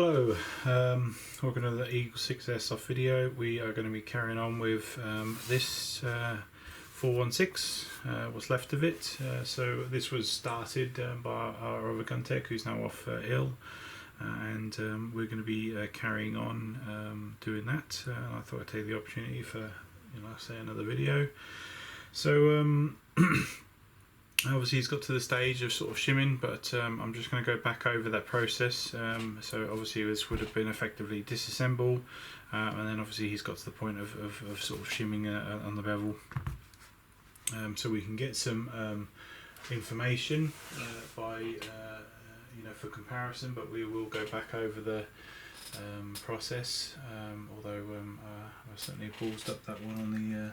Hello, welcome to the EagleSix Airsoft video. We are going to be carrying on with this 416, what's left of it. So this was started by our other gun tech who's now off ill, and we're going to be carrying on doing that. I thought I'd take the opportunity for, say another video. So obviously he's got to the stage of sort of shimming, but I'm just going to go back over that process. So obviously this would have been effectively disassemble, and then obviously he's got to the point of sort of shimming on the bevel, so we can get some information by for comparison. But we will go back over the process, although I certainly paused up that one on the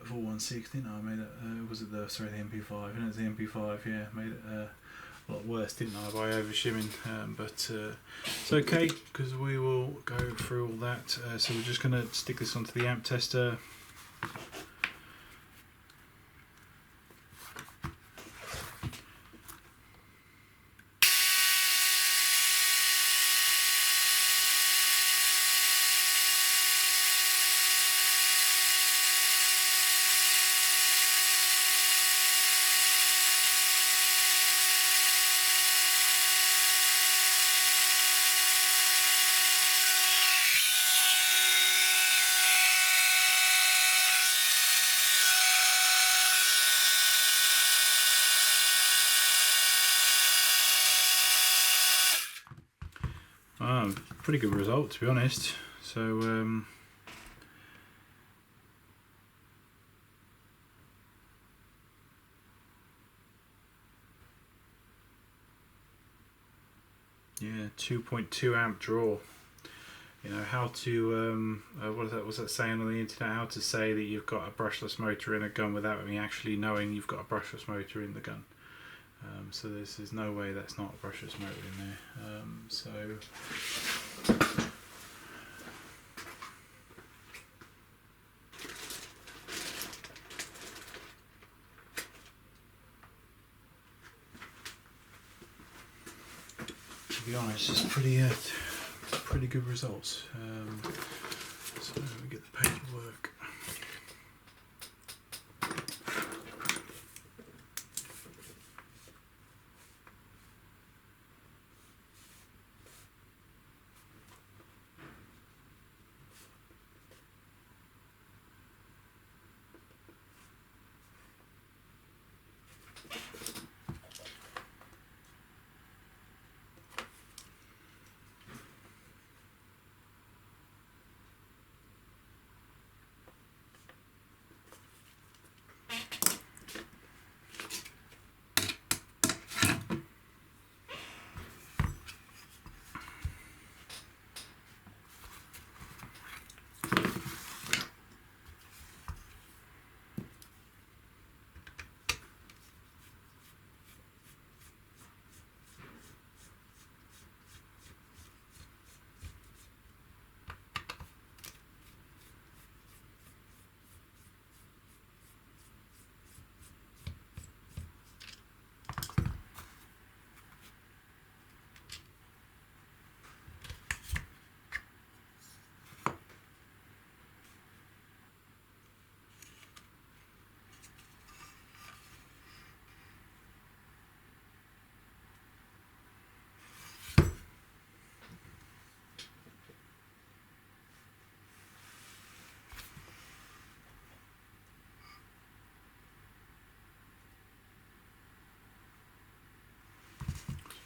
416, didn't I? I made it, was it the MP5? I think it was the MP5, yeah, made it a lot worse, didn't I, by over shimming, but it's okay, because we will go through all that. So we're just going to stick this onto the amp tester. Pretty good result, to be honest. So yeah, 2.2 amp draw. How to what was that saying on the internet? How to say that you've got a brushless motor in a gun without me actually knowing you've got a brushless motor in the gun. So there's no way that's not a brushless motor in there. So to be honest, it's pretty good results. So let me get the paperwork.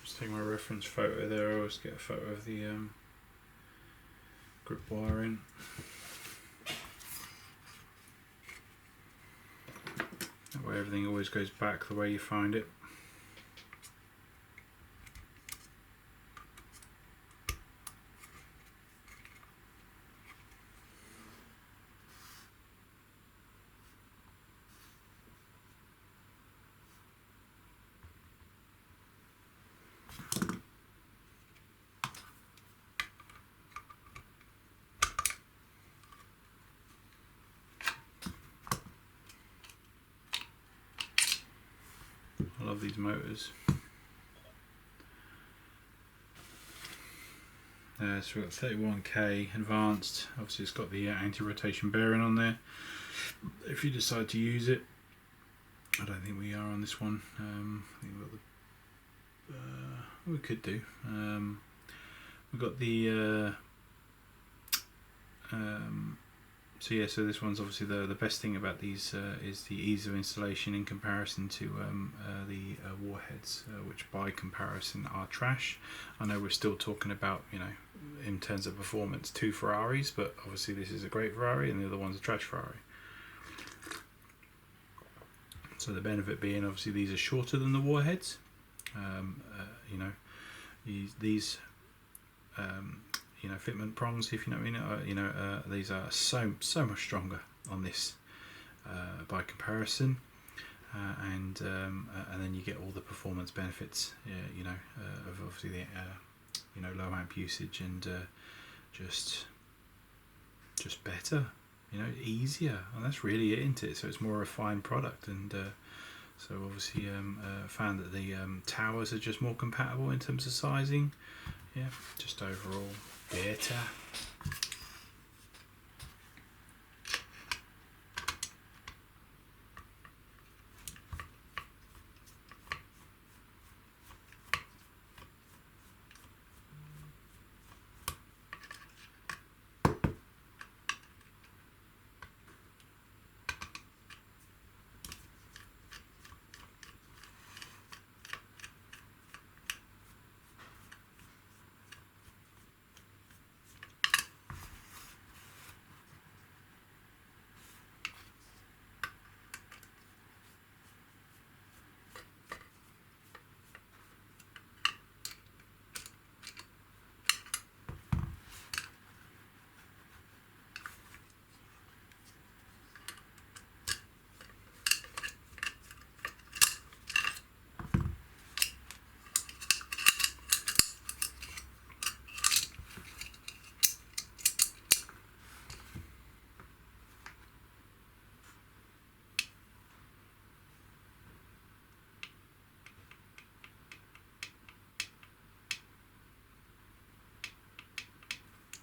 Just take my reference photo there. I always get a photo of the grip wiring. That way everything always goes back the way you find it. I love these motors. So we've got 31K advanced. Obviously it's got the anti-rotation bearing on there if you decide to use it. I don't think we are on this one. I think we've got the, we could do. We've got the so yeah, so this one's obviously the best thing about these is the ease of installation in comparison to the warheads, which by comparison are trash. I know we're still talking about, you know, in terms of performance, 2 Ferraris, but obviously this is a great Ferrari and the other one's a trash Ferrari. So the benefit being, obviously these are shorter than the warheads. You know, these you know, fitment prongs, if you know what I mean, you know, these are so much stronger on this by comparison, and then you get all the performance benefits, you know, of obviously the you know, low amp usage and just better, you know, easier, and that's really it, isn't it? So it's more refined product, and so obviously found that the towers are just more compatible in terms of sizing. Yeah, just overall better.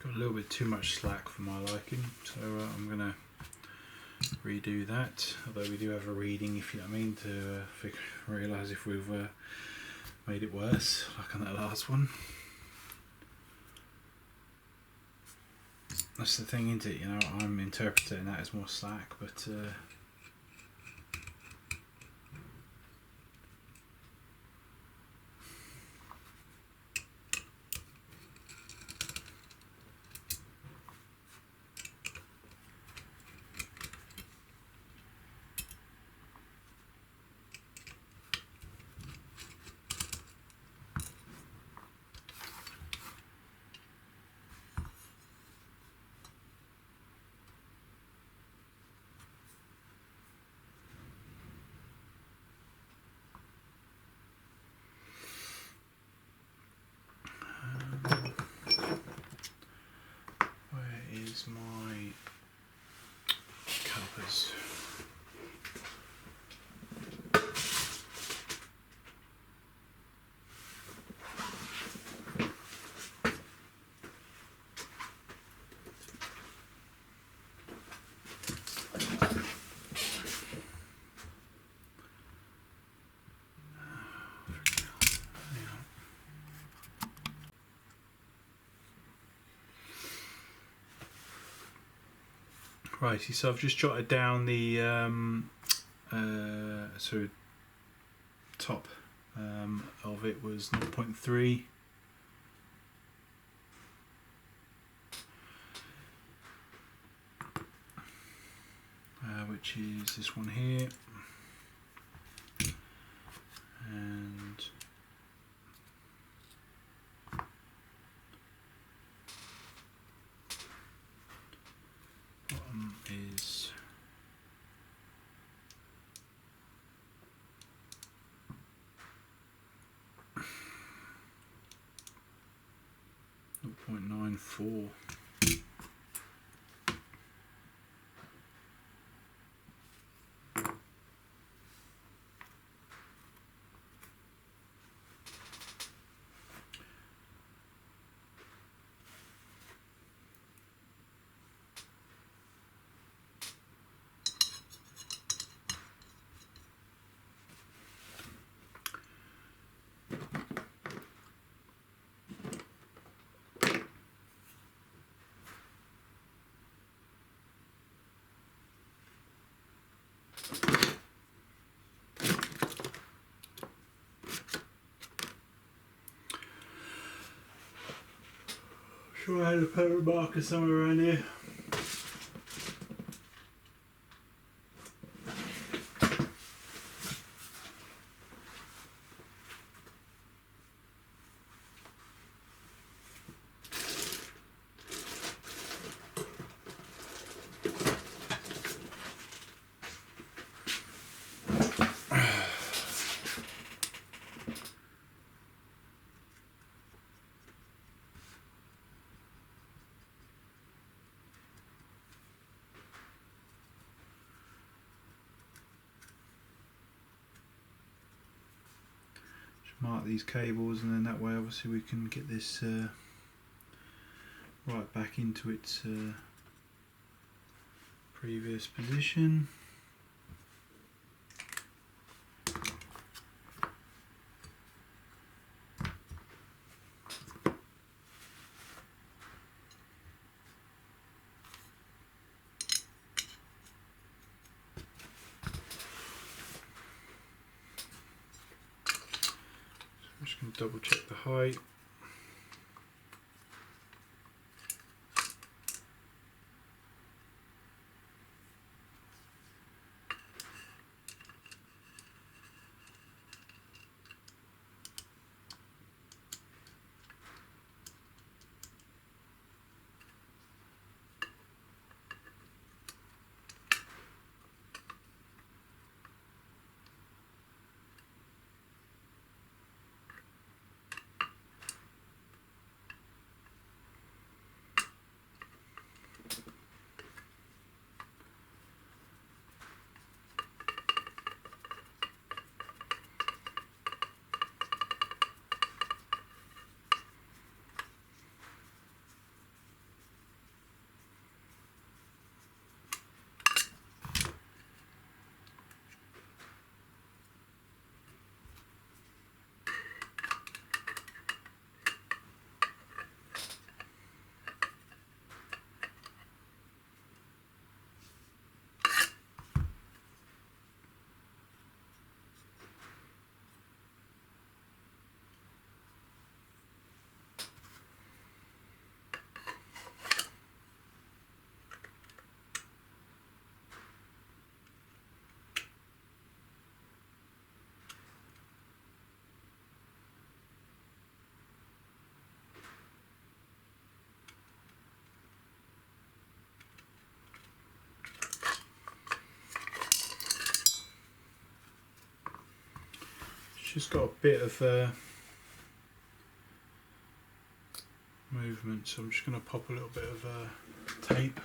Got a little bit too much slack for my liking, so I'm gonna redo that. Although we do have a reading, if you know what I mean, to realise if we've made it worse, like on that last one. That's the thing, isn't it? You know, I'm interpreting that as more slack, but my calipers. Righty, so I've just jotted down the so top of it was 0.3, which is this one here, and bottom is 0.94. Try to put a marker somewhere around here. Mark these cables, and then that way obviously we can get this right back into its previous position. I'm just going to double check the height. Just got a bit of movement, so I'm just going to pop a little bit of tape.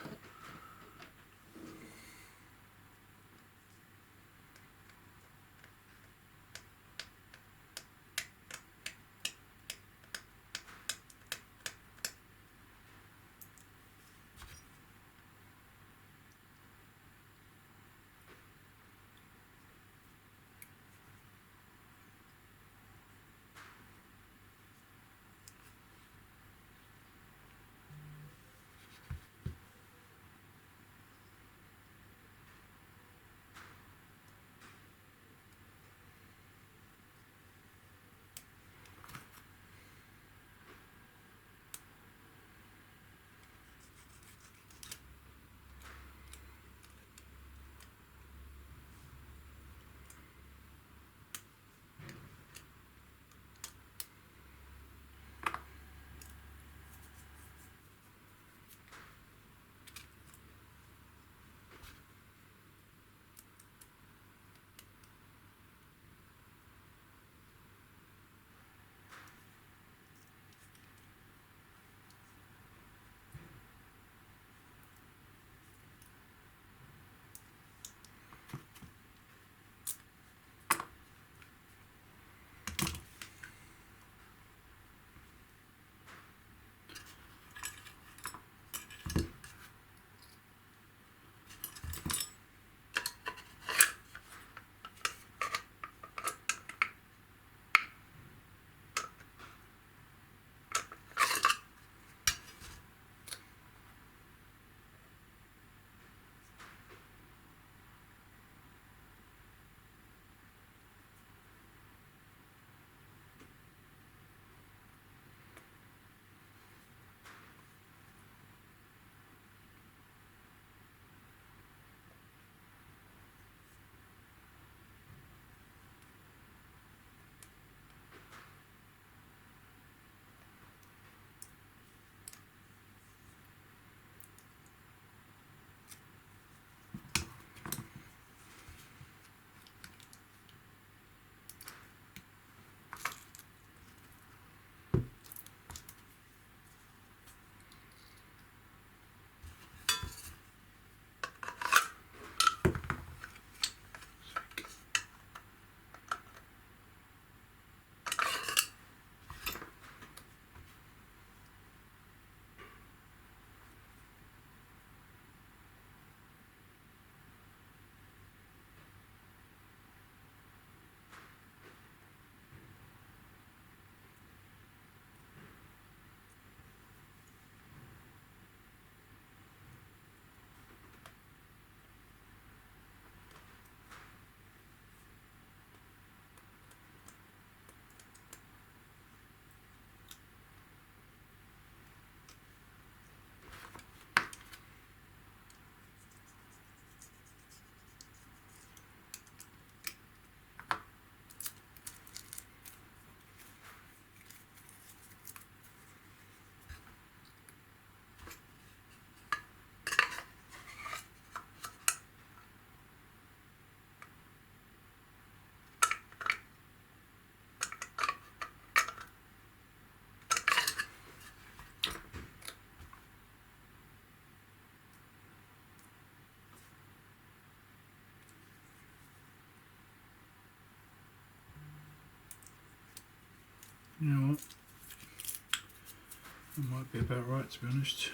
You know what? That might be about right, to be honest.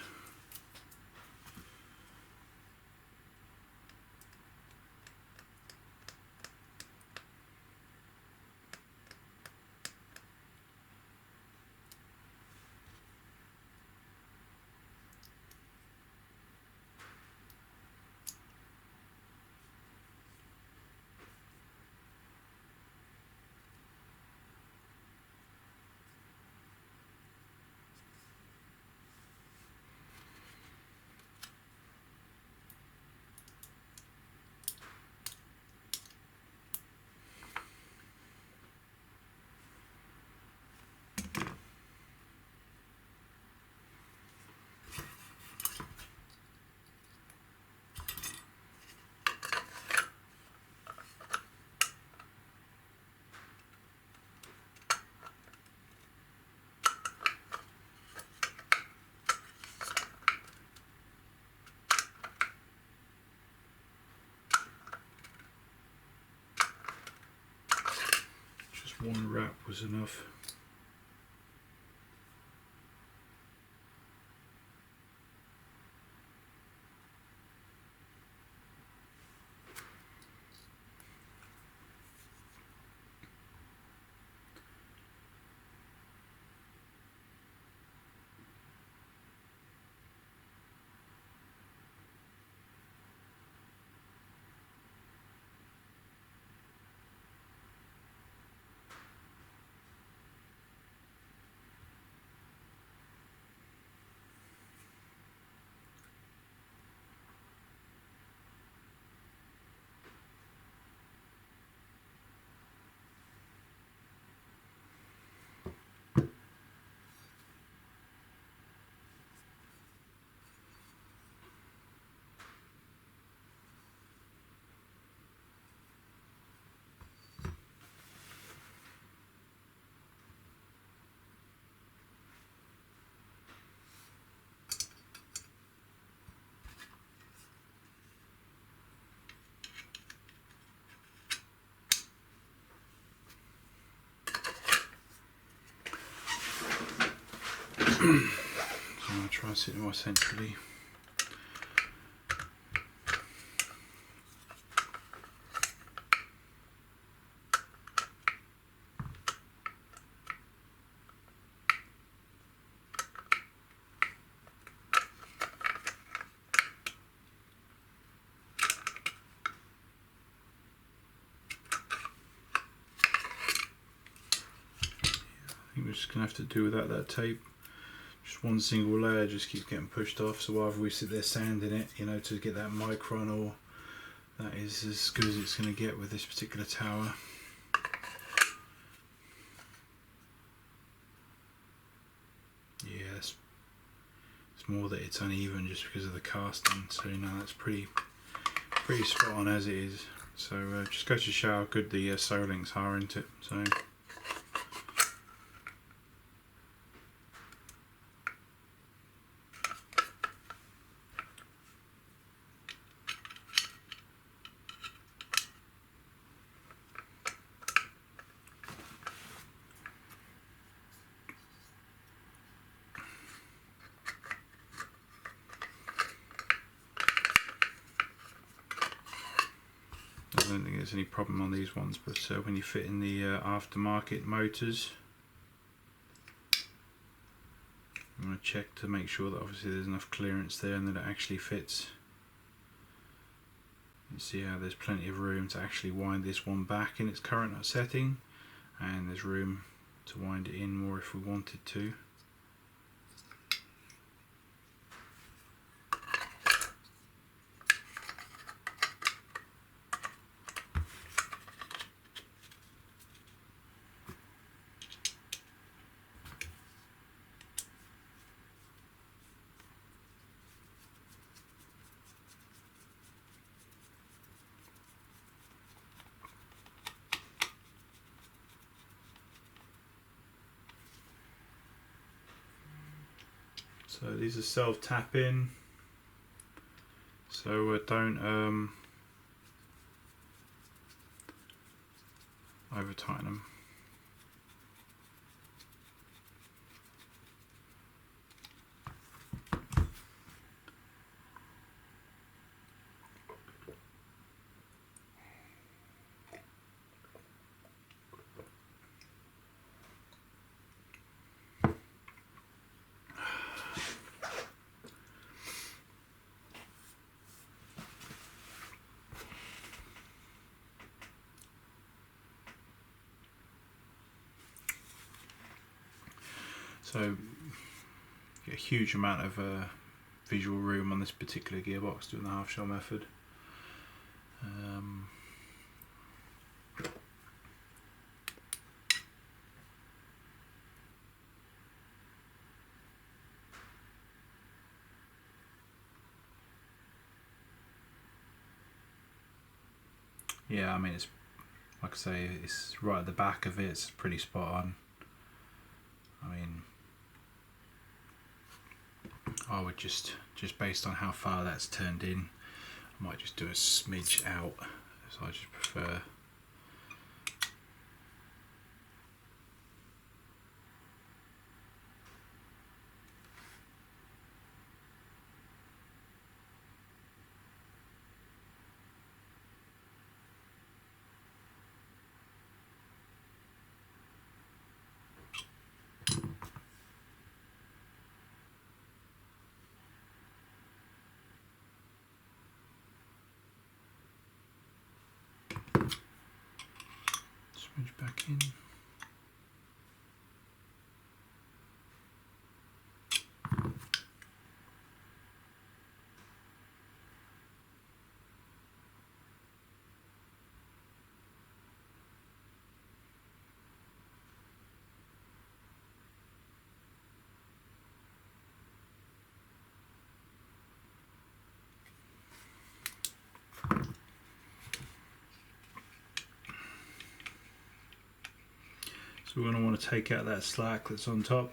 One wrap was enough. So I'm going to try and sit more centrally. I think we're just going to have to do without that tape. Just one single layer just keeps getting pushed off, so either we sit there sanding it, you know, to get that micron, or that is as good as it's going to get with this particular tower. Yeah, it's more that it's uneven just because of the casting, so you know that's pretty spot on as it is. So just go to show how good the sole links are into it. So. I don't think there's any problem on these ones, but when you fit in the aftermarket motors, I'm going to check to make sure that obviously there's enough clearance there and that it actually fits. You see how there's plenty of room to actually wind this one back in its current setting, and there's room to wind it in more if we wanted to. So these are self-tapping, so don't over tighten them. So get a huge amount of visual room on this particular gearbox doing the half shell method. Yeah, I mean, it's like I say, it's right at the back of it. It's pretty spot on. I mean, I would just based on how far that's turned in, I might just do a smidge out. So I just prefer. Smidge back in. So we're going to want to take out that slack that's on top.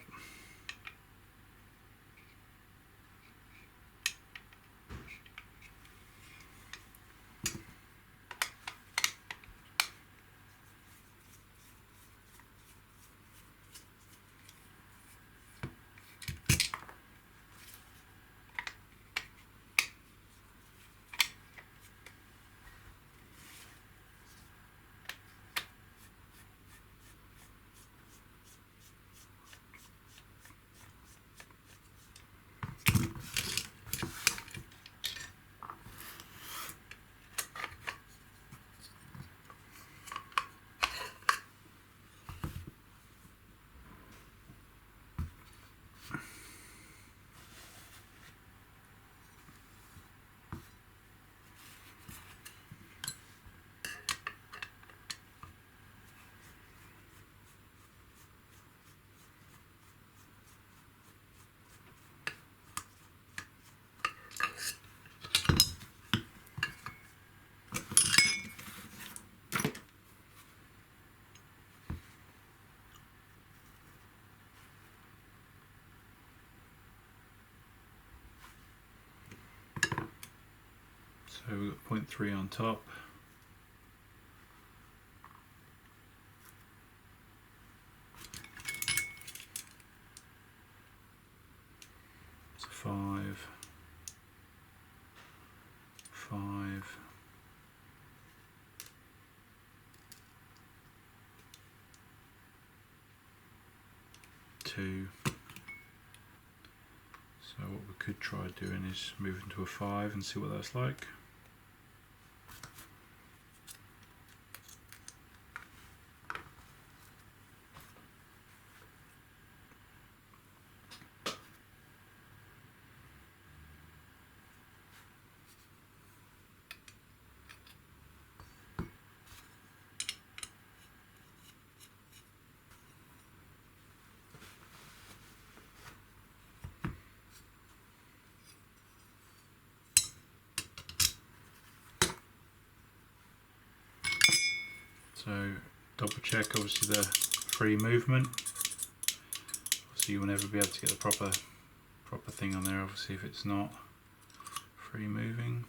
So we've got 0.3 on top. So 5, 5, 2. So what we could try doing is move into a 5 and see what that's like. So double check obviously the free movement. So you will never be able to get the proper thing on there obviously if it's not free moving.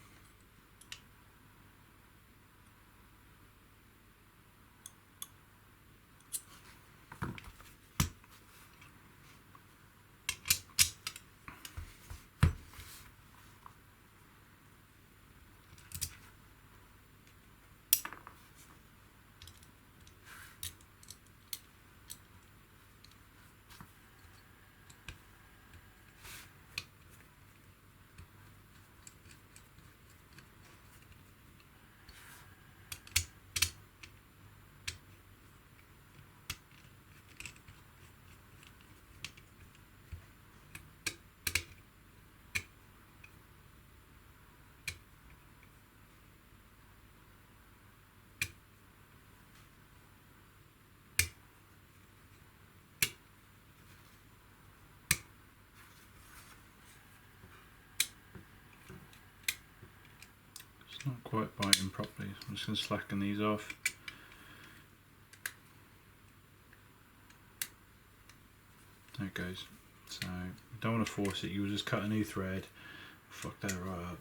Not quite biting properly. I'm just going to slacken these off. There it goes. So you don't want to force it, you'll just cut a new thread, fuck that right up.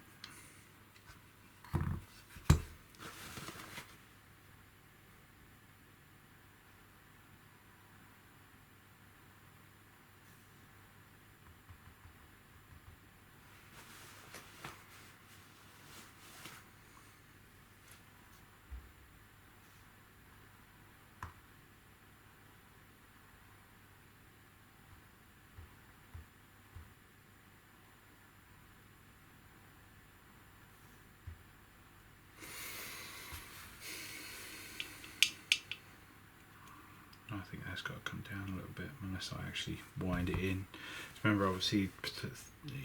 I think that's got to come down a little bit unless I actually wind it in. Remember, obviously,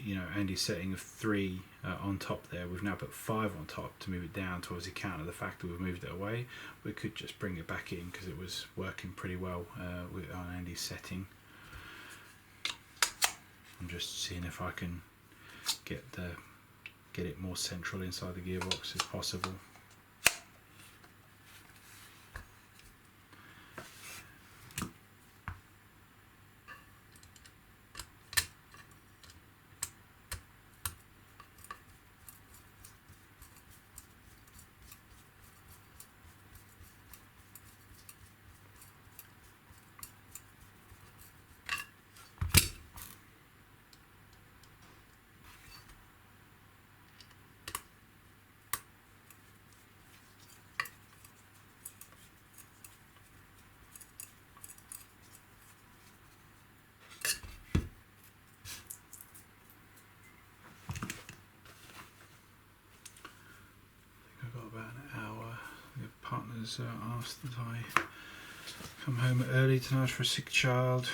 you know, Andy's setting of 3 on top there. We've now put 5 on top to move it down to obviously counter the fact that we've moved it away. We could just bring it back in because it was working pretty well on Andy's setting. I'm just seeing if I can get it more central inside the gearbox as possible. Partners asked that I come home early tonight for a sick child,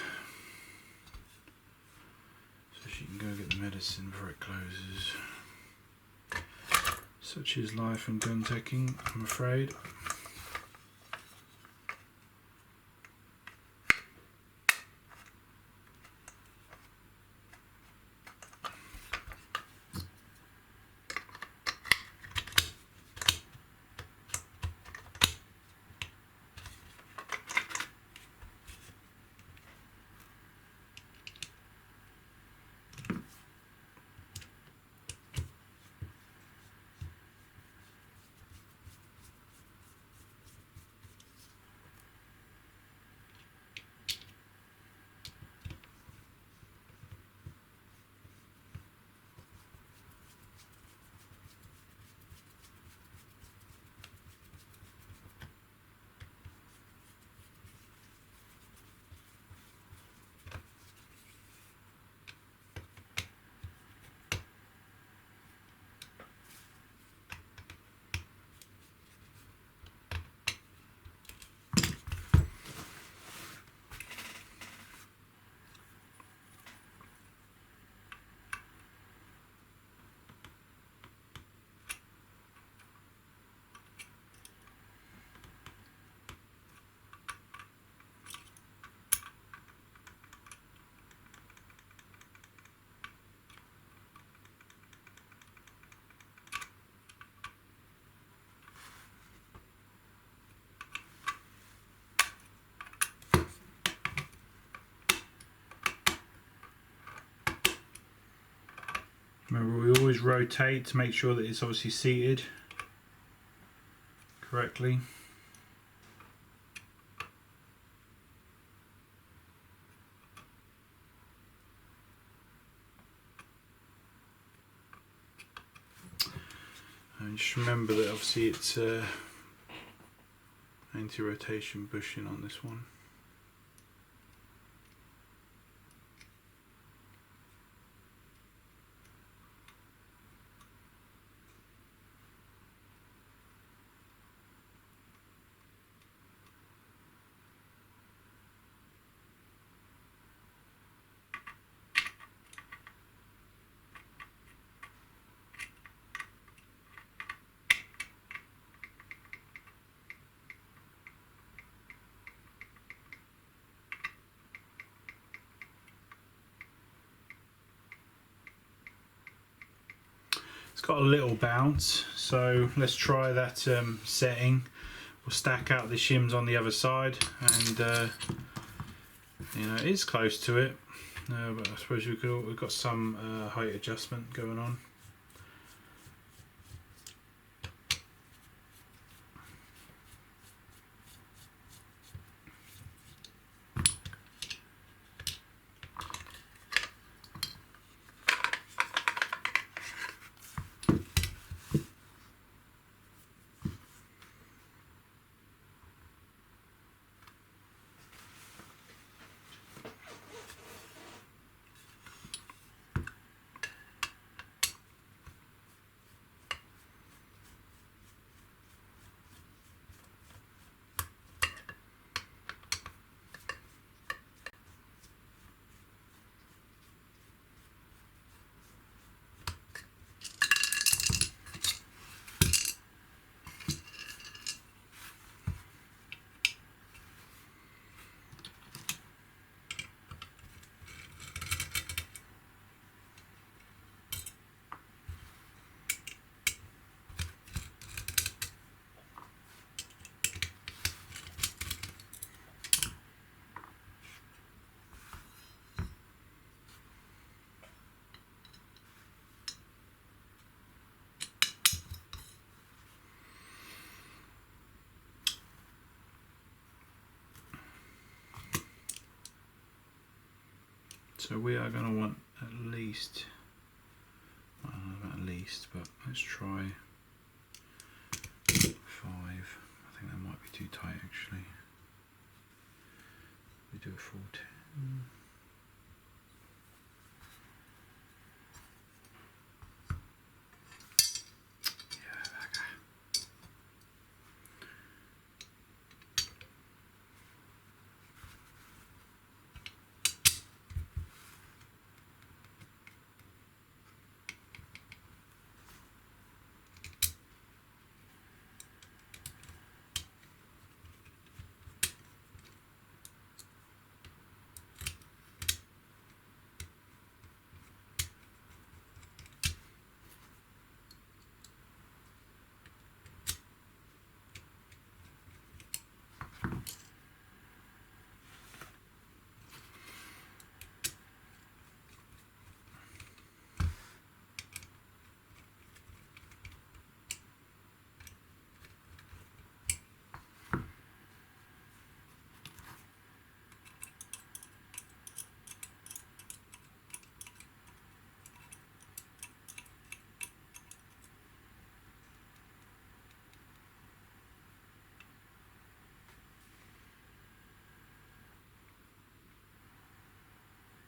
so she can go get the medicine before it closes. Such is life and gun taking, I'm afraid. Remember, we always rotate to make sure that it's obviously seated correctly. And just remember that obviously it's anti-rotation bushing on this one. got a little bounce, so let's try that setting. We'll stack out the shims on the other side, and you know, it is close to it, but I suppose we've got some height adjustment going on. So we are going to want at least, I don't know about at least, but let's try 5. I think that might be too tight actually. We do a full 10.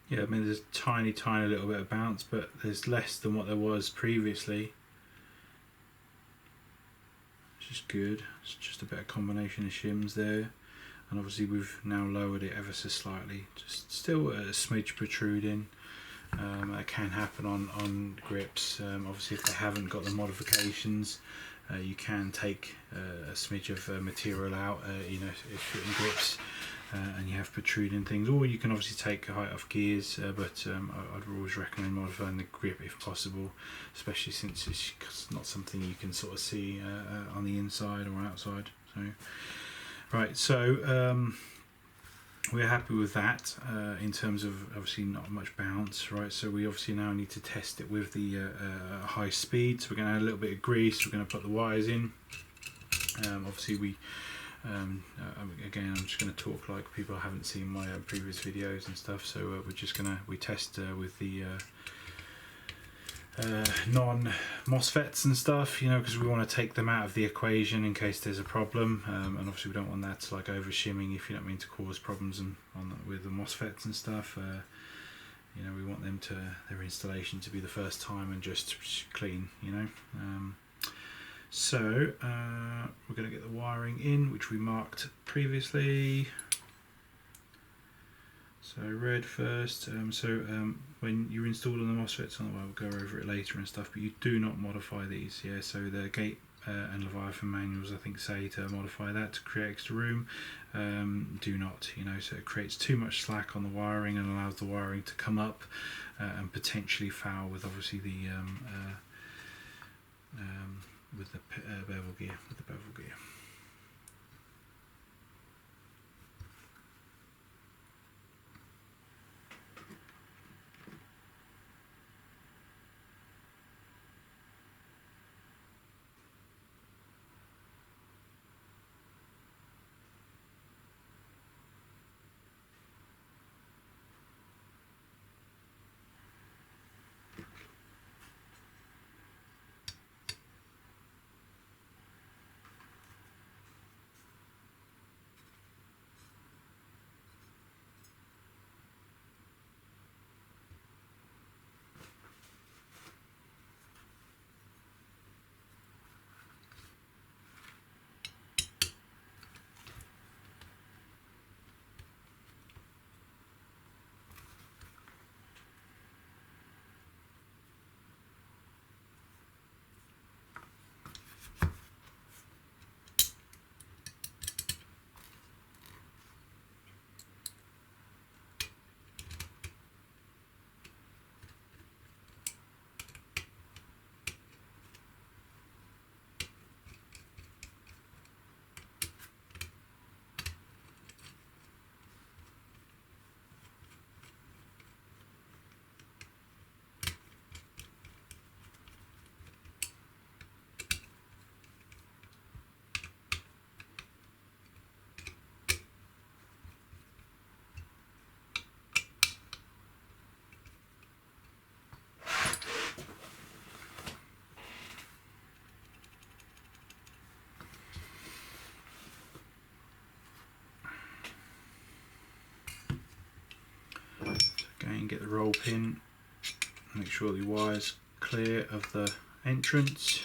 Yeah, I mean there's a tiny little bit of bounce, but there's less than what there was previously, which is good. It's just a bit of combination of shims there, and obviously we've now lowered it ever so slightly, just still a smidge protruding. That can happen on grips. Obviously if they haven't got the modifications, you can take a smidge of material out, you know, if you're in grips and you have protruding things, or you can obviously take height off gears, but I'd always recommend modifying the grip if possible, especially since it's not something you can sort of see on the inside or outside. So right, so we're happy with that in terms of obviously not much bounce, right? So we obviously now need to test it with the high speed. So we're going to add a little bit of grease, we're going to put the wires in. Obviously we again, I'm just going to talk like people haven't seen my previous videos and stuff, so we're just going to test with the non-MOSFETs and stuff, you know, because we want to take them out of the equation in case there's a problem, and obviously we don't want that to like over shimming, if you don't mean, to cause problems with the MOSFETs and stuff. You know, we want them to, their installation to be the first time and just clean, you know. So we're going to get the wiring in, which we marked previously. So red first. When you're installing the MOSFETs on the wire, we'll go over it later and stuff, but you do not modify these. Yeah, so the gate and Leviathan manuals, I think, say to modify that to create extra room. Do not, you know, so it creates too much slack on the wiring and allows the wiring to come up and potentially foul with obviously the with the bevel gear. Again, get the roll pin, make sure the wire's clear of the entrance.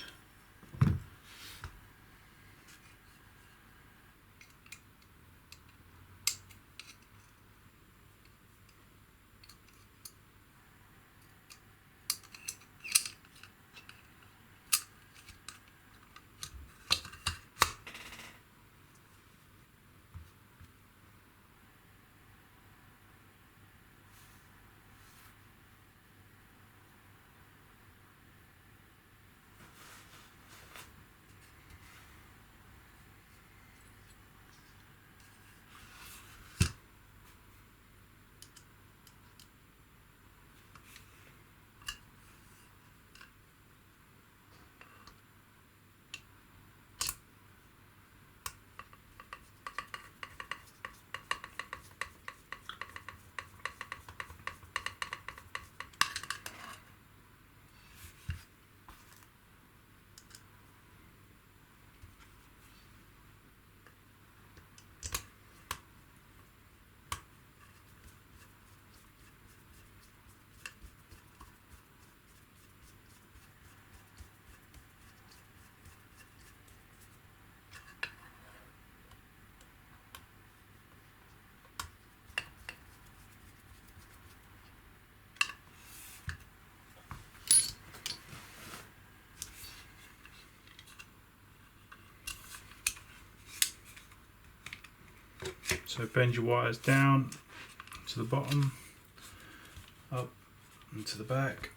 So bend your wires down to the bottom, up and to the back.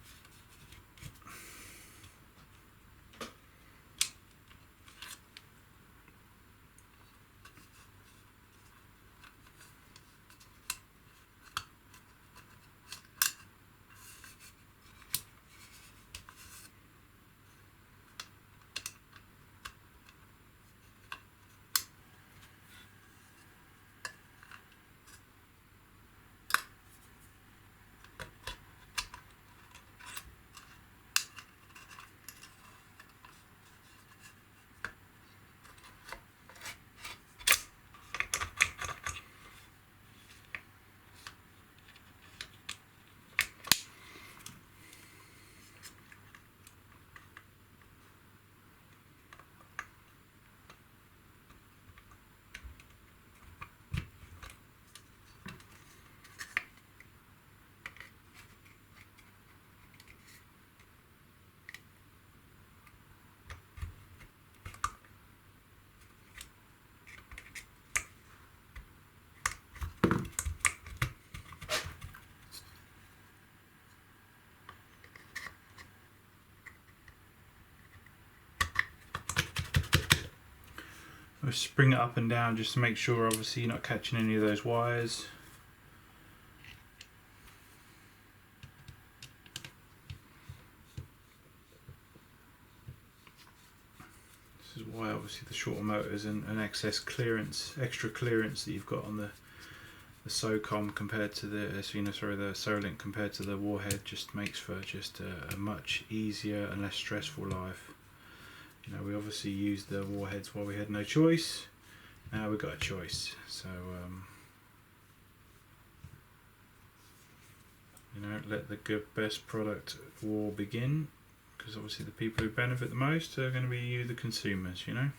We'll spring it up and down just to make sure obviously you're not catching any of those wires. This is why obviously the shorter motors and excess clearance, extra clearance that you've got on the SOCOM compared to the the SOLINK compared to the warhead just makes for just a much easier and less stressful life. You know, we obviously used the warheads while we had no choice. Now we've got a choice, so you know, let the good best product war begin, because obviously the people who benefit the most are going to be you, the consumers, you know.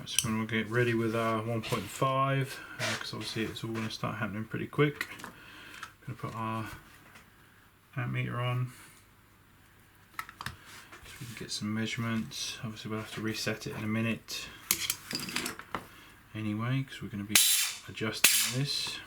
So we're going to get ready with our 1.5 because obviously it's all going to start happening pretty quick. Going to put our amp meter on so we can get some measurements. Obviously we'll have to reset it in a minute anyway, because we're going to be adjusting this.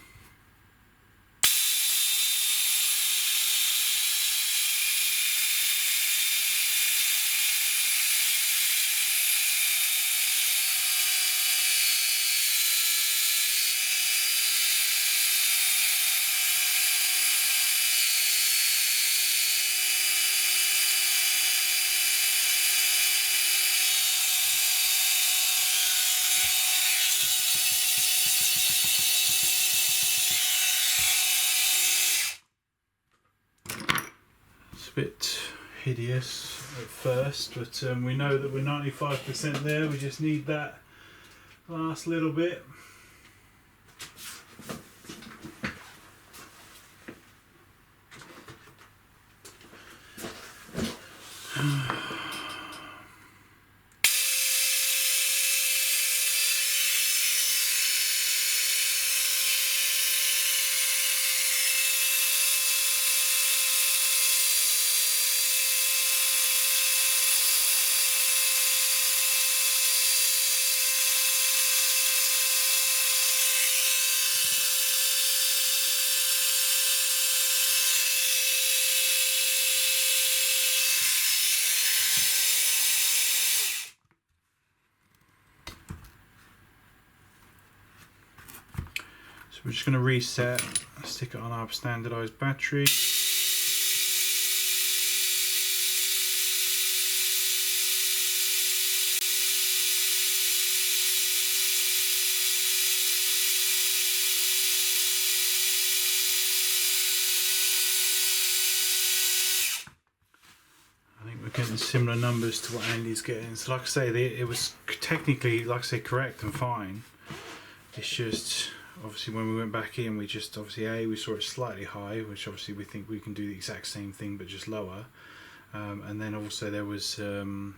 Bit hideous at first, but we know that we're 95% there. We just need that last little bit. We're just going to reset, stick it on our standardized battery. I think we're getting similar numbers to what Andy's getting. So like I say, it was technically, like I say, correct and fine. It's just, obviously when we went back in, we just obviously we saw it slightly high, which obviously we think we can do the exact same thing but just lower, and then also there was the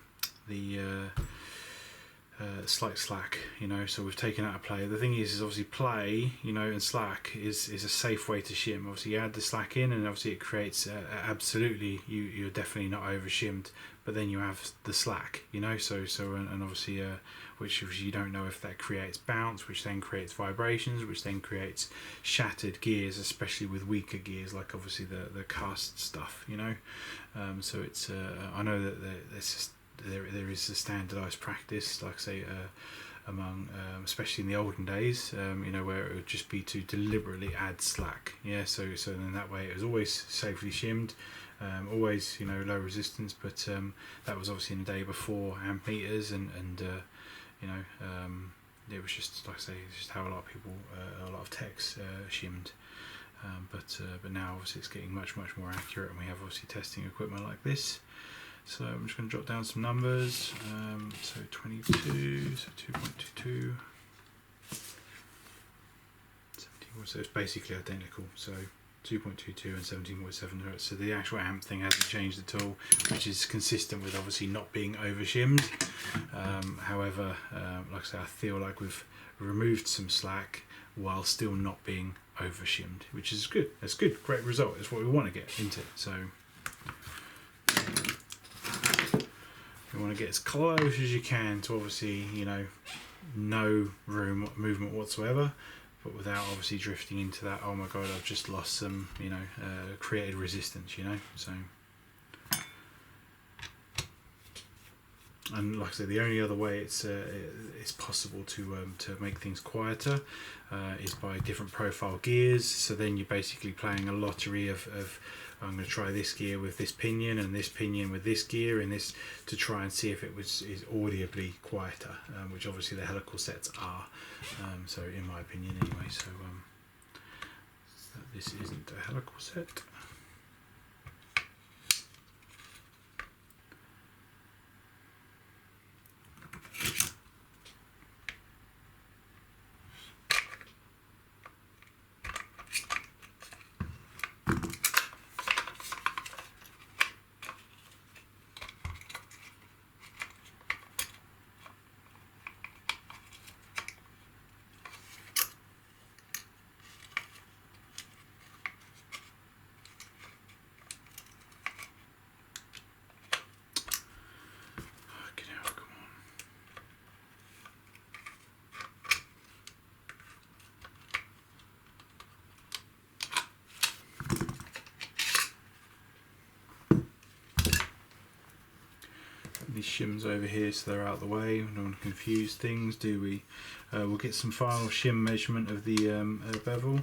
slight slack, you know, so we've taken out a play. The thing is obviously play, you know, and slack is a safe way to shim. Obviously you add the slack in and obviously it creates absolutely, you're definitely not over shimmed, but then you have the slack, you know, so and obviously which you don't know if that creates bounce, which then creates vibrations, which then creates shattered gears, especially with weaker gears like obviously the cast stuff, you know. So it's I know that there is a standardized practice, like I say, among especially in the olden days, you know, where it would just be to deliberately add slack, yeah, so then that way it was always safely shimmed, always, you know, low resistance, but that was obviously in the day before amp meters and you know, it was just, like I say, just how a lot of people, a lot of techs shimmed, but now obviously it's getting much more accurate, and we have obviously testing equipment like this. So I'm just going to jot down some numbers. So 22, so 2.22. so it's basically identical. So 2.22 and 17.7 hertz. So the actual amp thing hasn't changed at all, which is consistent with obviously not being over shimmed. However, like I say, I feel like we've removed some slack while still not being over shimmed, which is good. That's good. Great result. It's what we want to get into. So you want to get as close as you can to obviously, you know, no room movement whatsoever, but without obviously drifting into that, oh my god, I've just lost some, you know, created resistance, you know. So, and like I said, the only other way it's possible to make things quieter is by different profile gears. So then you're basically playing a lottery of I'm going to try this gear with this pinion and this pinion with this gear and this, to try and see if it is audibly quieter, which obviously the helical sets are. So in my opinion anyway, so this isn't a helical set. These shims over here so they're out of the way. We don't want to confuse things, do we? We'll get some final shim measurement of the bevel.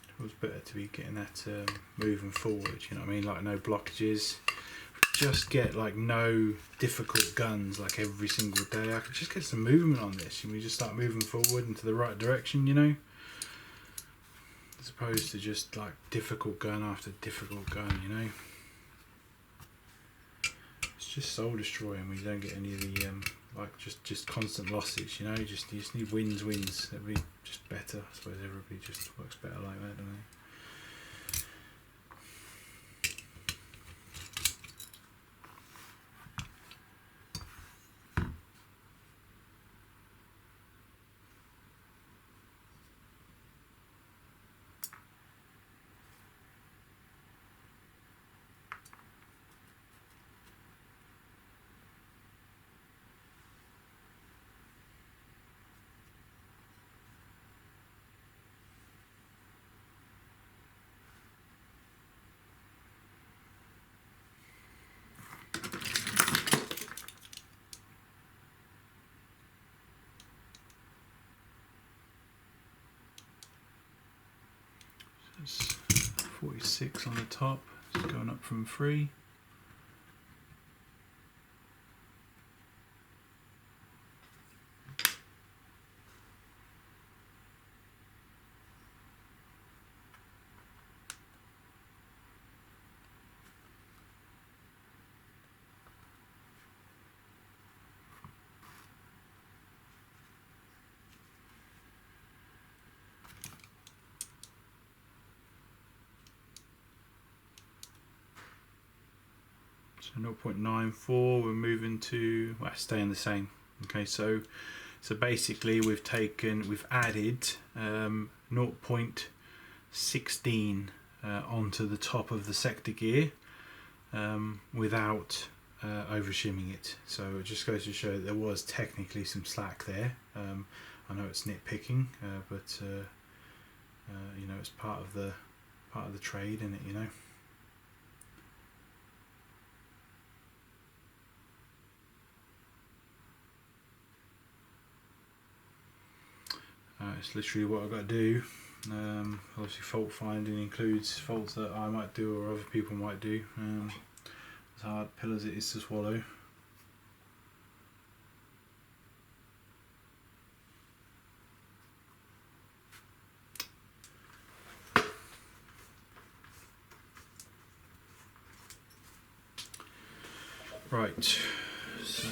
It was better to be getting that moving forward, you know what I mean, like no blockages. Just get like no difficult guns like every single day. I could just get some movement on this and we just start moving forward into the right direction, you know, as opposed to just like difficult gun after difficult gun, you know. It's just soul destroying when you don't get any of the like just constant losses, you know. You just need wins. That'd be just better. I suppose everybody just works better like that, don't they? It's 46 on the top, it's going up from 3. So 0.94, we're moving to, well, staying the same. Okay, so basically we've added 0.16 onto the top of the sector gear without over shimming it. So it just goes to show that there was technically some slack there. I know it's nitpicking, but you know, it's part of the trade, isn't it? You know. It's literally what I've got to do. Obviously fault finding includes faults that I might do or other people might do. As hard pill as it is to swallow. Right, so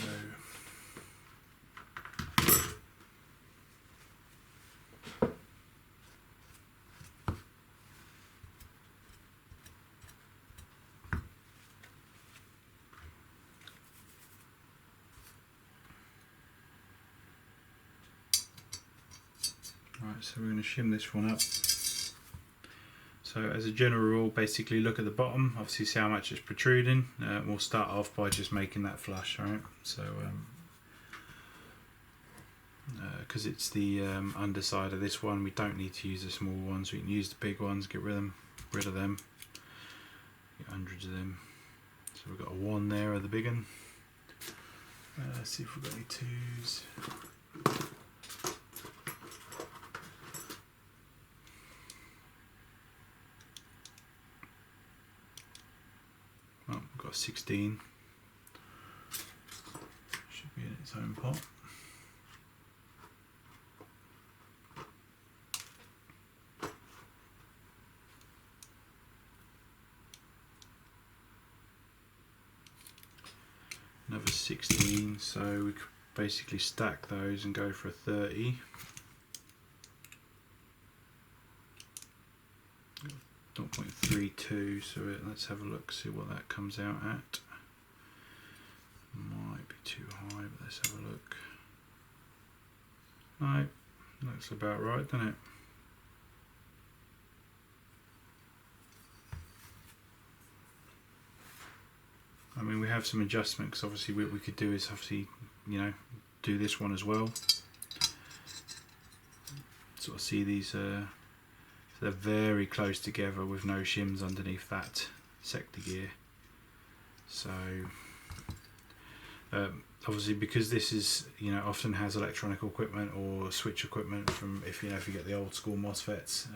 we're going to shim this one up. So as a general rule, basically look at the bottom, obviously see how much it's protruding. We'll start off by just making that flush, right? So because it's the underside of this one, we don't need to use the small ones, we can use the big ones, get rid of them, get hundreds of them. So we've got a 1 there of the big one. Let's see if we've got any 2s. Oh, we've got a 16. Should be in its own pot. Another 16, so we could basically stack those and go for a 30. 0.32, so let's have a look, see what that comes out at. Might be too high, but let's have a look. No, looks about right, doesn't it? I mean, we have some adjustment, because obviously what we could do is obviously, you know, do this one as well. Sort of see these, they're very close together with no shims underneath that sector gear. So obviously, because this is, you know, often has electronic equipment or switch equipment from, if you know, if you get the old school MOSFETs,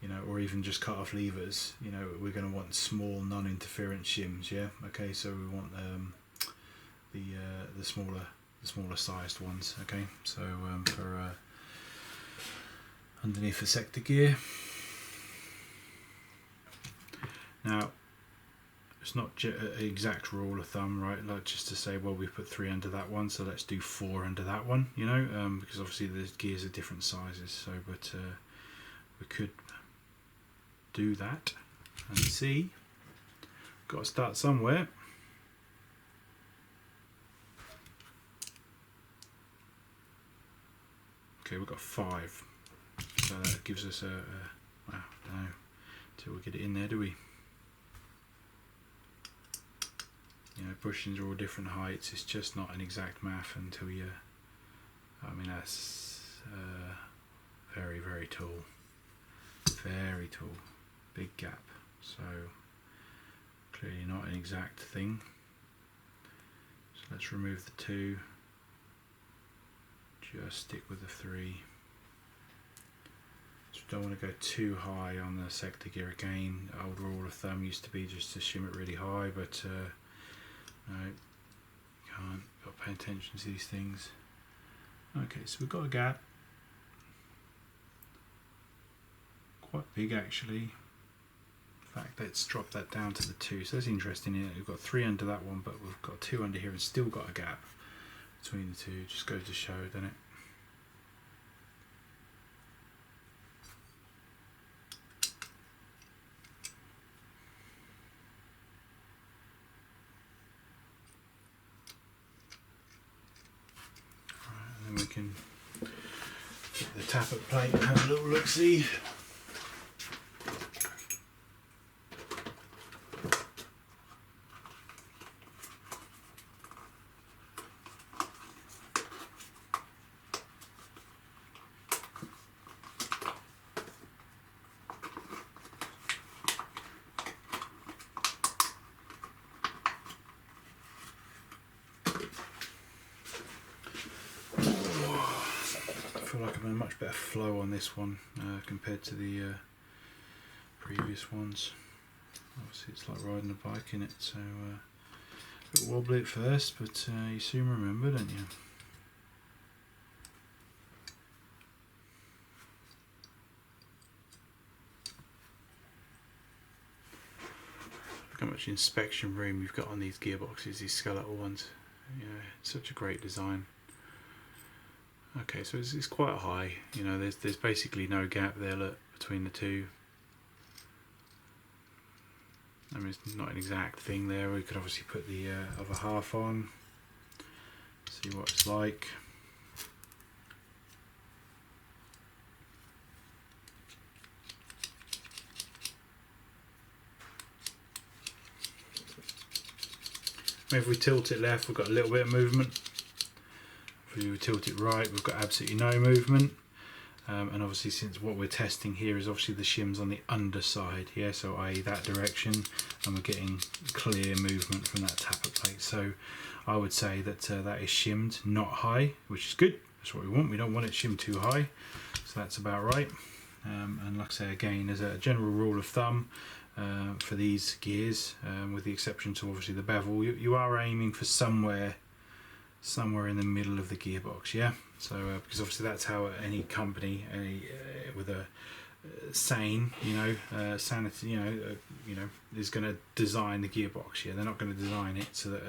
you know, or even just cut off levers, you know, we're going to want small non-interferent shims, yeah. Okay, so we want the smaller sized ones. Okay, so for underneath the sector gear. Now, it's not an exact rule of thumb, right? Like just to say, well, we put 3 under that one, so let's do 4 under that one, you know, because obviously the gears are different sizes. So, but we could do that and see. Got to start somewhere. Okay, we've got 5. So that gives us well, I don't know, until we get it in there, do we? You know, bushings are all different heights, it's just not an exact math until you, I mean, that's very, very tall. Very tall. Big gap. So, clearly not an exact thing. So let's remove the 2. Just stick with the 3. Don't want to go too high on the sector gear again. Old rule of thumb used to be just to shim it really high, but no, can't. Got to pay attention to these things. Okay, so we've got a gap. Quite big actually. In fact, let's drop that down to the 2. So that's interesting. Here we've got 3 under that one, but we've got 2 under here and still got a gap between the 2. Just goes to show, doesn't it? We can get the tappet plate and have a little look-see. I feel like I'm in a much better flow on this one compared to the previous ones. Obviously it's like riding a bike in it, so a bit wobbly at first, but you soon remember, don't you? how much inspection room you've got on these gearboxes, these skeletal ones. Yeah, such a great design. Okay, so it's quite high. You know, there's basically no gap there, look, between the two. I mean, it's not an exact thing there. We could obviously put the other half on, see what it's like. If we tilt it left, we've got a little bit of movement. If we tilt it right, we've got absolutely no movement. And obviously, since what we're testing here is obviously the shims on the underside, yeah, so i.e. that direction, and we're getting clear movement from that tapper plate. So I would say that that is shimmed, not high, which is good. That's what we want. We don't want it shimmed too high, so that's about right. And like I say again, as a general rule of thumb, for these gears, with the exception to obviously the bevel, you are aiming for somewhere in the middle of the gearbox, yeah. So because obviously that's how any company, with a sane, sanity, is going to design the gearbox. Yeah, they're not going to design it so that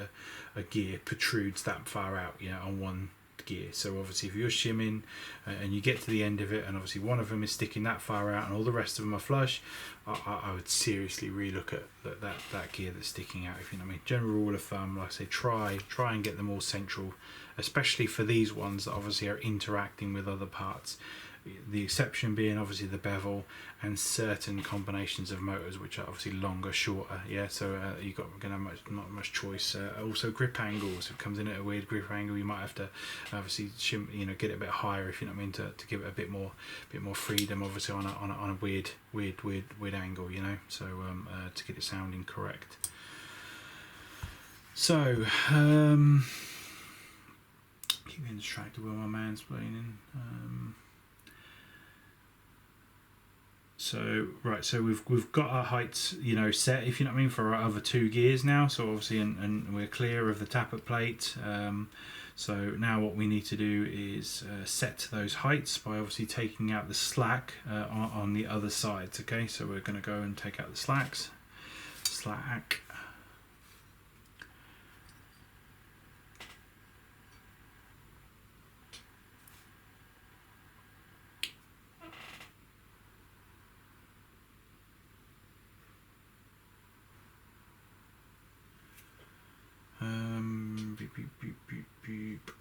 a gear protrudes that far out, on one gear. So obviously if you're shimming and you get to the end of it and obviously one of them is sticking that far out and all the rest of them are flush, I would seriously relook at that gear that's sticking out, if you know what I mean. General rule of thumb, like I say, try and get them all central, especially for these ones that obviously are interacting with other parts. The exception being obviously the bevel and certain combinations of motors which are obviously longer, shorter, yeah. So you've got not much choice. Also grip angles, if it comes in at a weird grip angle, you might have to obviously get it a bit higher, if you know what I mean, to give it a bit more freedom, obviously on a weird angle, so to get it sounding correct. So keep getting distracted while my man's playing. So we've got our heights, set, if you know what I mean, for our other two gears now. So obviously, and we're clear of the tappet plate. So now what we need to do is set those heights by obviously taking out the slack on the other sides. Okay, so we're going to go and take out the slack. Beep.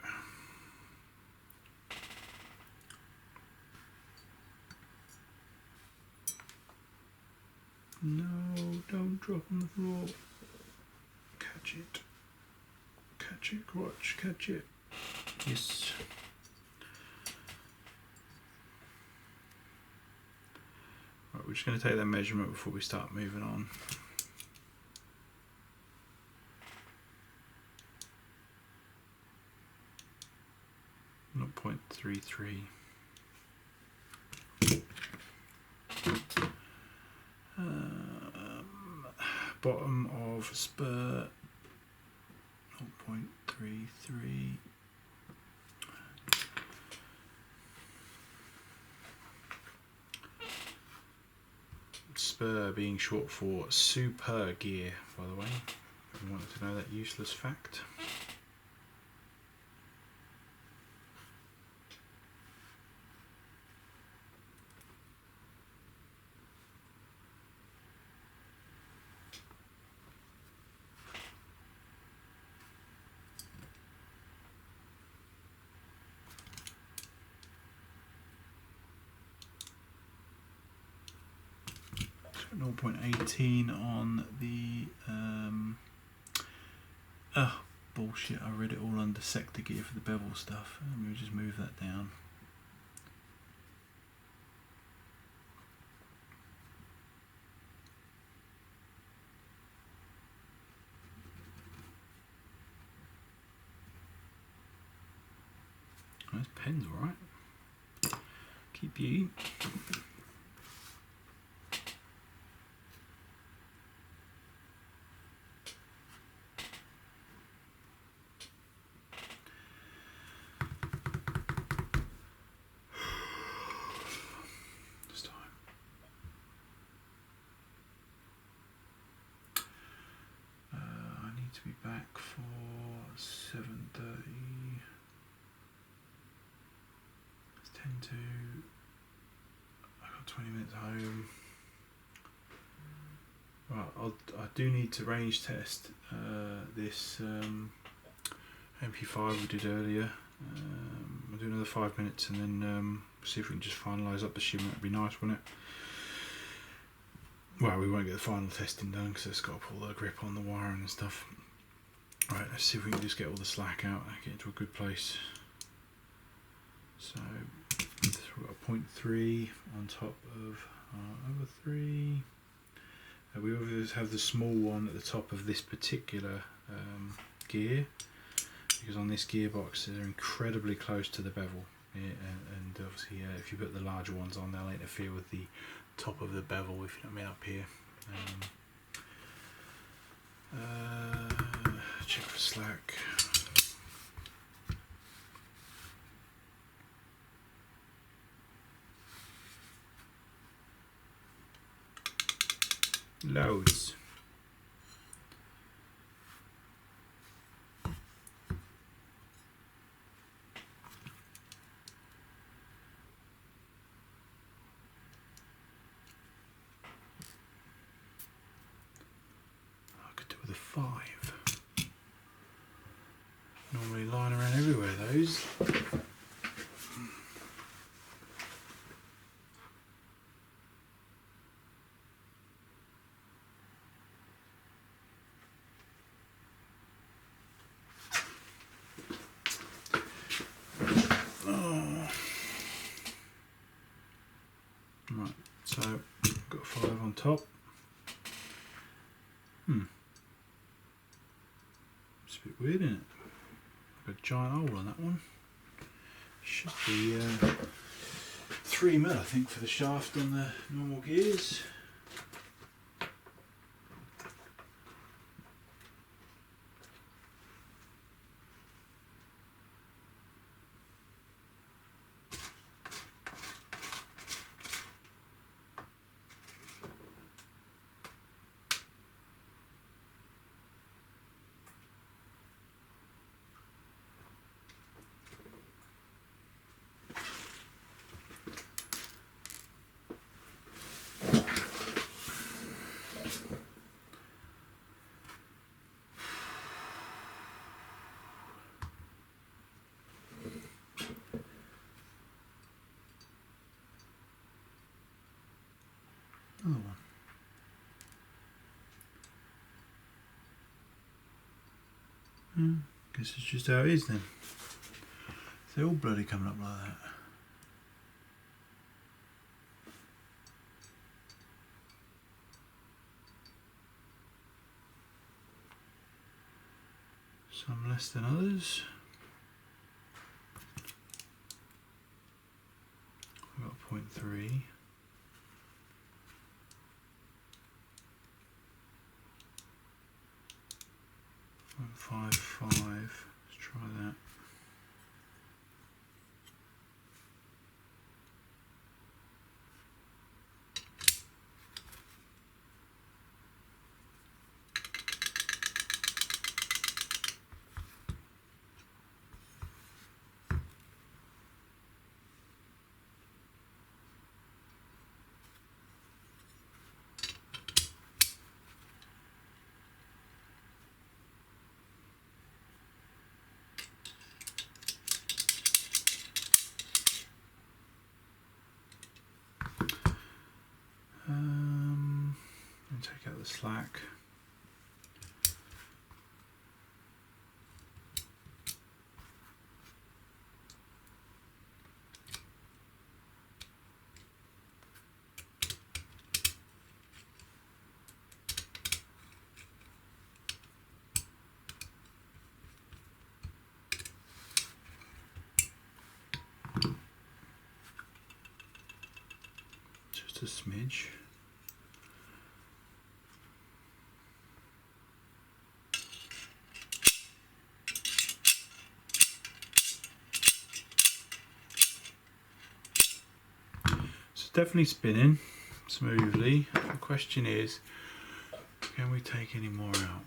No, don't drop on the floor. Catch it, watch, catch it. Yes. Right, we're just going to take that measurement before we start moving on. .33. Bottom of spur 0.33. Spur being short for super gear, by the way, if you wanted to know that useless fact. So 0.18 on the bullshit, I read it all under sector gear for the bevel stuff. Let me just move that down. Oh, this pen's alright. Keep you. need to be back for 7:30. It's 10 to. I've got 20 minutes home. Right, I do need to range test this MP5 we did earlier. I'll do another 5 minutes and then see if we can just finalise up the shim. That'd be nice, wouldn't it? Well, we won't get the final testing done because it's got to pull the grip on the wiring and stuff. Right, let's see if we can just get all the slack out and get into a good place. So we've got a 0.3 on top of our other 3. We always have the small one at the top of this particular gear, because on this gearbox they're incredibly close to the bevel, and obviously if you put the larger ones on, they'll interfere with the top of the bevel, if you know what I mean, up here. Check for slack. Loads. I could do with a 5. Normally lying around everywhere, those. Right, so got 5 on top. It's a bit weird, isn't it? Got a giant hole on that one. Should be 3mm, I think, for the shaft on the normal gears. Another one. Guess it's just how it is then. They're all bloody coming up like that. Some less than others. We've got 0.3. 0.55. Let's try that. Take out the slack. Just a smidge. Definitely spinning smoothly. The question is, can we take any more out?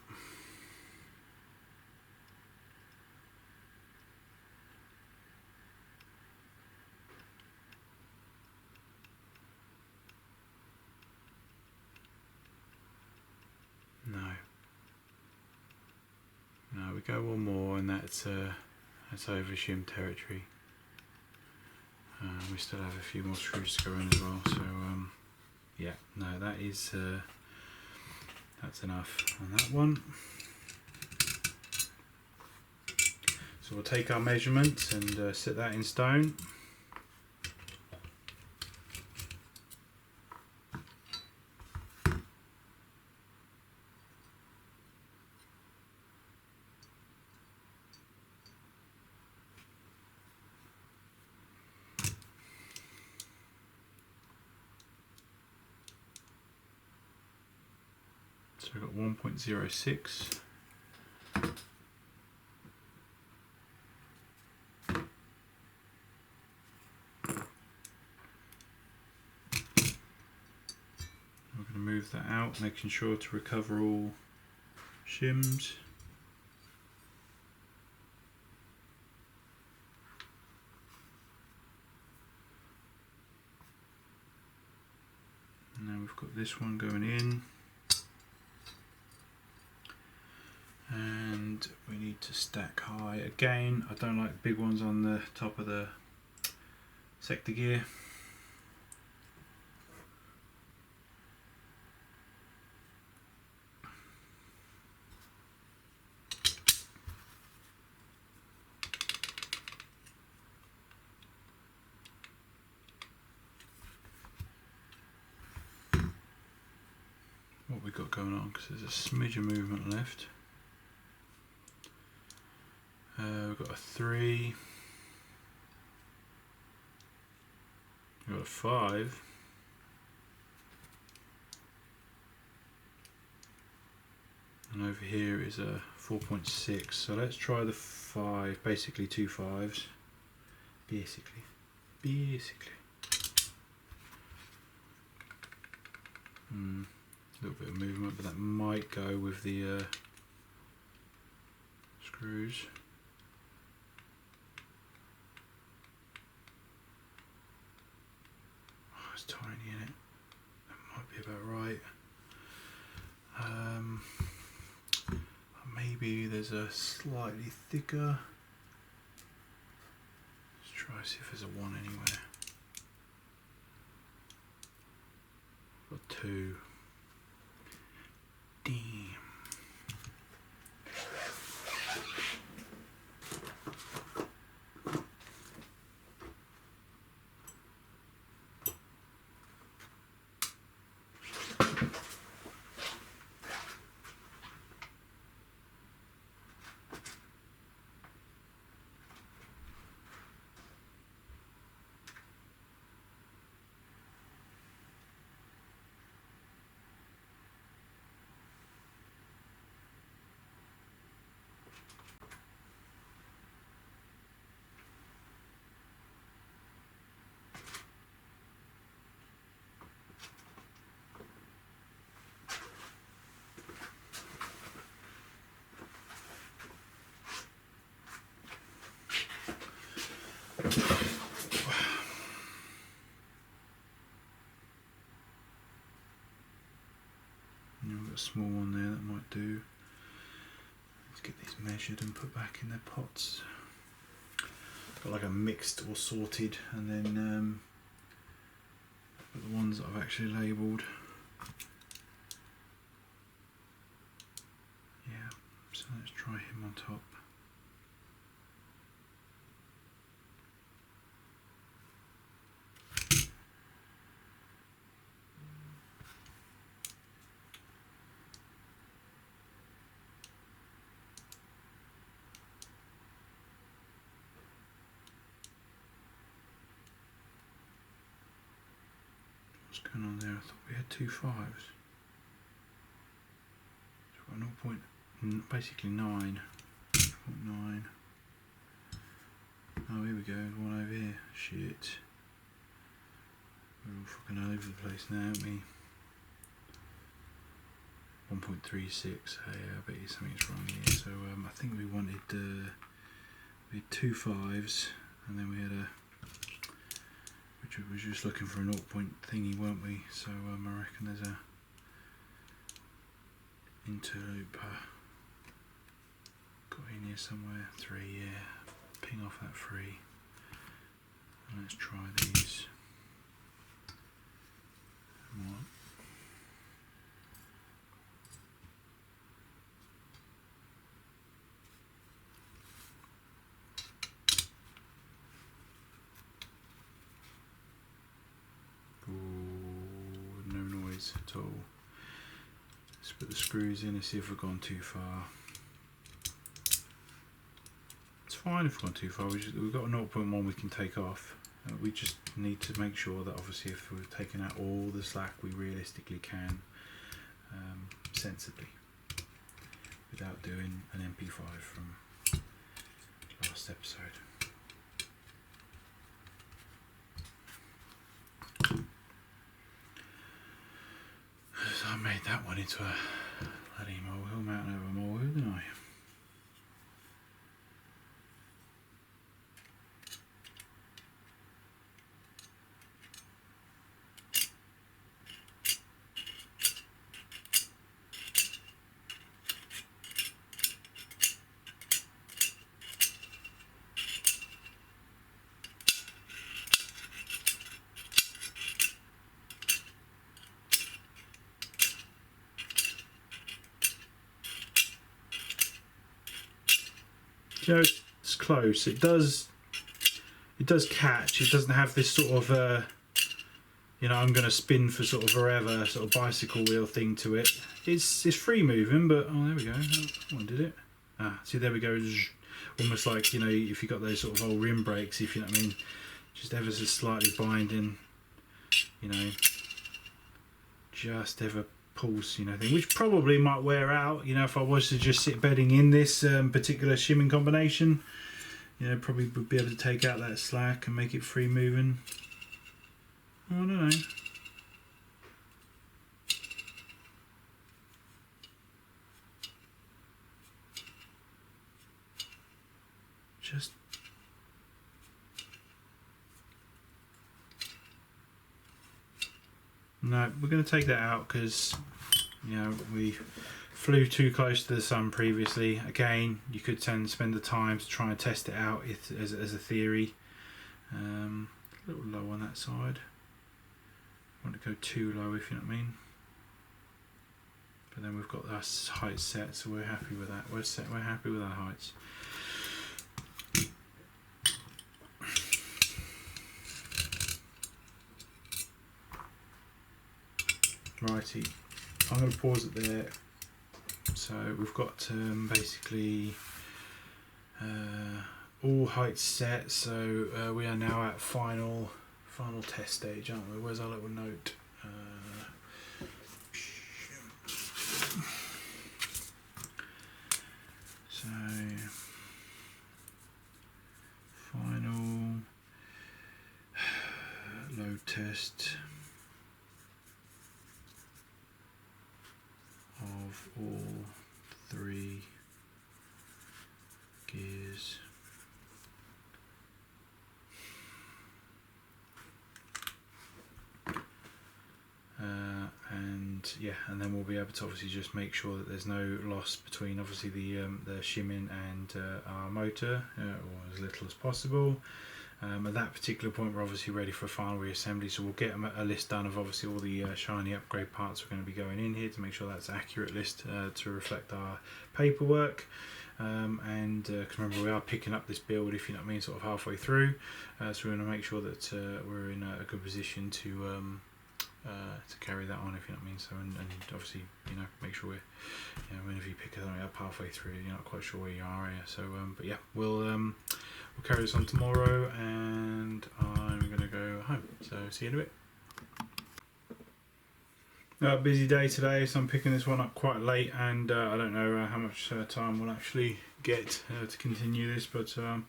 No, we go one more, and that's over shim territory. We still have a few more screws to go in as well. So yeah, no, that is that's enough on that one. So we'll take our measurements and set that in stone. So we've got 1.06. We're going to move that out, making sure to recover all shims. And now we've got this one going in. And we need to stack high again. I don't like big ones on the top of the sector gear. What we got going on, because there's a smidge of movement left. We've got a 3, we've got a 5, and over here is a 4.6. So let's try the 5, basically 2 5s, basically. A little bit of movement, but that might go with the screws. Tiny in it, that might be about right. Maybe there's a slightly thicker. Let's try see if there's a 1 anywhere. Got 2. Damn. We've got a small one there that might do. Let's get these measured and put back in their pots. Got like a mixed or sorted, and then put the ones that I've actually labelled. Yeah, so let's try him on top. What's going on there? I thought we had 2 5s. So we've got 0. Basically 9. 0.9. Oh, here we go. One over here. Shit. We're all fucking all over the place now, aren't we? 1.36. Hey, I bet you something's wrong here. So I think we wanted we had 2 5s, and then we had a, which we was just looking for a 0 point thingy, weren't we? So I reckon there's a interloop here somewhere. 3, yeah. Ping off that 3. And let's try these. What? Ooh, no noise at all. Let's put the screws in and see if we've gone too far. It's fine if we've gone too far. We've got a 0.1 we can take off. We just need to make sure that obviously if we've taken out all the slack we realistically can, sensibly, without doing an MP5 from last episode. So I made that one into a bloody molehill, mountain over a molehill, didn't I? You know, it's close. It does catch. It doesn't have this sort of you know, I'm going to spin for sort of forever sort of bicycle wheel thing to it. It's free moving, but oh, there we go. That one did it. Ah, see, there we go. Almost like, you know, if you got those sort of old rim brakes, if you know what I mean, just ever so slightly binding, you know, just ever pulse, you know, thing, which probably might wear out, you know, if I was to just sit bedding in this particular shimming combination, you know, probably would be able to take out that slack and make it free moving. I don't know. Just no, we're going to take that out because, you know, we flew too close to the sun previously. Again, you could spend the time to try and test it out as a theory. A little low on that side. I want to go too low, if you know what I mean. But then we've got our height set, so we're happy with that. We're happy with our heights. Righty, I'm going to pause it there. So we've got basically all heights set. So we are now at final test stage, aren't we? Where's our little note? So final load test of all 3 gears. And then we'll be able to obviously just make sure that there's no loss between obviously the shimming and our motor, or as little as possible. At that particular point we're obviously ready for a final reassembly, so we'll get a list done of obviously all the shiny upgrade parts we're going to be going in here to make sure that's an accurate list to reflect our paperwork. Cause remember, we are picking up this build, if you know what I mean, sort of halfway through, so we're going to make sure that we're in a good position to carry that on, if you know what I mean. So and obviously, you know, make sure we're, you know, whenever you pick something up halfway through, you're not quite sure where you are. So but yeah, we'll carry this on tomorrow, and I'm gonna go home. So see you in a bit. Busy day today, so I'm picking this one up quite late, and I don't know how much time we'll actually get to continue this, but I'm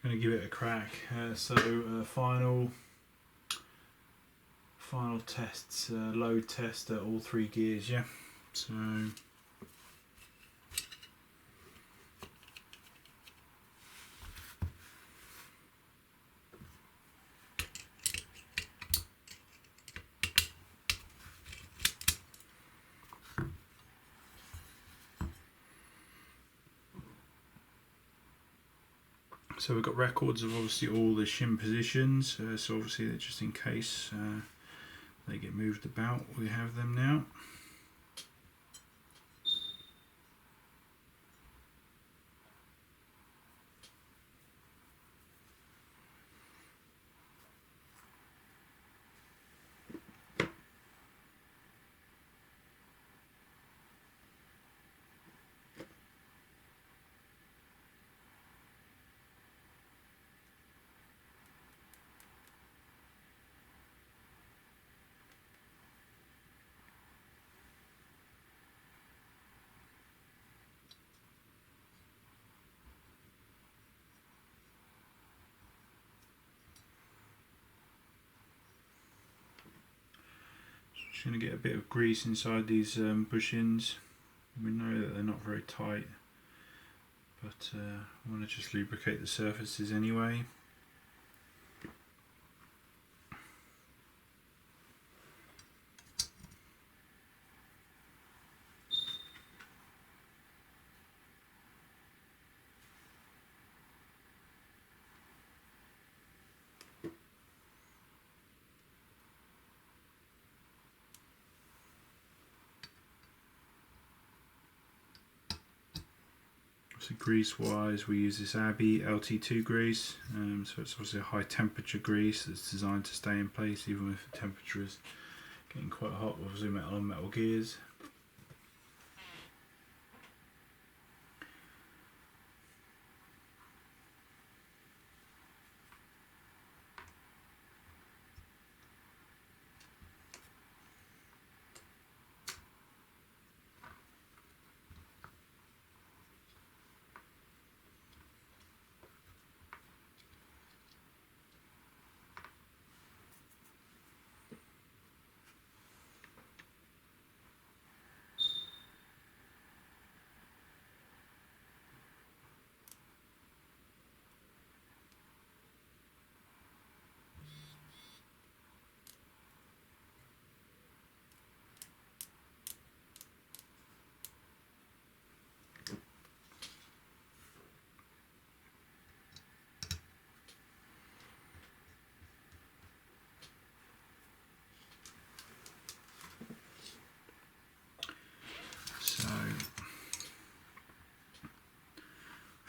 going to give it a crack. Final tests, load test at all 3 gears, yeah. So So we've got records of obviously all the shim positions, so obviously just in case they get moved about, we have them now. Just going to get a bit of grease inside these bushings. We know that they're not very tight, but I want to just lubricate the surfaces anyway. So grease wise, we use this Abbey LT2 grease, so it's obviously a high temperature grease that's designed to stay in place even if the temperature is getting quite hot, obviously metal on metal gears.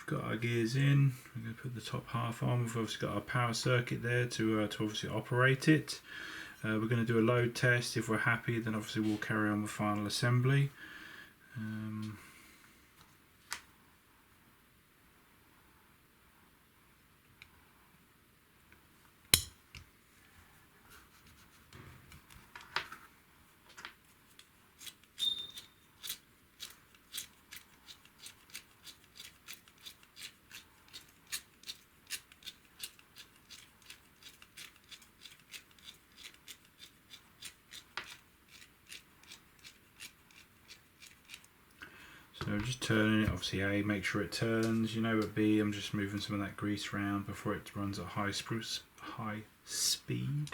Got our gears in, we're going to put the top half on. We've obviously got our power circuit there to obviously operate it. We're going to do a load test. If we're happy, then obviously we'll carry on with final assembly. So just turning it, obviously A, make sure it turns, you know, but B, I'm just moving some of that grease around before it runs at high speed.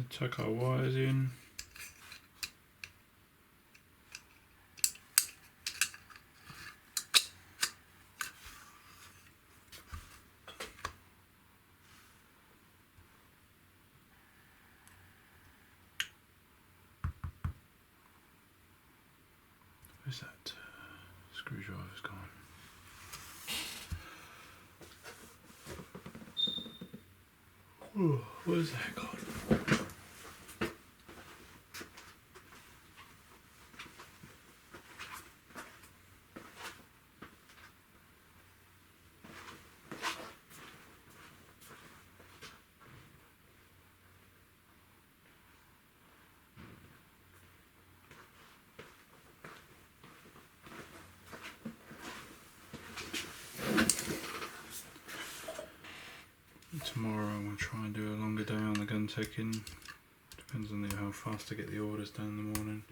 Tuck our wires in. Where's that screwdriver's gone? Oh, where's that gone? Tomorrow I'm going to try and do a longer day on the gun taking. Depends on how fast I get the orders done in the morning.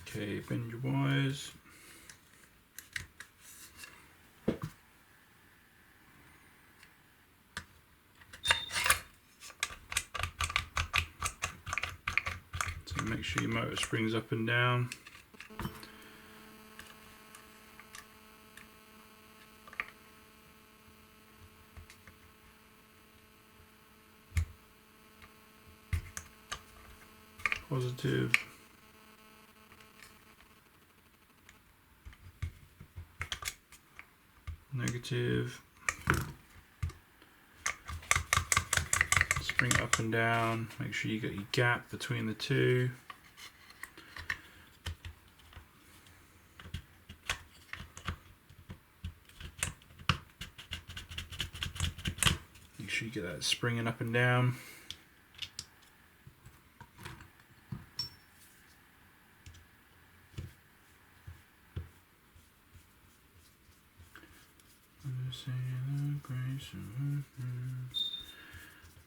Okay, bend your wires. So make sure your motor springs up and down. Positive. Negative. Spring it up and down. Make sure you got your gap between the two. Make sure you get that springing up and down.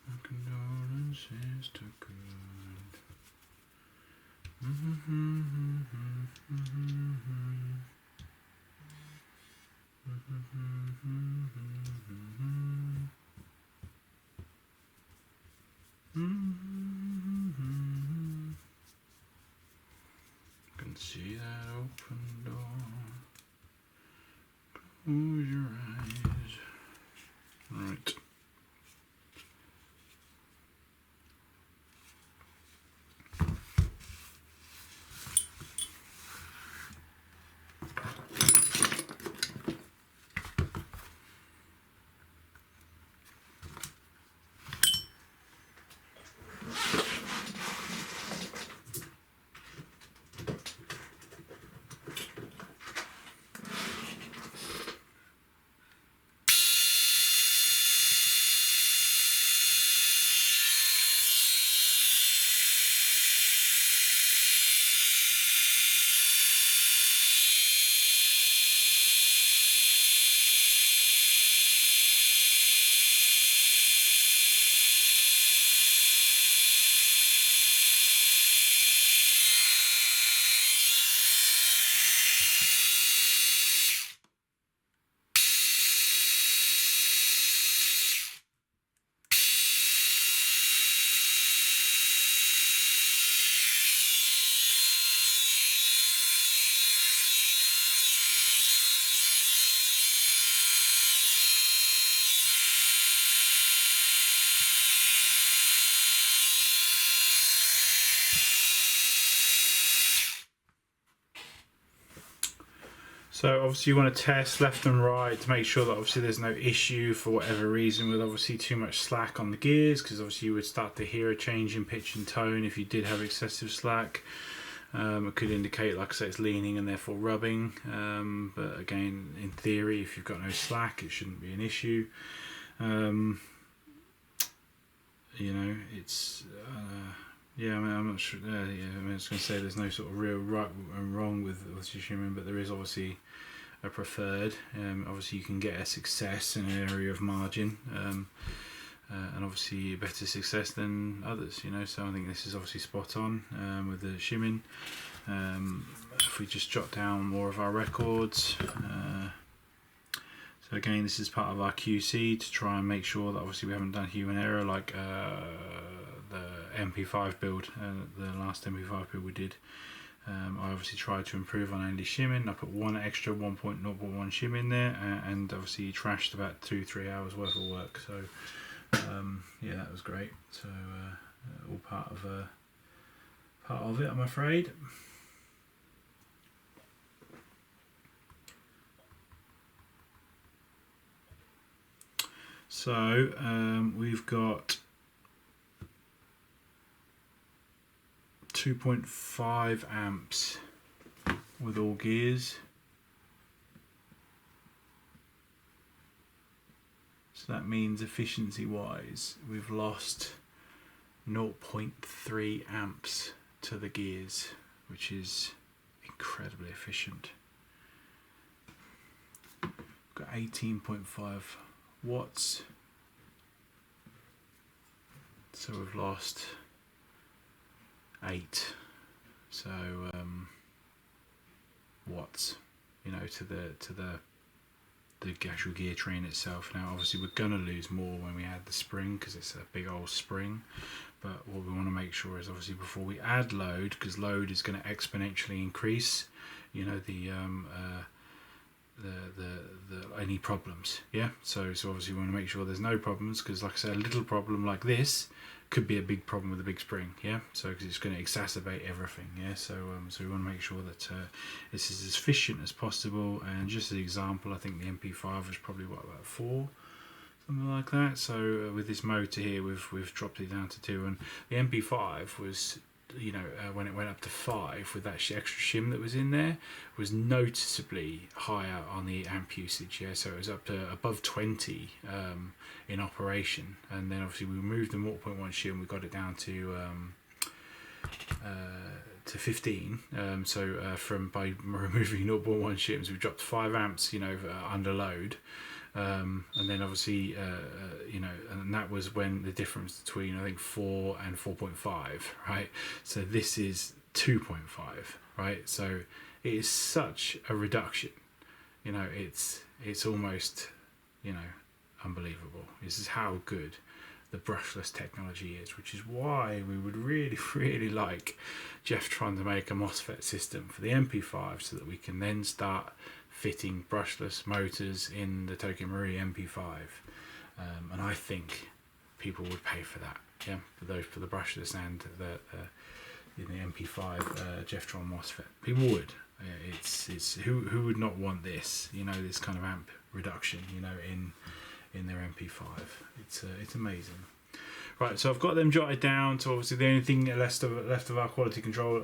My condolences to good. Can see that open door. Close your eyes. Right. So obviously you want to test left and right to make sure that obviously there's no issue for whatever reason with obviously too much slack on the gears, because obviously you would start to hear a change in pitch and tone if you did have excessive slack. It could indicate, like I say, it's leaning and therefore rubbing, but again, in theory, if you've got no slack, it shouldn't be an issue. You know, it's yeah, I mean, I'm not sure. Yeah, I mean, I was going to say there's no sort of real right and wrong with Tsushima, but there is obviously a preferred. Obviously, you can get a success in an area of margin, and obviously better success than others. You know, so I think this is obviously spot on with the shimming. If we just jot down more of our records. So again, this is part of our QC to try and make sure that obviously we haven't done human error like the MP5 build, the last MP5 build we did. I obviously tried to improve on Andy's shimming. I put one extra 1.0.1 shim in there, and obviously trashed about 2-3 hours worth of work. So yeah, that was great. So all part of it, I'm afraid. So we've got 2.5 amps with all gears. So that means efficiency wise we've lost 0.3 amps to the gears, which is incredibly efficient. We've got 18.5 watts, so we've lost 8 watts, you know, to the actual gear train itself. Now obviously we're gonna lose more when we add the spring, because it's a big old spring, but what we want to make sure is obviously before we add load, because load is going to exponentially increase, you know, the any problems. Yeah, so obviously we want to make sure there's no problems, because like I said, a little problem like this could be a big problem with a big spring. Yeah, so because it's going to exacerbate everything. Yeah, so we want to make sure that this is as efficient as possible. And just as an example, I think the MP5 was probably what, about 4, something like that. So with this motor here, we've dropped it down to 2, and the MP5 was, you know, when it went up to 5 with that extra shim that was in there, was noticeably higher on the amp usage. Yeah, so it was up to above 20 in operation, and then obviously we removed the 0.1 shim, we got it down to 15. From by removing 0.1 shims, we dropped 5 amps, you know, under load. And then obviously you know, and that was when the difference between I think 4 and 4.5, right? So this is 2.5, right? So it is such a reduction, you know, it's almost, you know, unbelievable. This is how good the brushless technology is, which is why we would really like Jeff trying to make a MOSFET system for the MP5, so that we can then start fitting brushless motors in the Tokyo Marui MP5, and I think people would pay for that. Yeah, for the brushless and the in the MP5 Jeftron MOSFET, people would. It's who would not want this? You know, this kind of amp reduction, you know, in their MP5. It's amazing. Right, so I've got them jotted down. So obviously the only thing left of our quality control,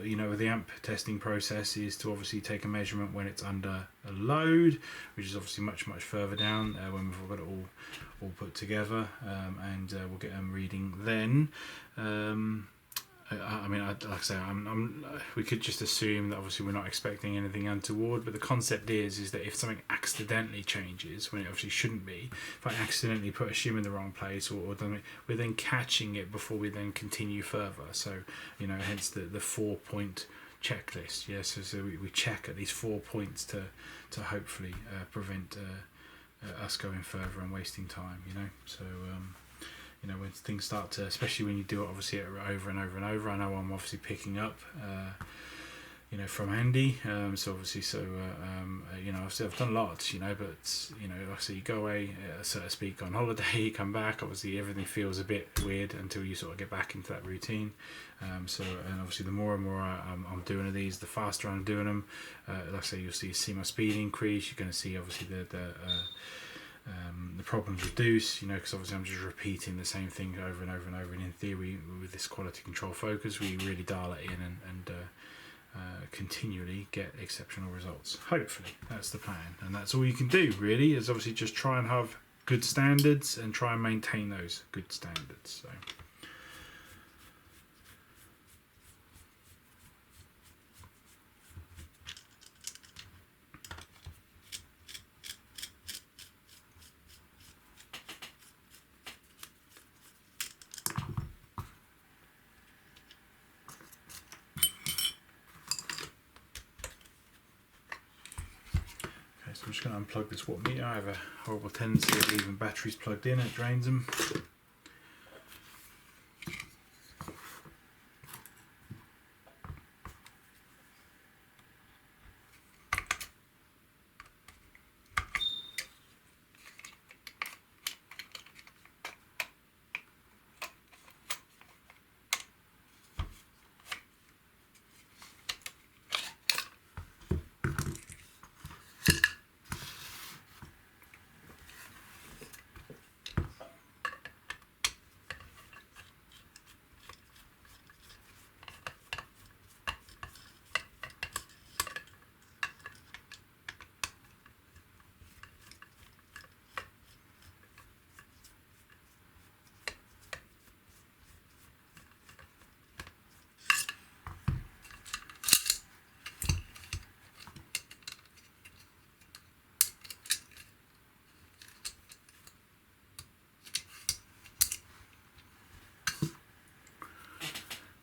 you know, with the amp testing process, is to obviously take a measurement when it's under a load, which is obviously much further down when we've got it all put together, and we'll get them reading then. I mean, like I say, we could just assume that obviously we're not expecting anything untoward, but the concept is that if something accidentally changes when it obviously shouldn't be, if I accidentally put a shim in the wrong place or done it, we're then catching it before we then continue further. So, you know, hence the 4-point checklist. Yes, so we check at these 4 points to hopefully prevent us going further and wasting time. You know, so. You know, when things start to, especially when you do it obviously over and over and over, I know I'm obviously picking up, you know, from Andy. So obviously, you know, I've done lots, you know, but you know, obviously you go away, so to speak, on holiday, you come back, obviously everything feels a bit weird until you sort of get back into that routine. And obviously the more and more I'm doing of these, the faster I'm doing them. Like I say, you'll see my speed increase. You're going to see obviously the problems reduce, you know, because obviously I'm just repeating the same thing over and over and over. And in theory, with this quality control focus, we really dial it in and continually get exceptional results. Hopefully that's the plan, and that's all you can do really, is obviously just try and have good standards and try and maintain those good standards. So I'm just going to unplug this watt meter. I have a horrible tendency of leaving batteries plugged in, it drains them.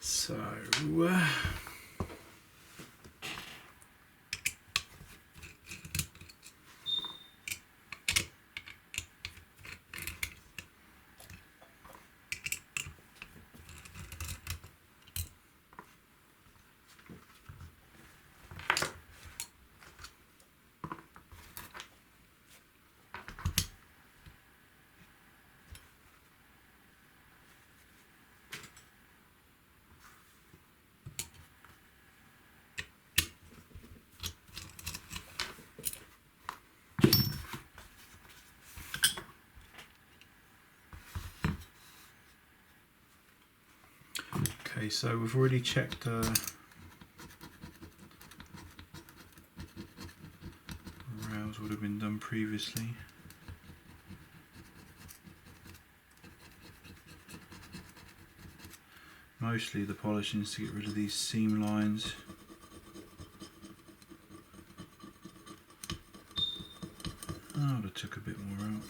So okay, so we've already checked rails would have been done previously. Mostly the polishing is to get rid of these seam lines. I would have took a bit more out.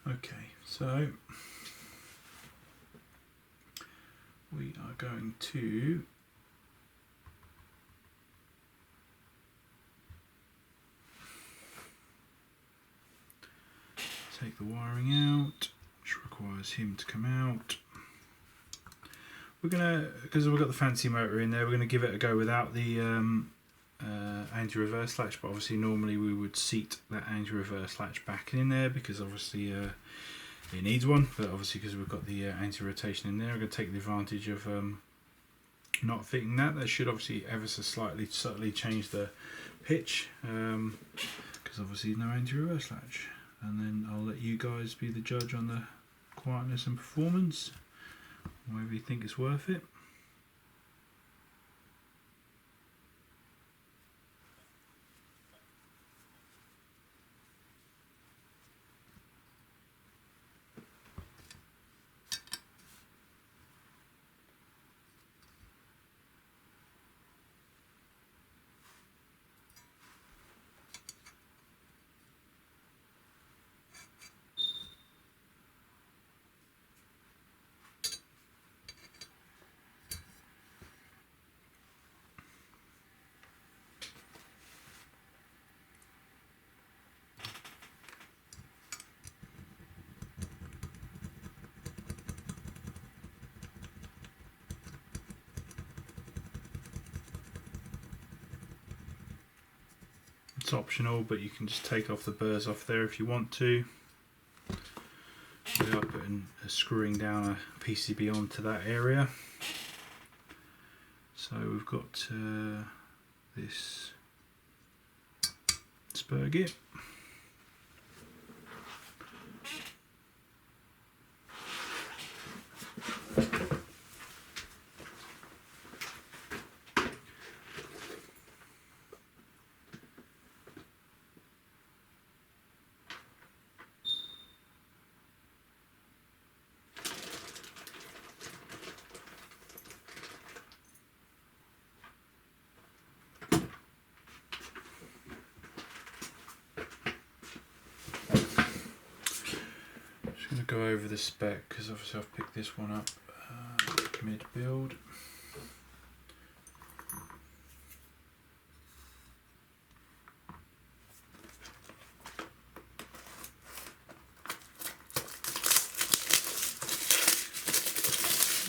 Okay, so we are going to take the wiring out, which requires him to come out. We're gonna, because we've got the fancy motor in there, we're gonna give it a go without the anti-reverse latch, but obviously normally we would seat that anti-reverse latch back in there because obviously it needs one, but obviously because we've got the anti-rotation in there, we're going to take the advantage of not fitting that. That should obviously ever so slightly subtly change the pitch because obviously no anti-reverse latch, and then I'll let you guys be the judge on the quietness and performance, whether you think it's worth it. It's optional, but you can just take off the burrs off there if you want to. We are putting screwing down a PCB onto that area. So we've got this spur gear. Go over the spec because obviously I've picked this one up mid build.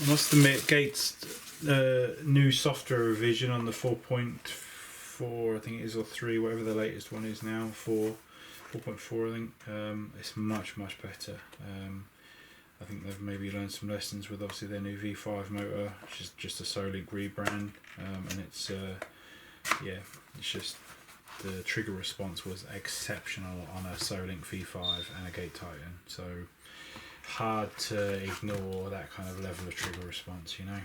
I must admit, Gates new software revision on the 4.4, I think it is, or 3, whatever the latest one is now, 4.4 I think, it's much better. I think they've maybe learned some lessons with obviously their new V5 motor, which is just a Solink rebrand, and it's yeah, it's just the trigger response was exceptional on a Solink V5 and a Gate Titan, so hard to ignore that kind of level of trigger response, you know.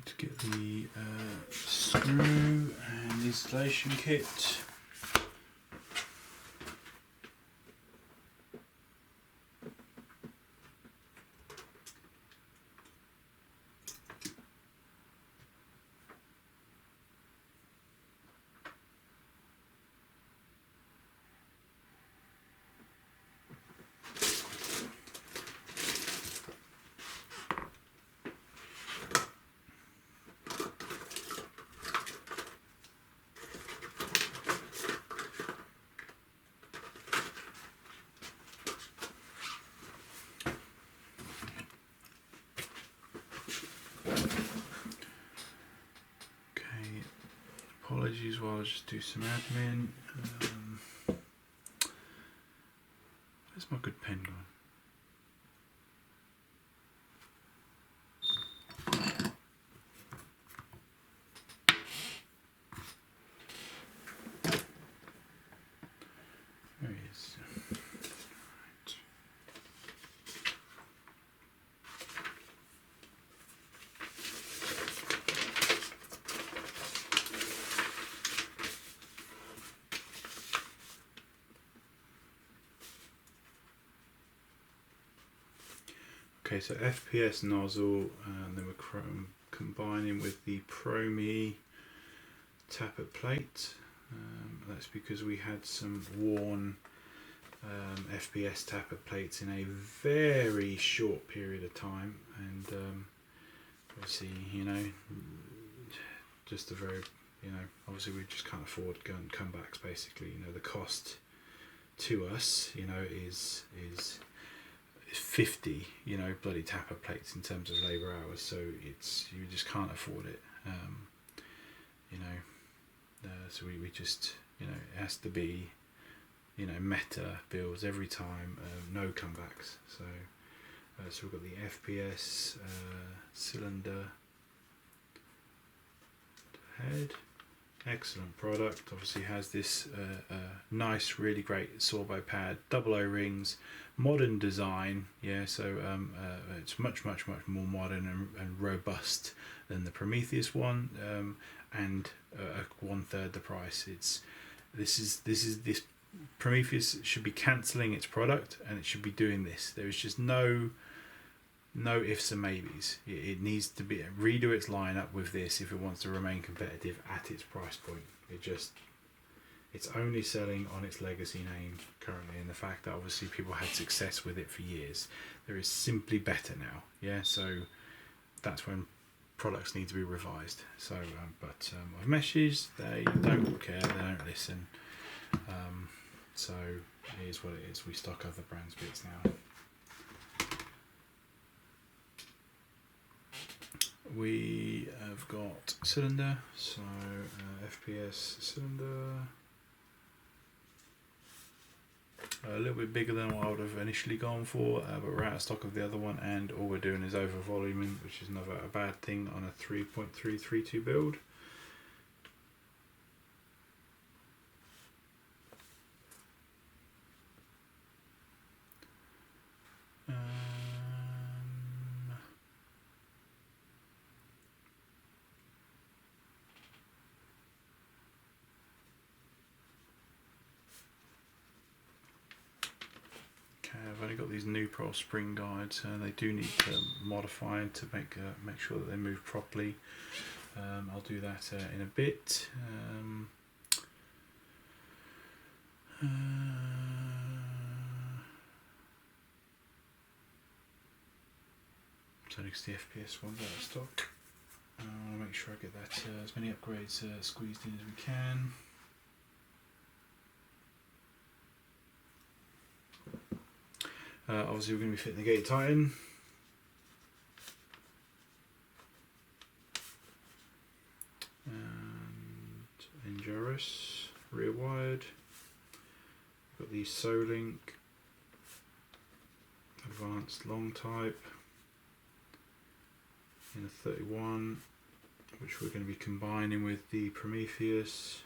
To get the screw and installation kit. Apologies while I just do some admin. Where's my good pen gone? There he is. Right. Okay, so FPS nozzle, and then we're combining with the Promi tappet plate. That's because we had some worn FPS tappet plates in a very short period of time, and obviously, you know, just a very, you know, obviously we just can't afford comebacks. Basically, you know, the cost to us, you know, is 50, you know, bloody tapper plates in terms of labour hours, so it's, you just can't afford it, you know, so we just, you know, it has to be, you know, meta builds every time, no comebacks. So so we've got the FPS cylinder head, excellent product. Obviously has this nice, really great Sorbo pad, double O-rings, modern design. Yeah, so it's much more modern and robust than the Prometheus one, and 1/3 the price. This Prometheus should be cancelling its product, and it should be doing this. There is just no ifs and maybes. It needs to be redo its lineup with this if it wants to remain competitive at its price point. It's only selling on its legacy name currently, and the fact that obviously people had success with it for years. There is simply better now. Yeah, so that's when products need to be revised. So but I've messaged, they don't care, they don't listen. So it is what it is. We stock other brands bits now. We have got cylinder, so FPS cylinder, a little bit bigger than what I would have initially gone for, but we're out of stock of the other one, and all we're doing is over voluming, which is never a bad thing on a 3.332 build. I've only got these new Pro spring guides, and they do need modifying to make sure that they move properly. I'll do that in a bit. So next the FPS one's out of stock. I want to make sure I get that as many upgrades squeezed in as we can. Obviously we're going to be fitting the gate tighten. And NGRS rear wired. Got the Solink advanced long type in a 31, which we're going to be combining with the Prometheus.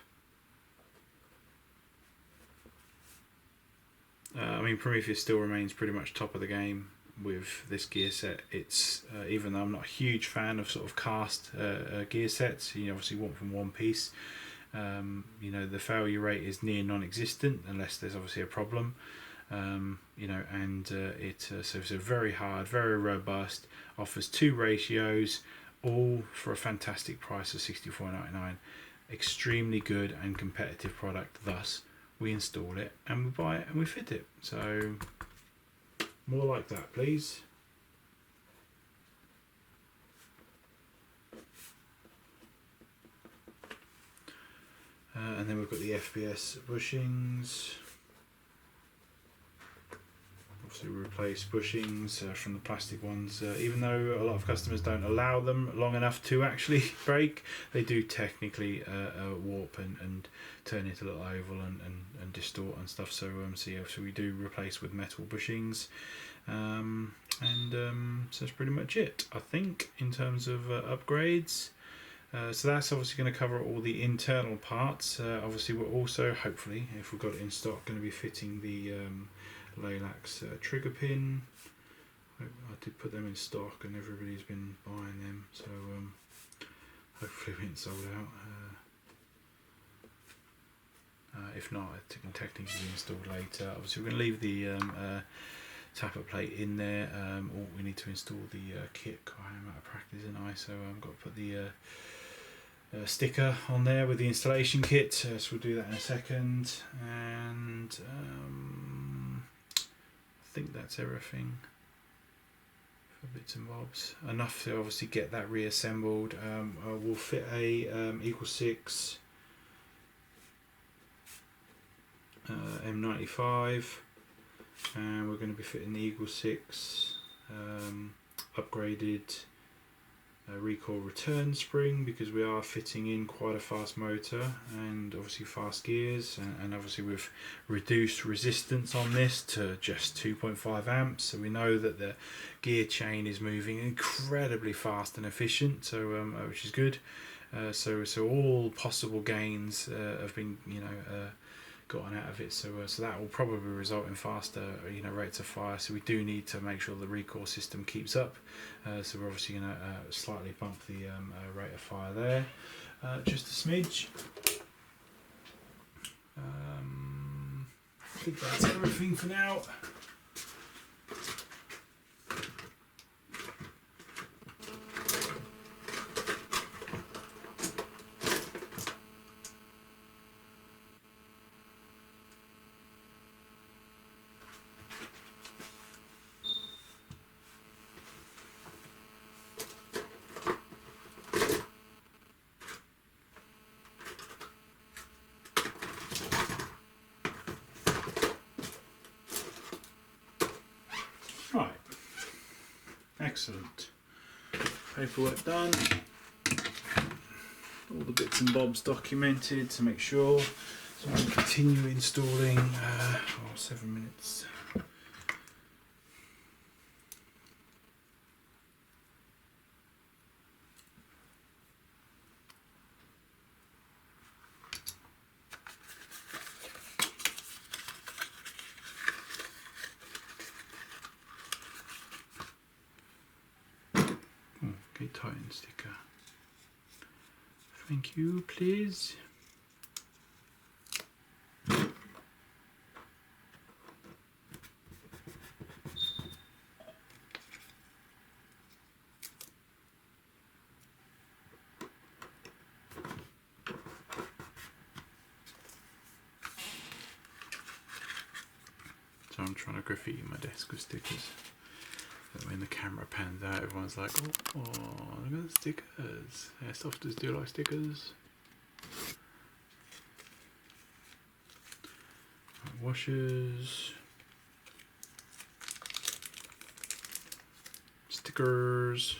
I mean, Prometheus still remains pretty much top of the game with this gear set. It's even though I'm not a huge fan of sort of cast gear sets, you obviously want from one piece. You know, the failure rate is near non-existent unless there's obviously a problem. You know, and so it's a very hard, very robust. Offers 2 ratios, all for a fantastic price of $64.99. Extremely good and competitive product. Thus, we install it and we buy it and we fit it. So more like that, please. And then we've got the FPS bushings. Obviously we replace bushings from the plastic ones, even though a lot of customers don't allow them long enough to actually break. They do technically warp and turn into a little oval and distort and stuff. So so we do replace with metal bushings, so that's pretty much it, I think, in terms of upgrades. So that's obviously going to cover all the internal parts. Obviously we're also, hopefully, if we've got it in stock, going to be fitting the Lilacs trigger pin. I did put them in stock and everybody's been buying them, so hopefully we ain't sold out. If not, it can technically be installed later. Obviously we're going to leave the tapper plate in there, or we need to install the kit. I am out of practice, and so I've got to put the sticker on there with the installation kit, so we'll do that in a second. And I think that's everything for bits and bobs. Enough to obviously get that reassembled. We'll fit a EagleSix M95, and we're going to be fitting the EagleSix upgraded recoil return spring, because we are fitting in quite a fast motor and obviously fast gears, and obviously we've reduced resistance on this to just 2.5 amps, so we know that the gear chain is moving incredibly fast and efficient, so which is good. So all possible gains have been gotten out of it, so that will probably result in faster rates of fire. So we do need to make sure the recoil system keeps up, so we're obviously going to slightly bump the rate of fire there, just a smidge. I think that's everything for now. Right, excellent. Paperwork done. All the bits and bobs documented to make sure. So I'm going to continue installing. 7 minutes. Tighten sticker. Thank you, please. So I'm trying to graffiti my desk with stickers. When the camera pans out, everyone's like, oh, look at the stickers. Airsofters do like stickers. Washers. Stickers.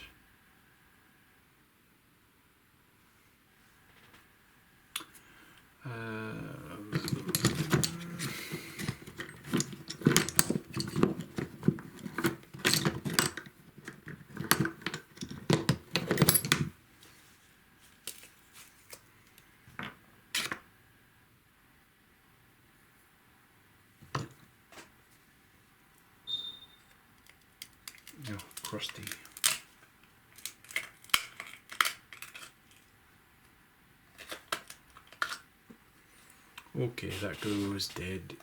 Oh, crusty. Okay, that goes dead.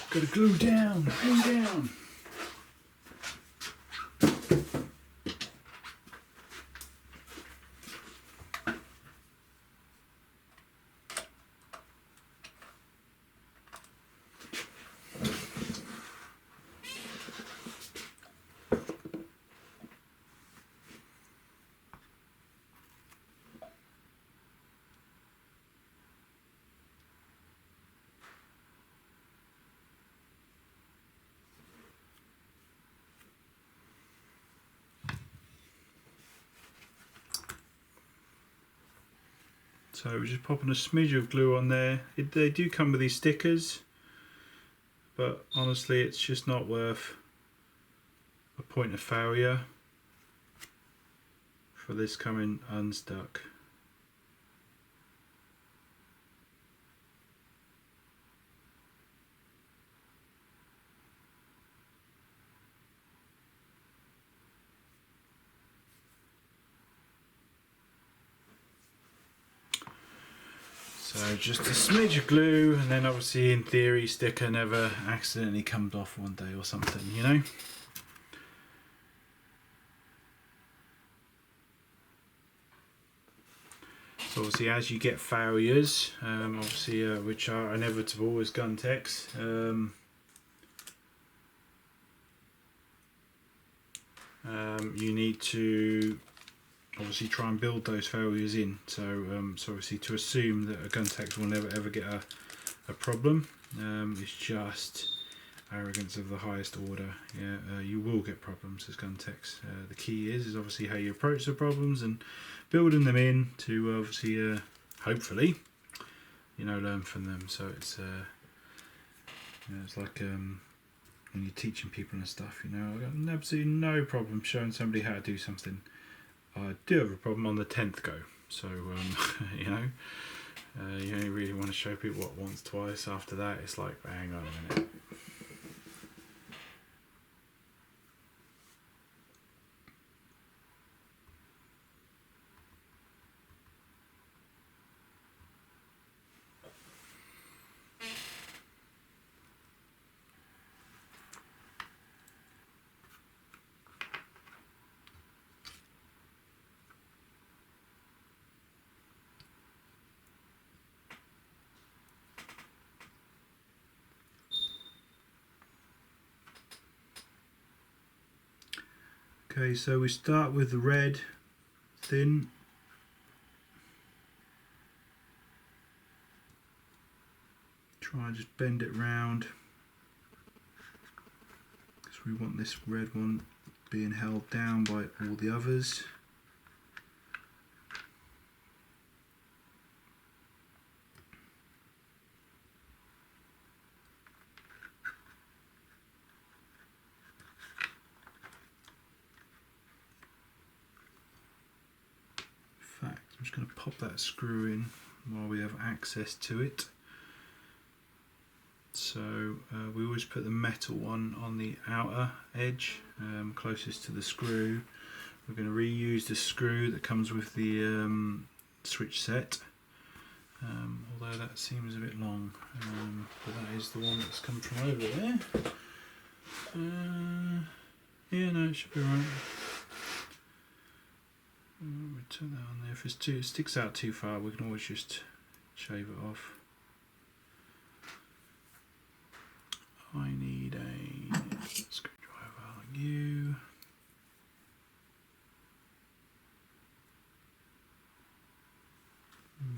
Gotta glue down, glue down. So we're just popping a smidge of glue on there. They do come with these stickers, but honestly it's just not worth a point of failure for this coming unstuck. So just a smidge of glue, and then obviously in theory sticker never accidentally comes off one day or something, you know. So obviously as you get failures, obviously which are inevitable as gun techs, you need to obviously try and build those failures in. So obviously to assume that a gun tech will never ever get a problem is just arrogance of the highest order. Yeah, you will get problems as gun techs. The key is obviously how you approach the problems and building them in to obviously, hopefully, you know, learn from them. So it's you know, it's like when you're teaching people and stuff. You know, I've got absolutely no problem showing somebody how to do something. I do have a problem on the 10th go. So you know. You only really want to show people what once, twice. After that, it's like, hang on a minute. Okay, so we start with the red, thin. Try and just bend it round, because we want this red one being held down by all the others. I'm just going to pop that screw in while we have access to it. So we always put the metal one on the outer edge, closest to the screw. We're going to reuse the screw that comes with the switch set, although that seems a bit long, but that is the one that's come from over there. Yeah, no, it should be right. We'll turn that on there. If it sticks out too far, we can always just shave it off. I need a screwdriver like you.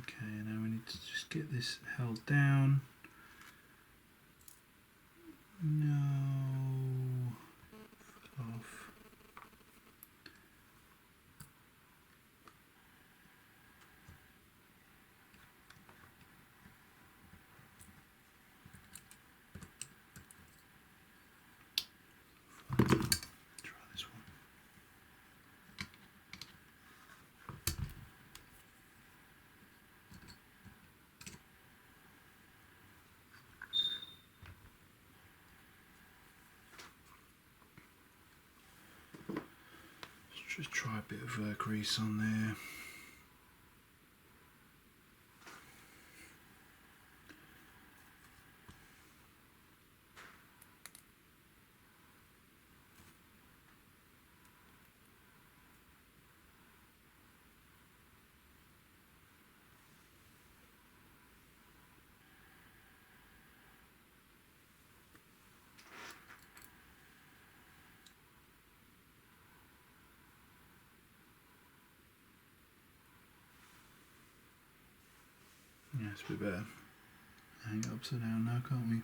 Okay, now we need to just get this held down. No. Off. Just try a bit of grease on there. Yeah, it's a bit better. Hang it upside down now, can't we?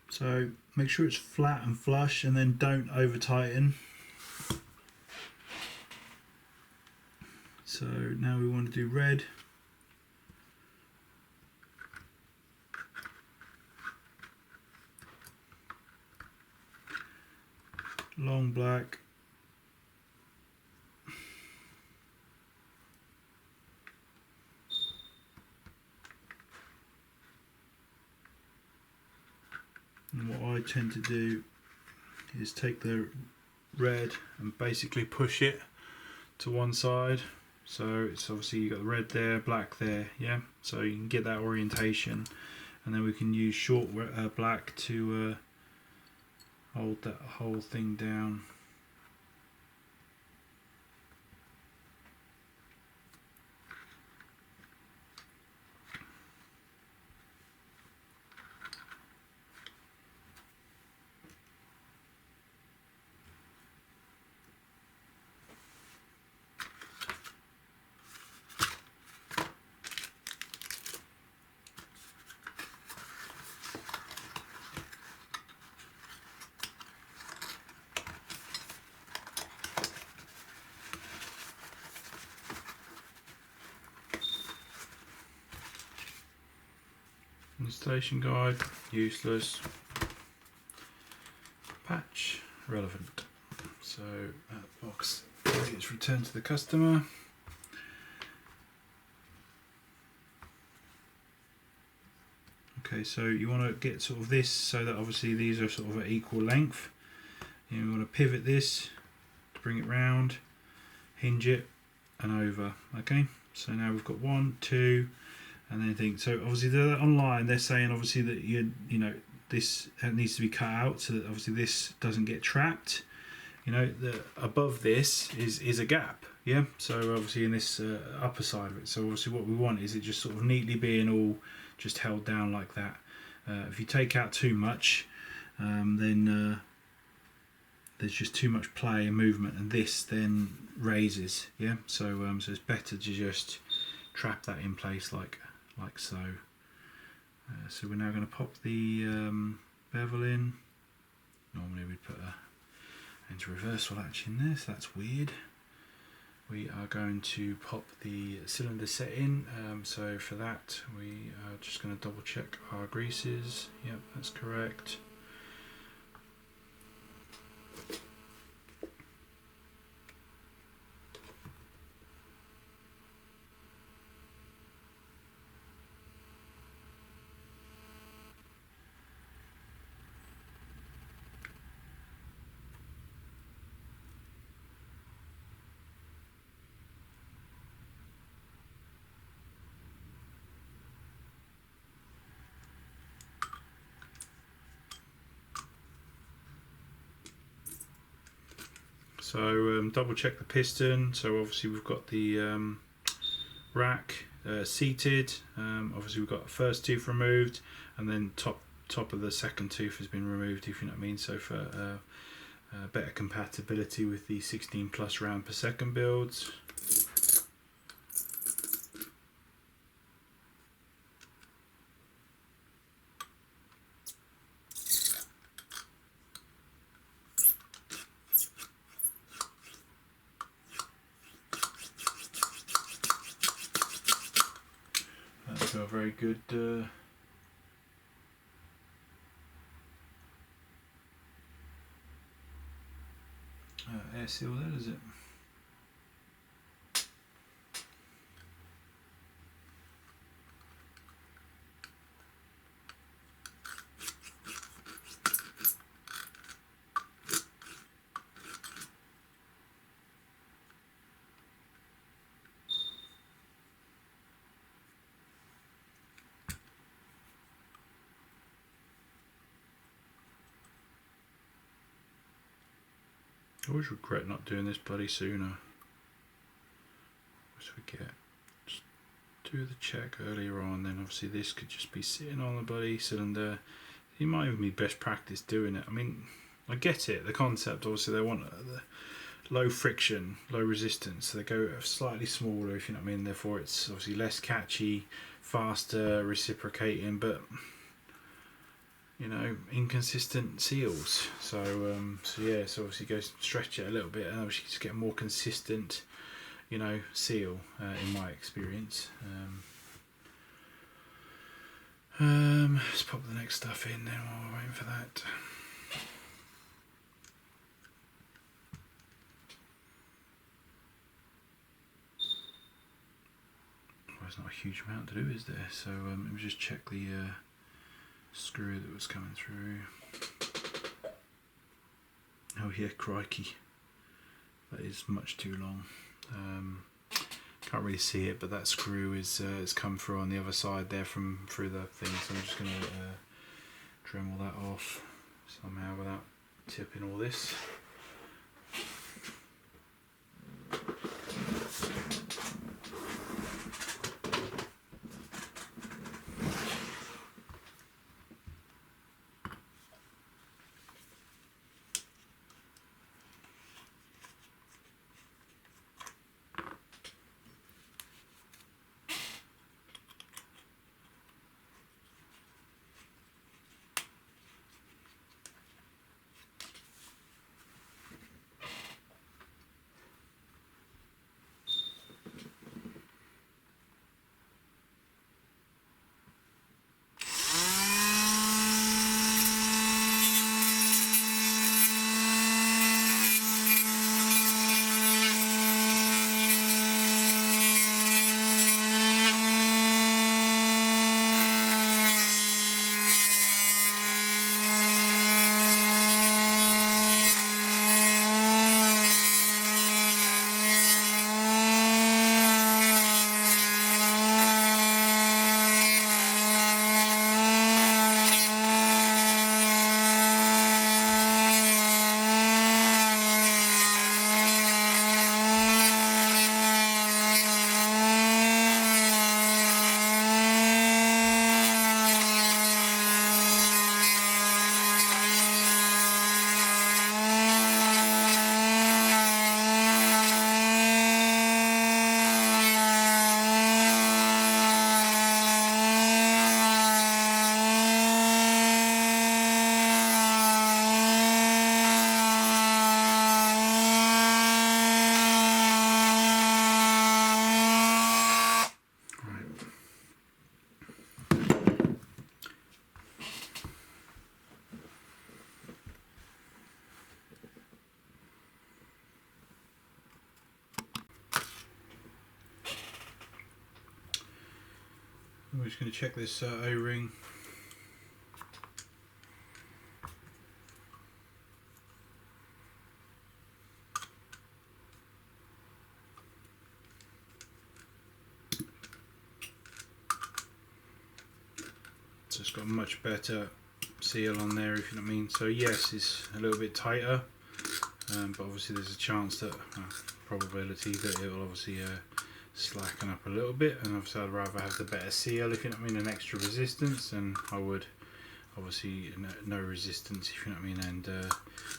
So make sure it's flat and flush, and then don't over tighten. So now we want to do red. Long black. tend to do is take the red and basically push it to one side. So it's obviously you've got the red there, black there, yeah. So you can get that orientation, and then we can use short black to hold that whole thing down. Installation guide, useless. Patch, relevant. So that box gets returned to the customer. Okay, so you want to get sort of this so that obviously these are sort of at equal length. You want to pivot this to bring it round, hinge it, and over. Okay, so now we've got 1, 2. And then think, so obviously they're online, they're saying obviously that you know this needs to be cut out so that obviously this doesn't get trapped. You know, the above this is a gap, yeah. So obviously in this upper side of it. So obviously what we want is it just sort of neatly being all just held down like that. If you take out too much, then there's just too much play and movement, and this then raises, yeah. So so it's better to just trap that in place like so. So we're now going to pop the bevel in. Normally we'd put a anti-reversal latch in there, so that's weird. We are going to pop the cylinder set in, so for that we are just going to double check our greases. Yep, that's correct. So double check the piston. So obviously we've got the rack seated. Obviously we've got the first tooth removed, and then top of the second tooth has been removed, if you know what I mean. So for better compatibility with the 16 plus round per second builds. That's a very good air seal there, is it? I always regret not doing this bloody sooner. Always forget. Just do the check earlier on, then obviously this could just be sitting on the bloody cylinder. You might even be best practice doing it. I mean, I get it, the concept, obviously they want the low friction, low resistance, so they go slightly smaller, if you know what I mean, therefore it's obviously less catchy, faster, reciprocating, but you know, inconsistent seals. So yeah, so obviously go stretch it a little bit and obviously just get a more consistent, you know, seal in my experience. Let's pop the next stuff in then while we're waiting for that. Well, there's not a huge amount to do, is there? So let me just check the screw that was coming through. Oh yeah, crikey, that is much too long. Can't really see it, but that screw is has come through on the other side there through the thing, so I'm just going to Dremel that off somehow without tipping all this. We're just going to check this O-ring. So it's got a much better seal on there, if you know what I mean. So yes, it's a little bit tighter, but obviously there's a chance that, probability that it will obviously slacken up a little bit, and obviously I'd rather have the better seal, if you know what I mean, an extra resistance, and I would obviously no resistance, if you know what I mean, and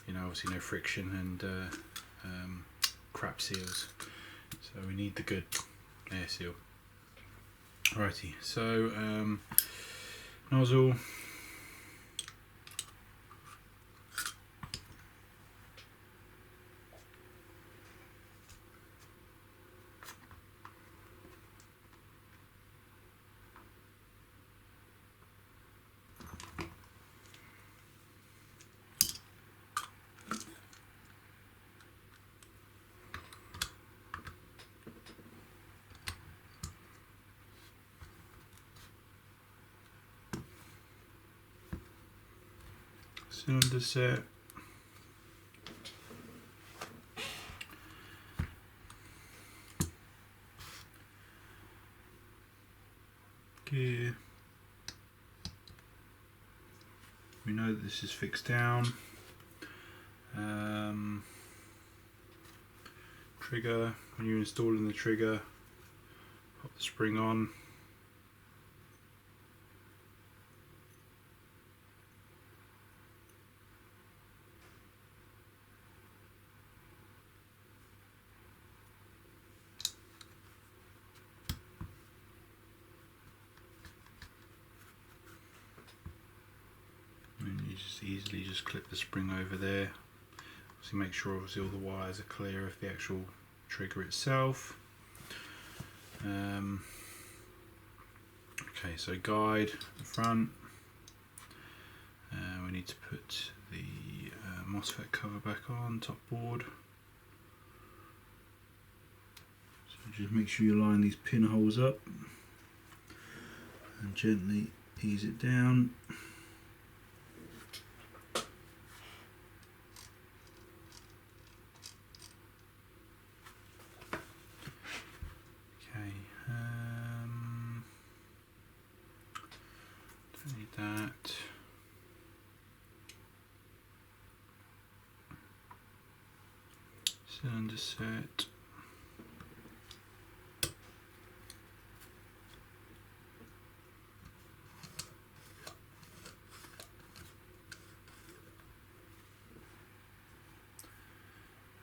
you know, obviously no friction and crap seals. So we need the good air seal. Alrighty, so nozzle. Cylinder set. Gear. We know that this is fixed down. Trigger, when you're installing the trigger, pop the spring on. And you just easily just clip the spring over there. So make sure obviously all the wires are clear of the actual trigger itself. Okay, so guide the front. We need to put the MOSFET cover back on, top board. So just make sure you line these pinholes up and gently ease it down. Cylinder set.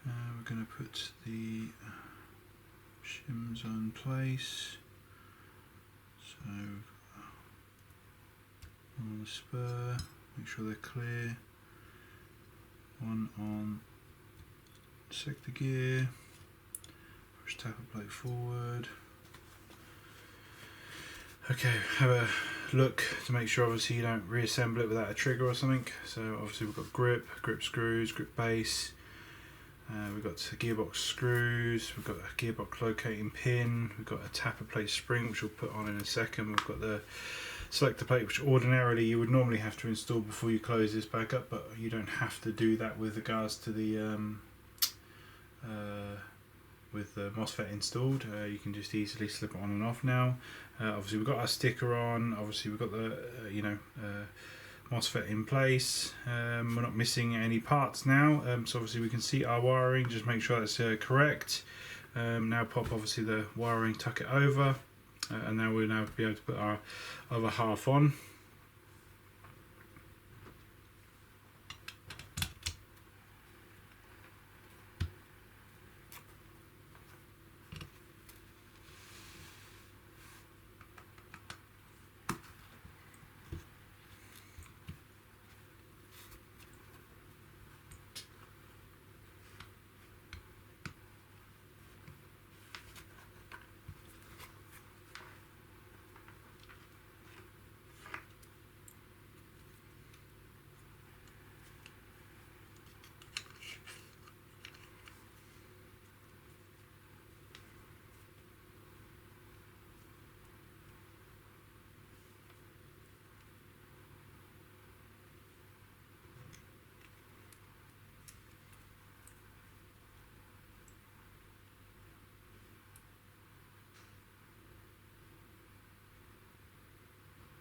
We're going to put the shims on place. So on the spur, make sure they're clear. One on sector gear, push taper plate forward. Okay, have a look to make sure obviously you don't reassemble it without a trigger or something. So obviously we've got grip screws, grip base. We've got gearbox screws, we've got a gearbox locating pin, we've got a taper plate spring which we'll put on in a second, we've got the selector plate which ordinarily you would normally have to install before you close this back up, but you don't have to do that with regards to the MOSFET installed. You can just easily slip it on and off now. Obviously we've got our sticker on, obviously we've got the MOSFET in place. We're not missing any parts now, so obviously we can see our wiring, just make sure that's correct. Now pop obviously the wiring, tuck it over, and now we'll now be able to put our other half on.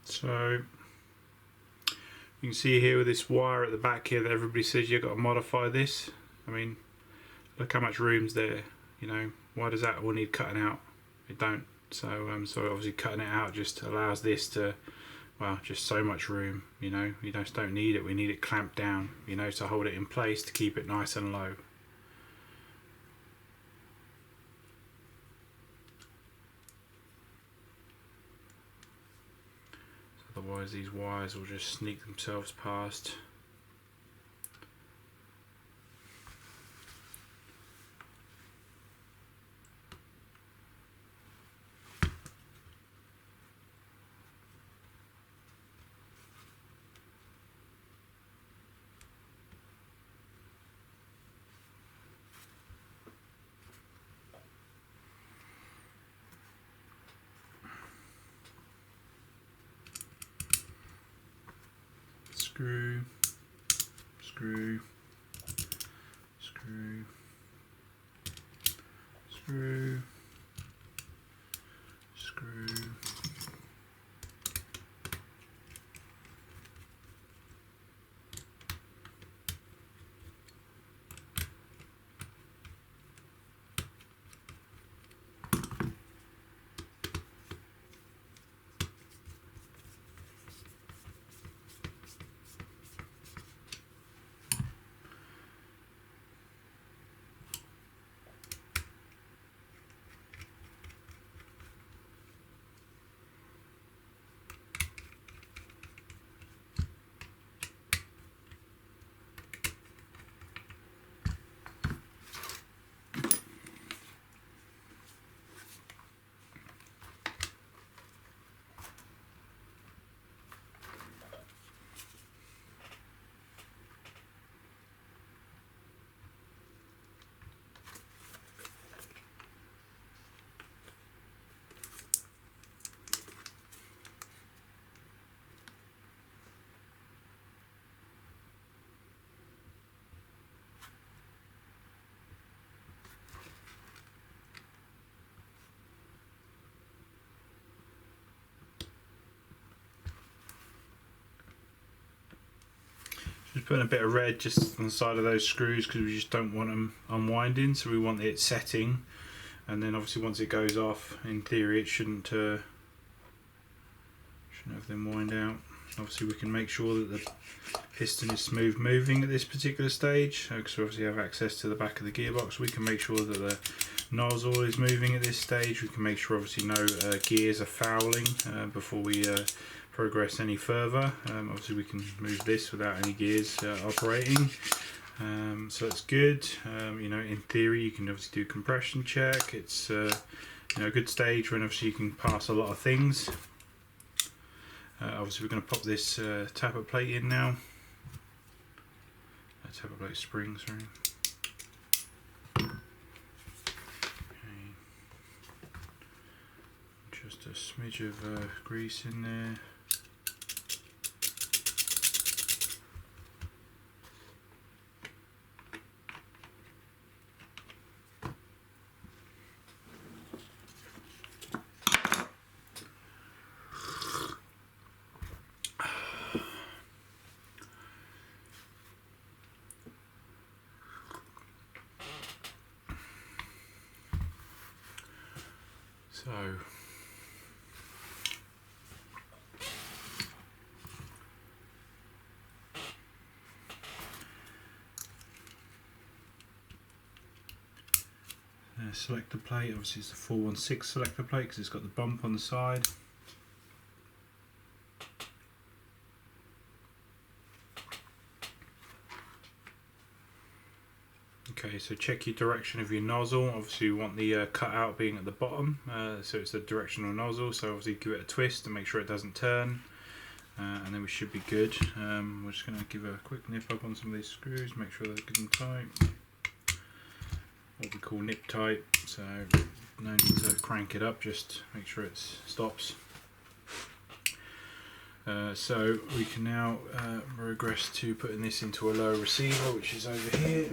So you can see here with this wire at the back here that everybody says you've got to modify this. I mean, look how much room's there, you know, why does that all need cutting out? It don't. So so obviously cutting it out just allows this to, well, just so much room, you know, you just don't need it. We need it clamped down, you know, to hold it in place, to keep it nice and low. Otherwise these wires will just sneak themselves past. Screw, screw, screw, screw, screw. just putting a bit of red just on the side of those screws because we just don't want them unwinding, so we want it setting, and then obviously once it goes off, in theory it shouldn't have them wind out. Obviously we can make sure that the piston is smooth moving at this particular stage, because we obviously have access to the back of the gearbox. We can make sure that the nozzle is moving at this stage. We can make sure obviously no gears are fouling before we progress any further. Obviously we can move this without any gears operating, so it's good. You know, in theory you can obviously do compression check. It's you know, a good stage when obviously you can pass a lot of things. Obviously we're going to pop this tappet plate in now. Tappet plate spring, sorry. Okay. Just a smidge of grease in there. So selector plate, obviously it's the 416 selector plate because it's got the bump on the side. Okay, so check your direction of your nozzle. Obviously you want the cutout being at the bottom, so it's the directional nozzle, so obviously give it a twist and make sure it doesn't turn, and then we should be good. We're just going to give a quick nip up on some of these screws, make sure they're good and tight, what we call nip tight, so no need to crank it up, just make sure it stops. So we can now progress to putting this into a low receiver, which is over here.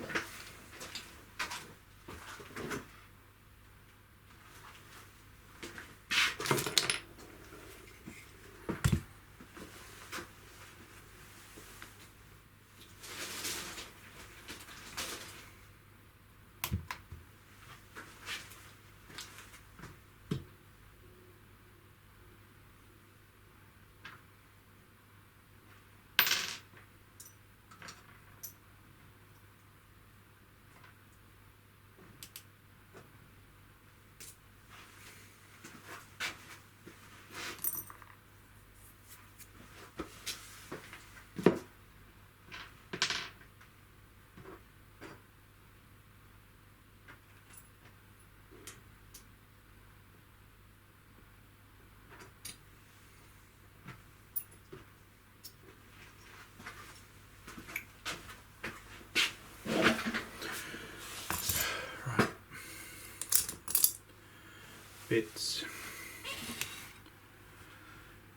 Bits.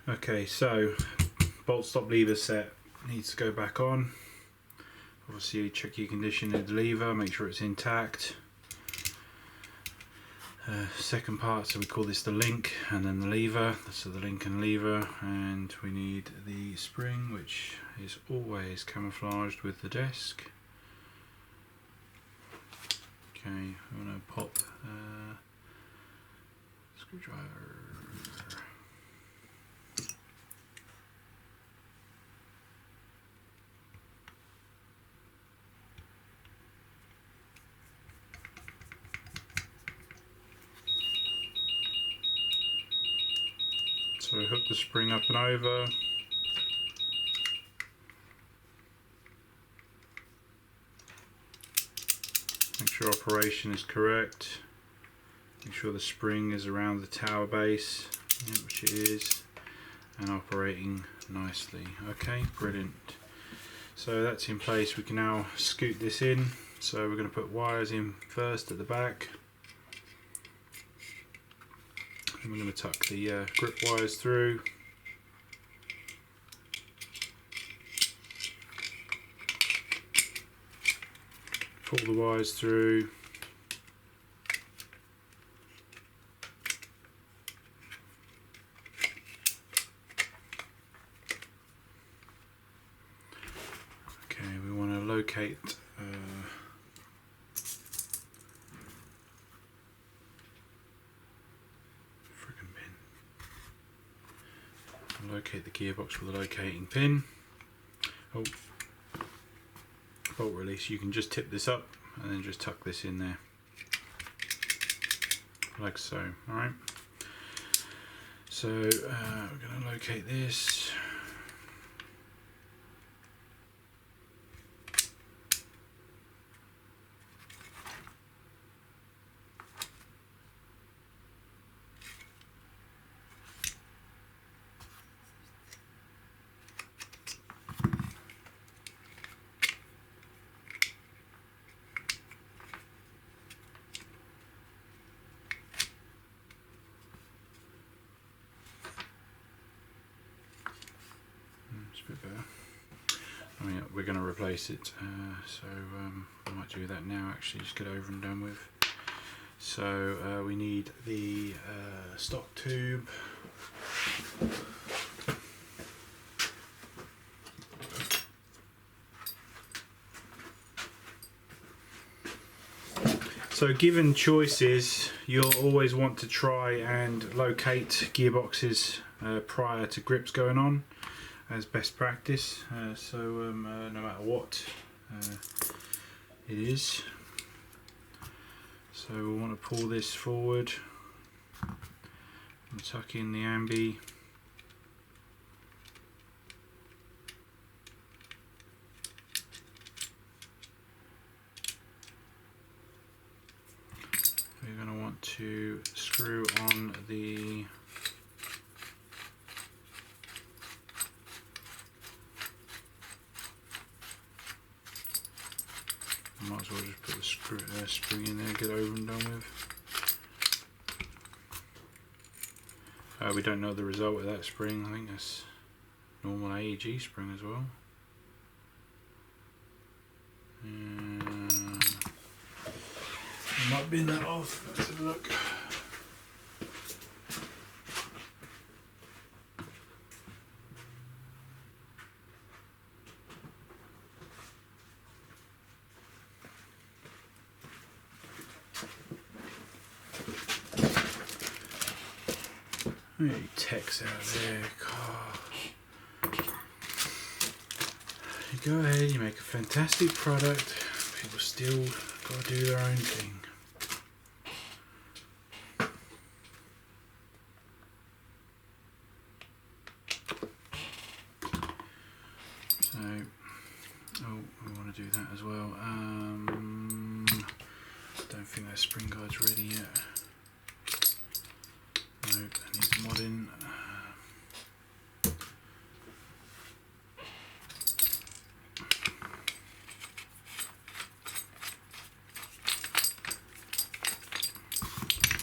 Okay, so bolt stop lever set needs to go back on. Obviously check your condition of the lever, make sure it's intact. Second part, so we call this the link and then the lever, so the link and lever, and we need the spring, which is always camouflaged with the desk. Okay, I'm going to pop screwdriver. So hook the spring up and over. Make sure operation is correct. Make sure the spring is around the tower base, which it is, and operating nicely. Okay, brilliant. So that's in place. We can now scoot this in. So we're going to put wires in first at the back. And we're going to tuck the grip wires through. Pull the wires through. Okay, locate locate the gearbox with a locating pin. Oh, bolt release. You can just tip this up and then just tuck this in there like so. Alright, so we're going to locate this. A bit better. I mean, we're going to replace it, so I might do that now. Actually, just get over and done with. So we need the stock tube. So given choices, you'll always want to try and locate gearboxes prior to grips going on, as best practice. No matter what it is. So we want to pull this forward and tuck in the ambi. We're going to want to screw on the might as well just put the spring in there, get over and done with. We don't know the result of that spring. I think that's normal AEG spring as well. I might bin that off. Let's have a look. Hey, text out there. You go ahead, you make a fantastic product. People still got to do their own thing. So, oh, we want to do that as well. Don't think that spring guard's ready yet. No, that needs modding.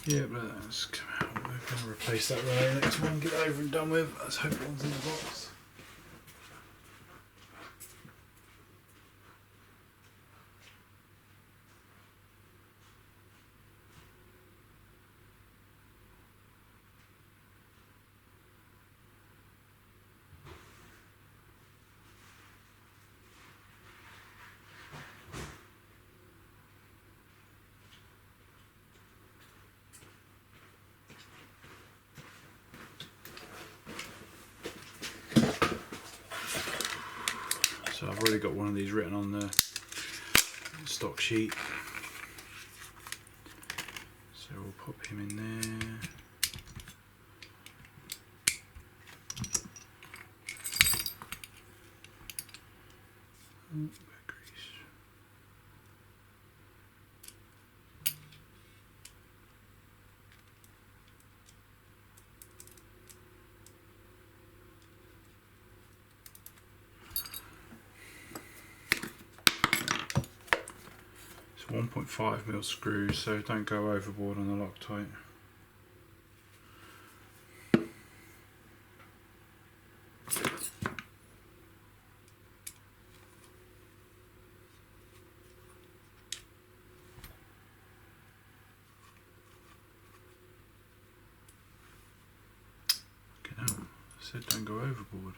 Yeah, but that's come out. We're going to replace that relay next one, get over and done with. Let's hope one's in the box. So I've already got one of these written on the stock sheet. So we'll pop him in there. It's 1.5mm screws, so don't go overboard on the Loctite. I said don't go overboard.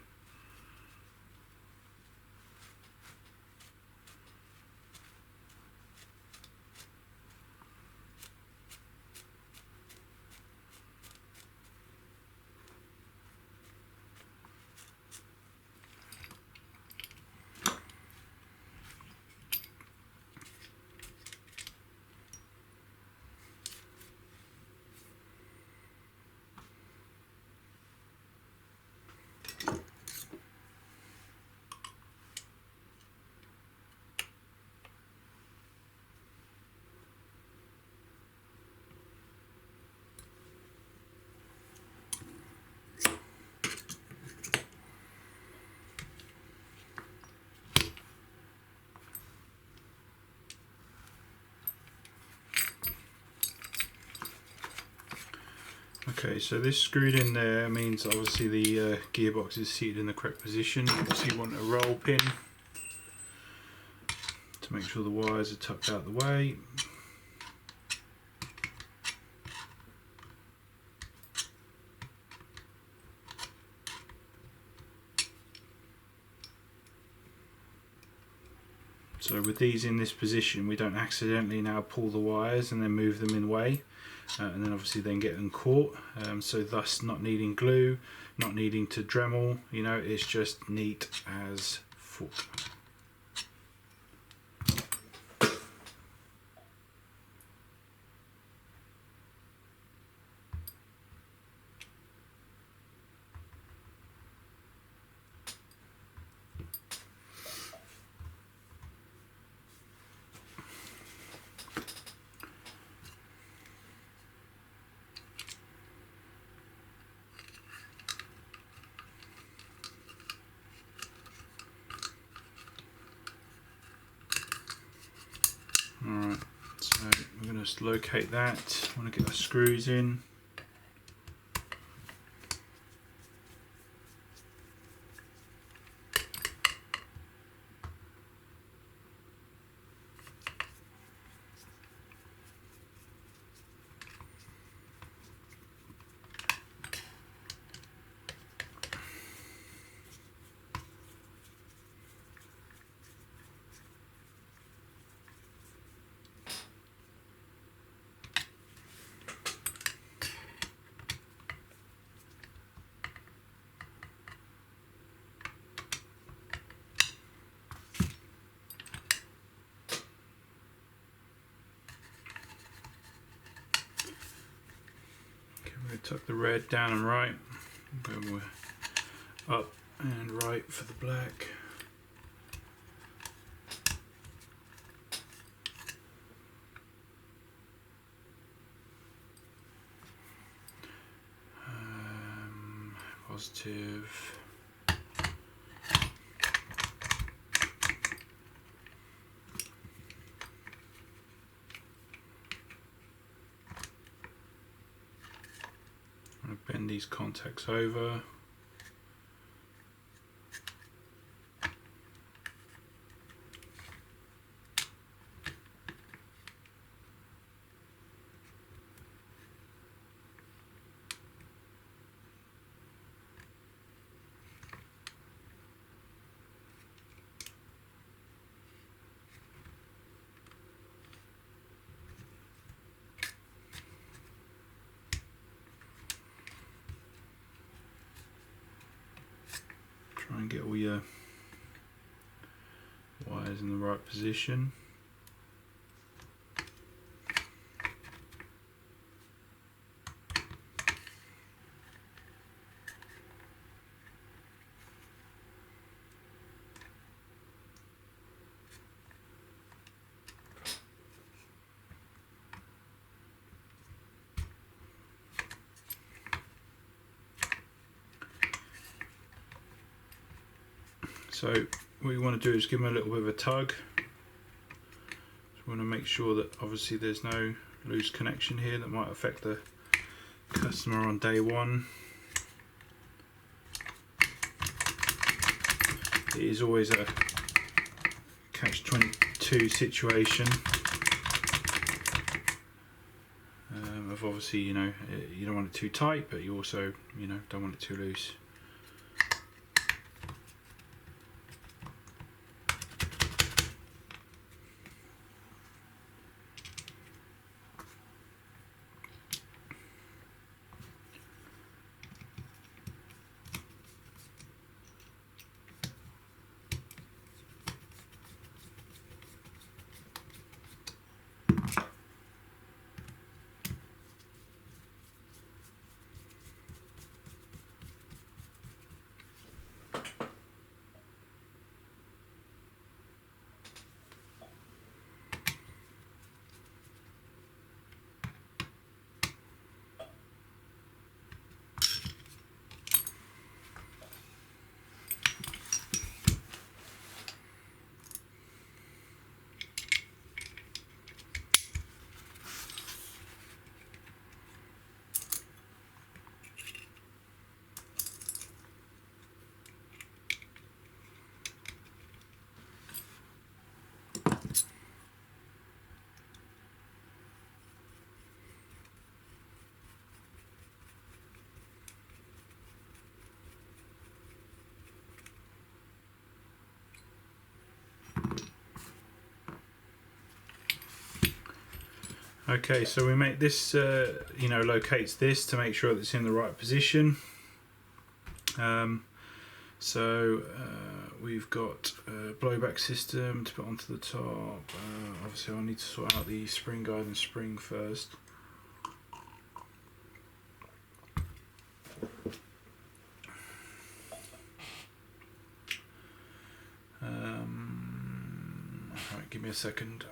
Okay, so this screwed in there means obviously the gearbox is seated in the correct position. Obviously you want a roll pin to make sure the wires are tucked out of the way. So with these in this position, we don't accidentally now pull the wires and then move them in the way, and then obviously then get them caught. So thus not needing glue, not needing to Dremel, you know, it's just neat as fuck. Alright, so we're going to locate that. I want to get the screws in. Tuck the red down and right, go up and right for the black. Positive. Bend these contacts over. Try and get all your wires in the right position. So what you want to do is give them a little bit of a tug. So we want to make sure that obviously there's no loose connection here that might affect the customer on day one. It is always a catch-22 situation of obviously, you know, you don't want it too tight, but you also, you know, don't want it too loose. Okay, so we make this, locates this to make sure that it's in the right position. We've got a blowback system to put onto the top. Obviously, I need to sort out the spring guide and spring first. Alright, give me a second.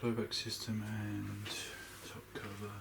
Blowback system and top cover.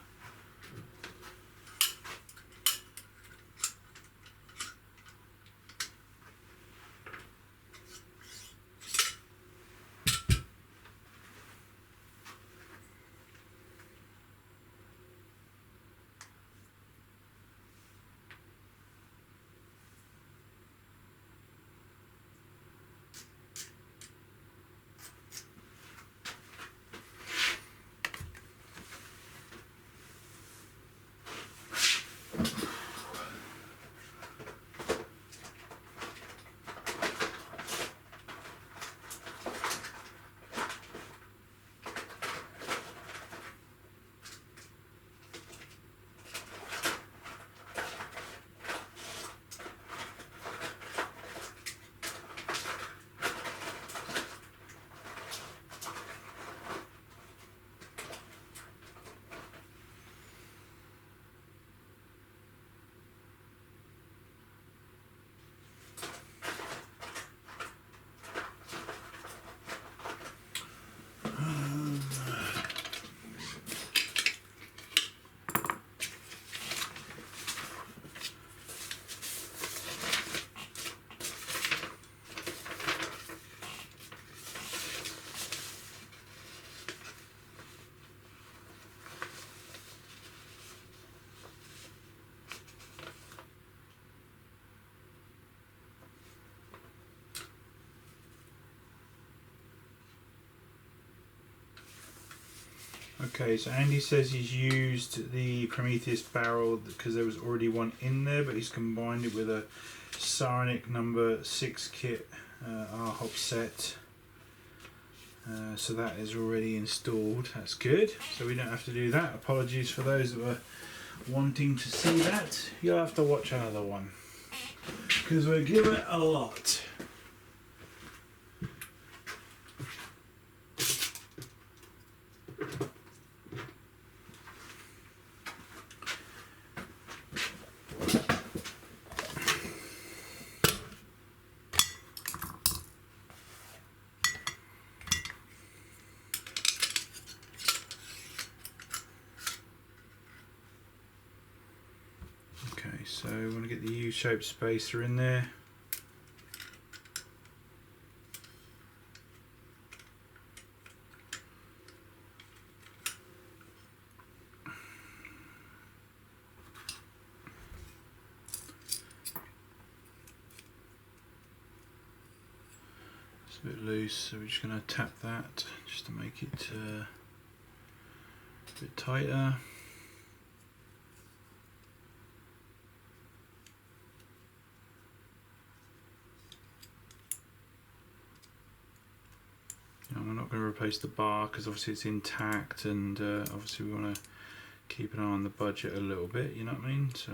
Okay, so Andy says he's used the Prometheus barrel because there was already one in there, but he's combined it with a Sarnik number 6 kit R-hop set. So that is already installed. That's good. So we don't have to do that. Apologies for those that were wanting to see that. You'll have to watch another one because we'll give it a lot. So we want to get the U-shaped spacer in there. It's a bit loose, so we're just going to tap that just to make it a bit tighter. We're not going to replace the bar because obviously it's intact, and obviously we want to keep an eye on the budget a little bit, you know what I mean? So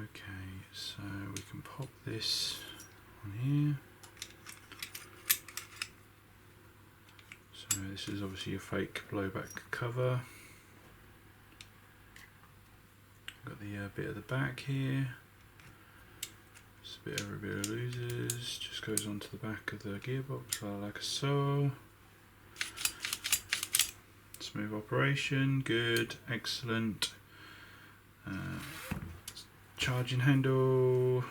okay, so we can pop this on here. So this is obviously your fake blowback cover. Got the bit at the back here. Just a bit, every bit of losers. Just goes onto the back of the gearbox like so. Smooth operation, good, excellent. Charging handle.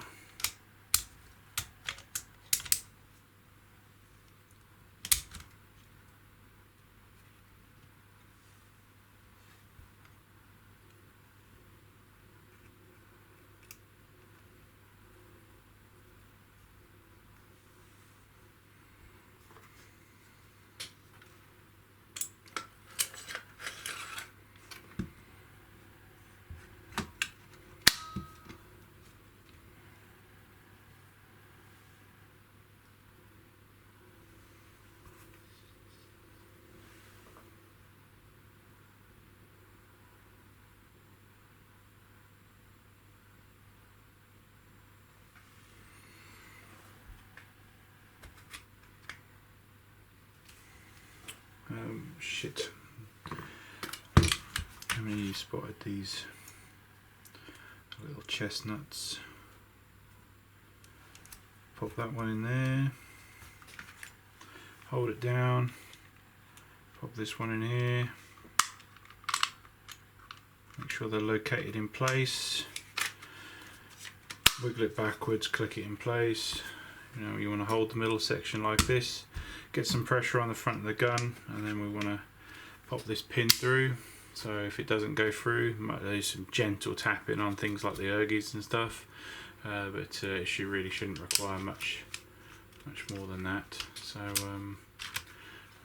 Shit. How many of you spotted these little chestnuts? Pop that one in there. Hold it down. Pop this one in here. Make sure they're located in place. Wiggle it backwards, click it in place. You know, you want to hold the middle section like this. Get some pressure on the front of the gun, and then we want to pop this pin through. So if it doesn't go through, you might do some gentle tapping on things like the ERGALs and stuff, but it shouldn't require much more than that. So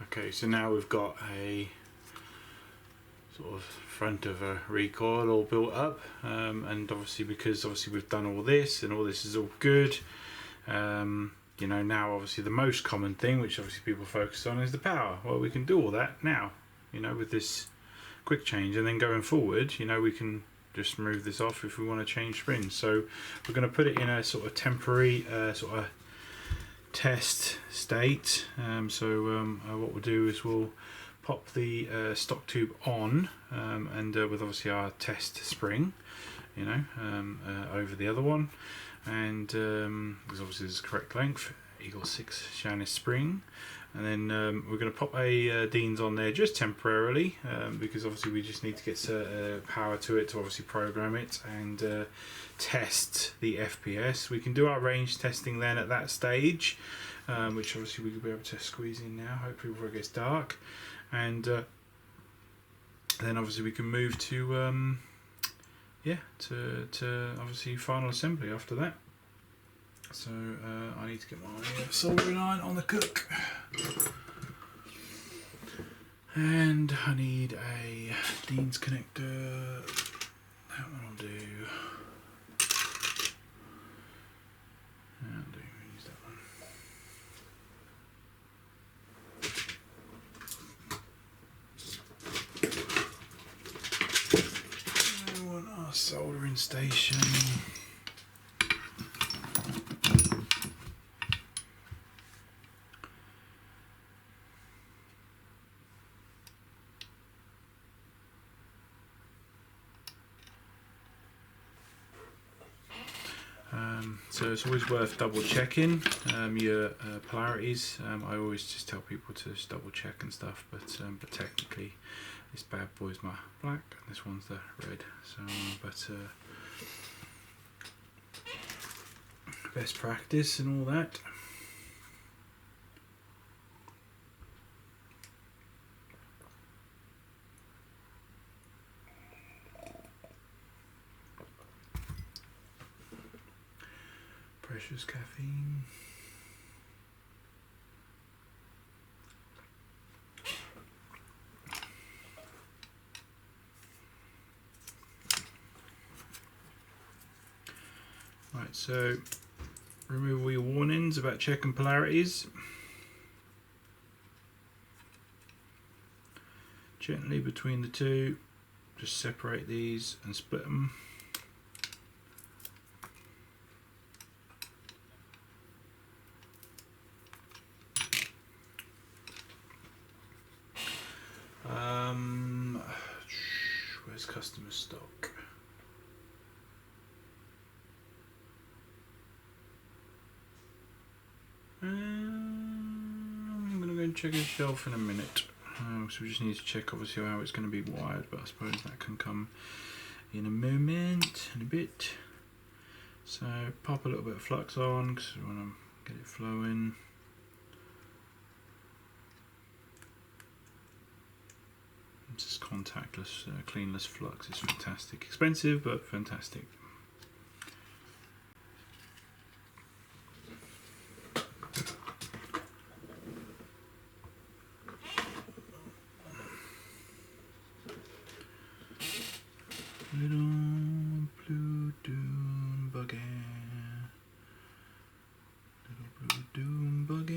okay, so now we've got a sort of front of a recoil all built up, and obviously because we've done all this and all this is all good. You know, now obviously the most common thing which obviously people focus on is the power. Well, we can do all that now, you know, with this quick change, and then going forward, you know, we can just remove this off if we want to change springs. So we're going to put it in a sort of temporary sort of test state. What we'll do is we'll pop the stock tube on, and with obviously our test spring, you know, over the other one. And because obviously it's the correct length, EagleSix Shannon spring, and then we're going to pop a Dean's on there just temporarily, because obviously we just need to get power to it to obviously program it and test the FPS. We can do our range testing then at that stage, which obviously we'll be able to squeeze in now, hopefully before it gets dark, and then obviously we can move to to obviously final assembly after that. So I need to get my soldering iron on the cook, and I need a Dean's connector. That one will do. Use that one. I want our soldering station. So it's always worth double checking your polarities. I always just tell people to just double check and stuff, but technically this bad boy's my black and this one's the red. So, best practice and all that. Precious caffeine. Right, so remove all your warnings about checking polarities. Gently between the two, just separate these and split them. Where's customer stock? I'm going to go and check his shelf in a minute. So we just need to check obviously how it's going to be wired, but I suppose that can come in a moment, in a bit. So pop a little bit of flux on because we want to get it flowing. Just contactless, cleanless flux is fantastic. Expensive, but fantastic. Little blue doom buggy, little blue doom buggy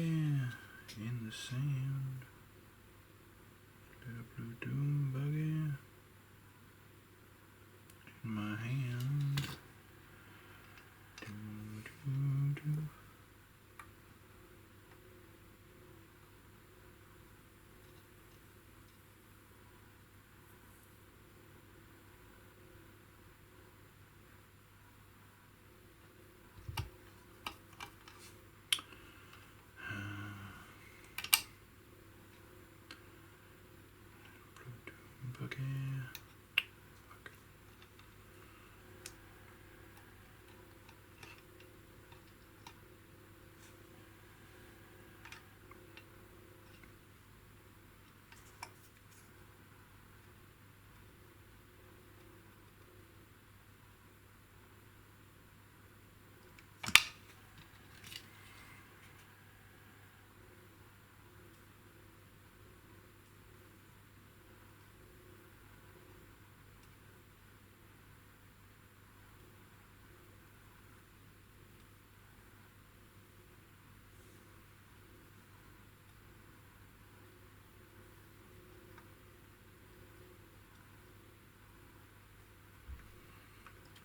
in the sand. Little blue doom buggy in my hand. Do, do, do. Okay.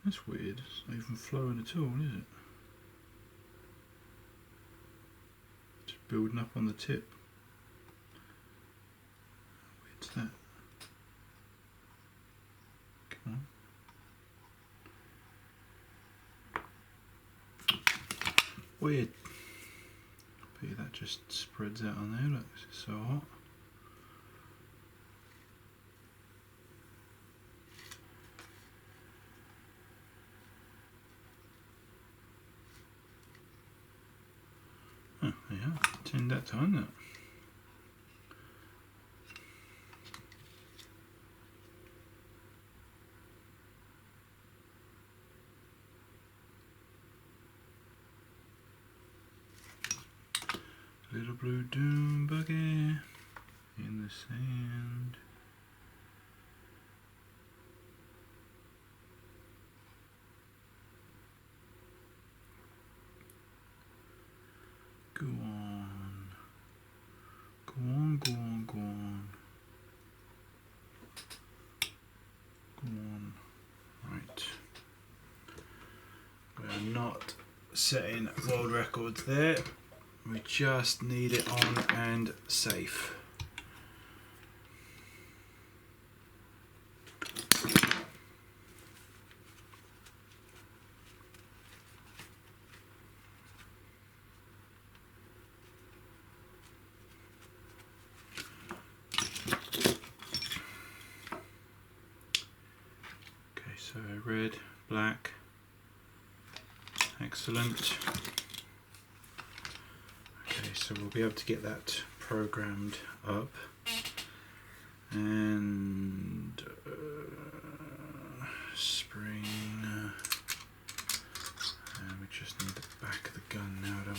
That's weird, it's not even flowing at all, is it? Just building up on the tip. How weird's that? Come on. Weird. just spreads out on there. Look, it's so hot. Oh, yeah, turned that time that. Little blue doom buggy in the sand. Go on. Go on, go on, go on. Go on. Right. We're not setting world records there. We just need it on and safe. Okay, so red, black, excellent. So we'll be able to get that programmed up, and spring, and we just need the back of the gun now, don't we?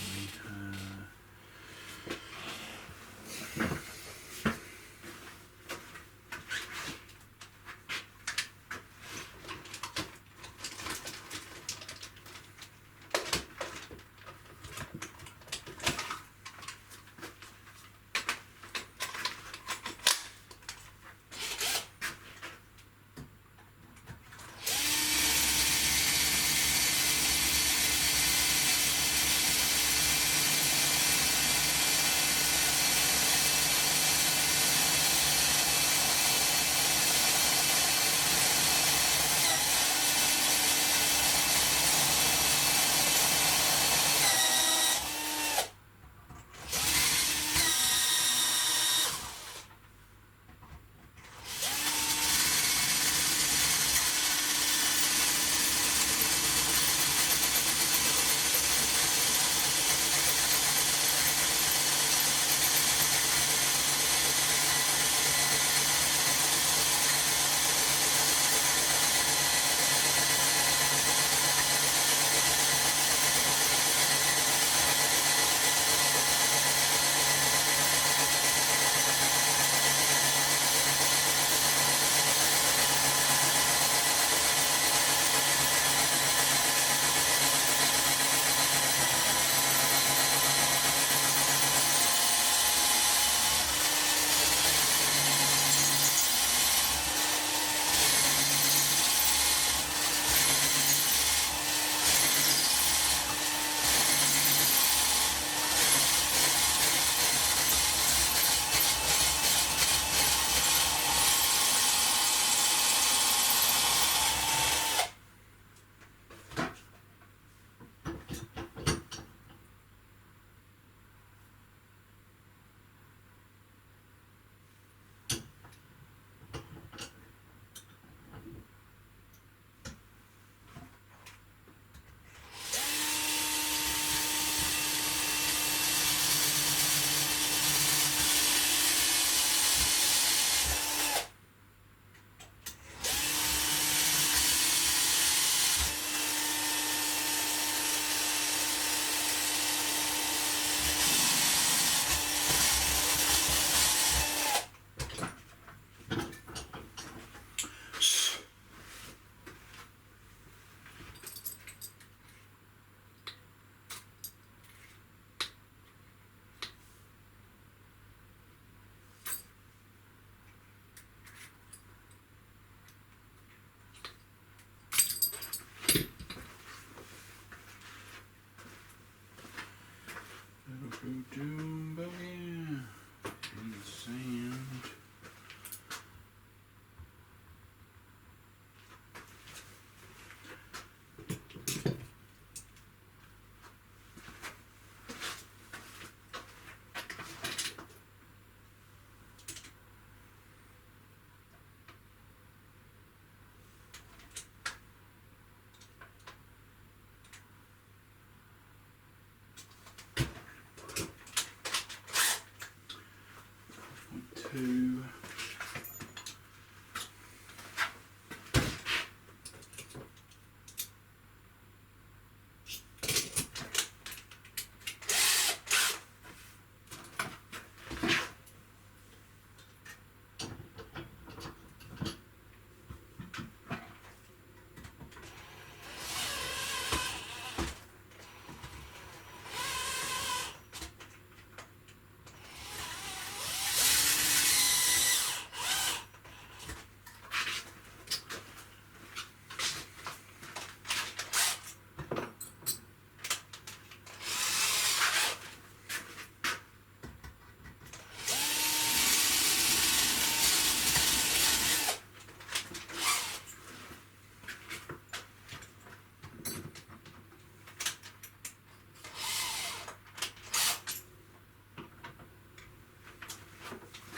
poo.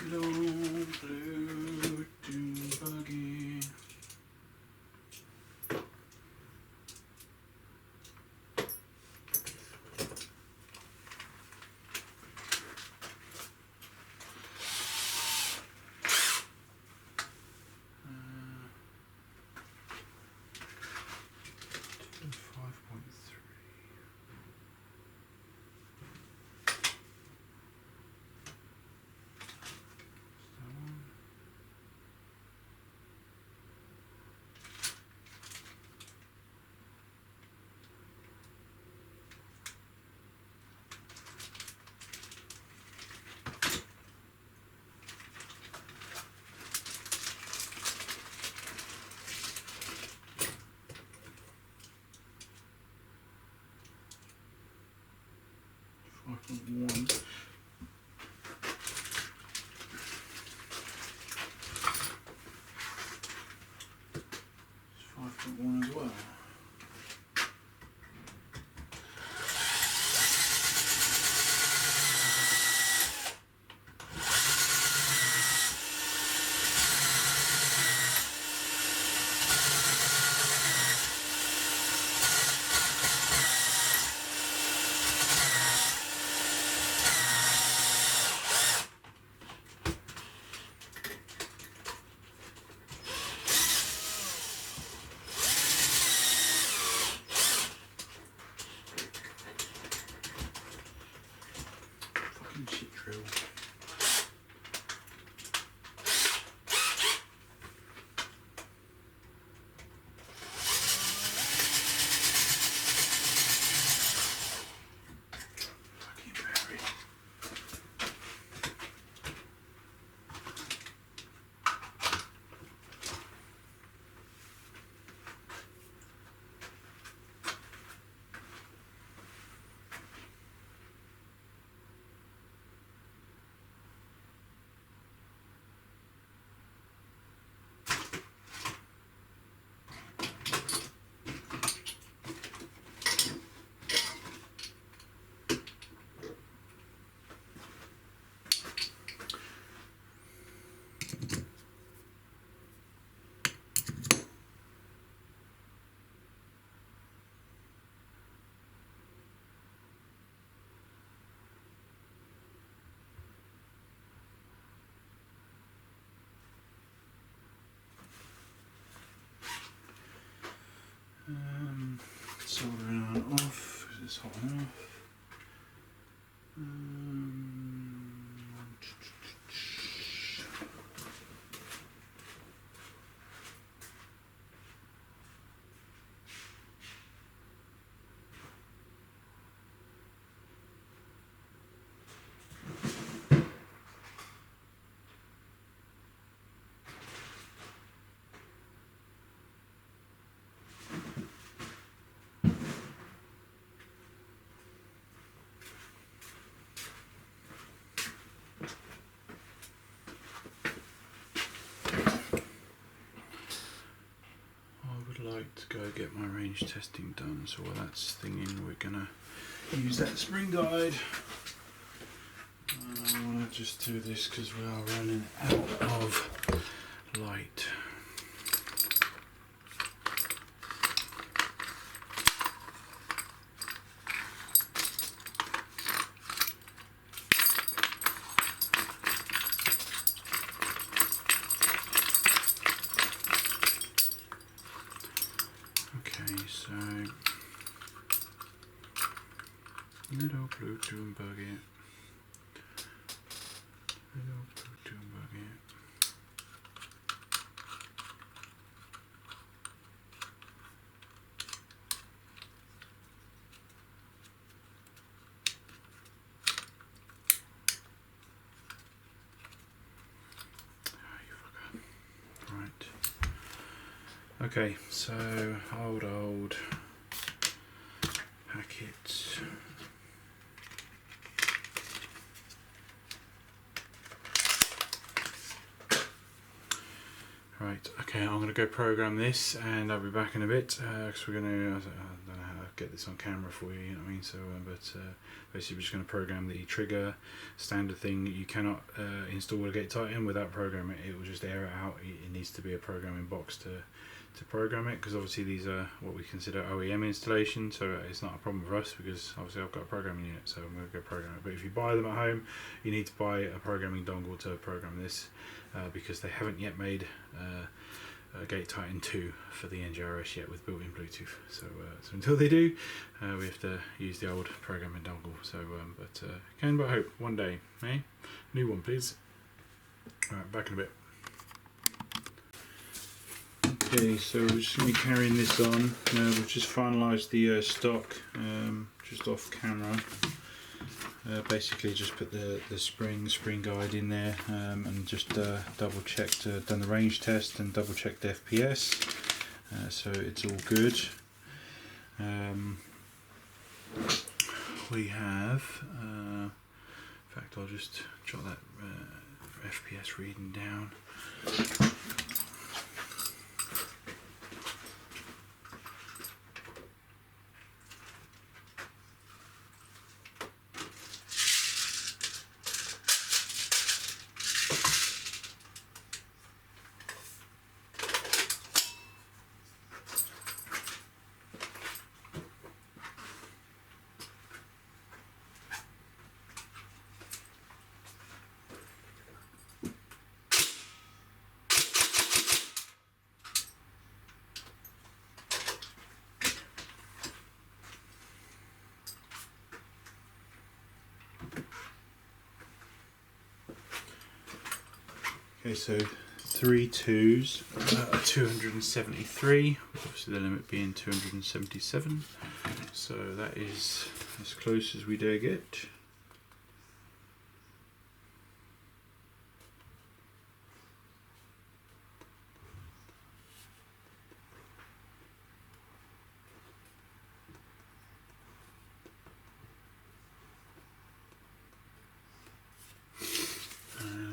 Good old blue dune buggy. One. 5.1 as well. Shit drill. Fucking berry. Soldering on off, is this hot enough? Like to go get my range testing done, so while that's thinging we're gonna use that spring guide. I want to just do this because we are running out of light. Little blue doom buggy. Little blue doom buggy. Okay, so old packet. Right, okay, I'm going to go program this and I'll be back in a bit because we're going to, I don't know how to get this on camera for you, you know what I mean, so basically we're just going to program the trigger, standard thing. You cannot install a gate tighten without programming it, it will just air it out. It needs to be a programming box to program it, because obviously these are what we consider OEM installations, so it's not a problem for us because obviously I've got a programming unit, so I'm going to go program it. But if you buy them at home, you need to buy a programming dongle to program this because they haven't yet made a gate tighten 2 for the NGRS yet with built-in Bluetooth. So until they do, we have to use the old programming dongle. So can but hope one day, eh? New one, please. All right, back in a bit. Okay, so we're just going to be carrying this on. We've just finalised the stock just off camera. Basically just put the spring guide in there and just double checked, done the range test and double checked the FPS, so it's all good. We have, in fact I'll just jot that FPS reading down. Okay, so 3 2s, 273, obviously the limit being 277, so that is as close as we dare get.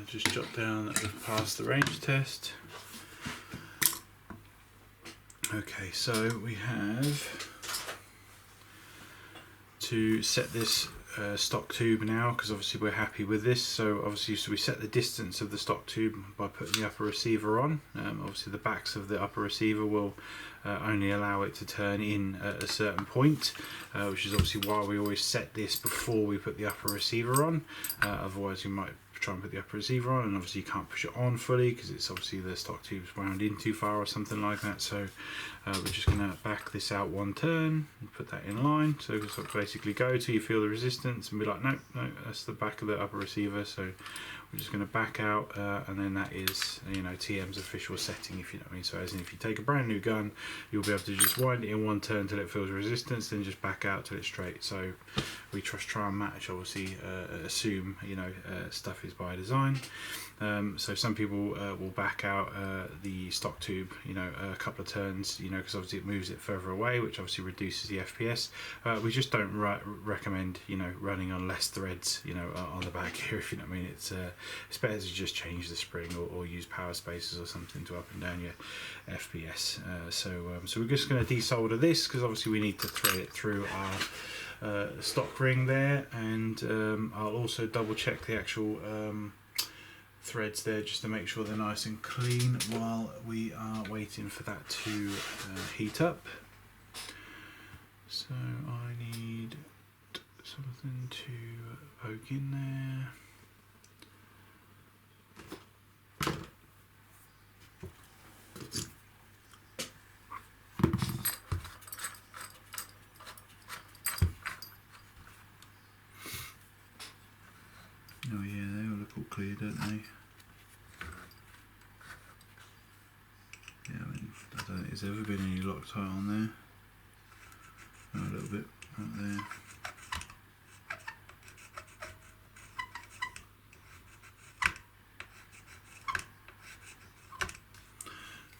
Just jot down that we've passed the range test. Okay, so we have to set this stock tube now, because obviously we're happy with this. So obviously, we set the distance of the stock tube by putting the upper receiver on. Obviously the backs of the upper receiver will only allow it to turn in at a certain point, which is obviously why we always set this before we put the upper receiver on. Otherwise you might try and put the upper receiver on, and obviously you can't push it on fully because it's obviously the stock tube's wound in too far or something like that. So we're just going to back this out one turn and put that in line. So basically go till you feel the resistance and be like, no, that's the back of the upper receiver. So we're just going to back out, and then that is, you know, TM's official setting, if you know what I mean. So as in, if you take a brand new gun, you'll be able to just wind it in one turn till it feels resistance, then just back out till it's straight. So we try and match, obviously, assume, you know, stuff is by design. So some people will back out the stock tube, you know, a couple of turns, you know, because obviously it moves it further away, which obviously reduces the FPS. We just don't recommend, you know, running on less threads, you know, on the back here, if you know what I mean. It's better to just change the spring or use power spacers or something to up and down your FPS. So we're just going to desolder this because obviously we need to thread it through our stock ring there, and I'll also double check the actual threads there just to make sure they're nice and clean while we are waiting for that to heat up. So I need something to poke in there. there's ever been any Loctite on there. Oh, a little bit right there.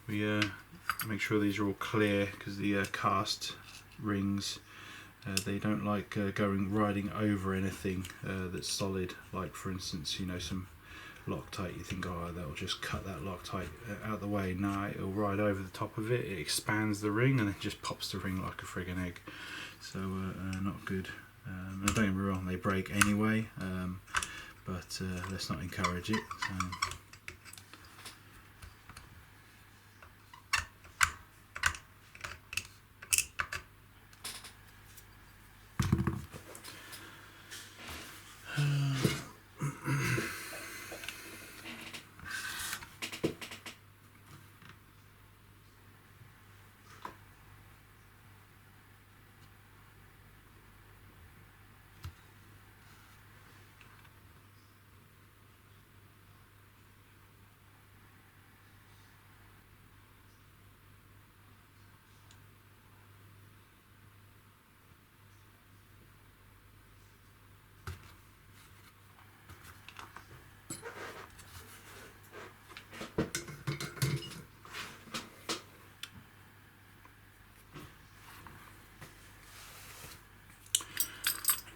We make sure these are all clear, because the cast rings, they don't like riding over anything that's solid, like for instance, you know, some Loctite. You think, oh, that'll just cut that Loctite out of the way. No, it'll ride over the top of it, it expands the ring and then just pops the ring like a friggin' egg. So not good. And don't get me wrong, they break anyway, but let's not encourage it. So.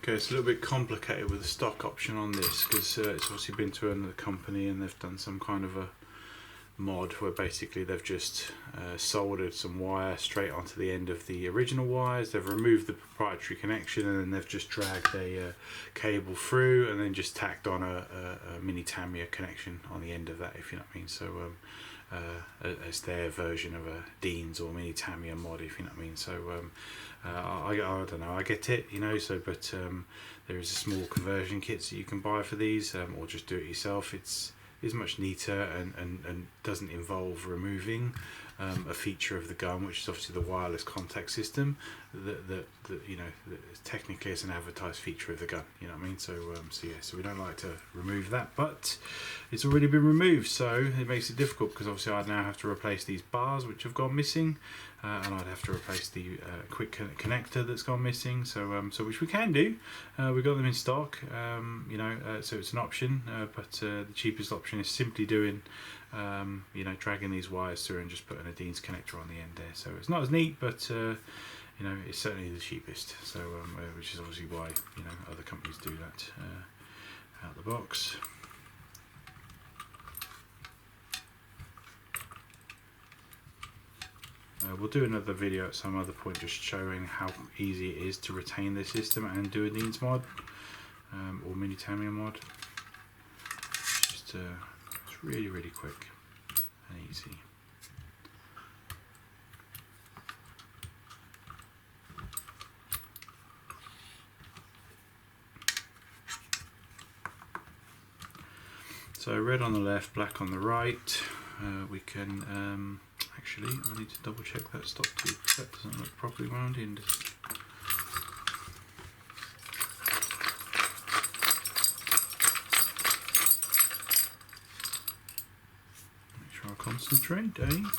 Okay, it's a little bit complicated with the stock option on this, because it's obviously been to another company and they've done some kind of a mod where basically they've just soldered some wire straight onto the end of the original wires. They've removed the proprietary connection and then they've just dragged a cable through and then just tacked on a mini Tamiya connection on the end of that, if you know what I mean. So it's their version of a Dean's or mini Tamiya mod, if you know what I mean. So I don't know, I get it, you know, so but there is a small conversion kits that you can buy for these, or just do it yourself. It's much neater and doesn't involve removing a feature of the gun, which is obviously the wireless contact system that you know, that technically is an advertised feature of the gun, you know what I mean. So so we don't like to remove that, but it's already been removed, so it makes it difficult, because obviously I'd now have to replace these bars which have gone missing, and I'd have to replace the quick connector that's gone missing. So which we can do, we've got them in stock, you know, so it's an option, but the cheapest option is simply doing you know, dragging these wires through and just putting a Dean's connector on the end there. So it's not as neat, but you know, it's certainly the cheapest. So which is obviously why, you know, other companies do that out the box. We'll do another video at some other point just showing how easy it is to retain the system and do a Dean's mod, or mini Tamiya mod. Just it's really quick and easy. So red on the left, black on the right. We can actually, I need to double check that stop tube, because that doesn't look properly wound in. Make sure I concentrate, eh?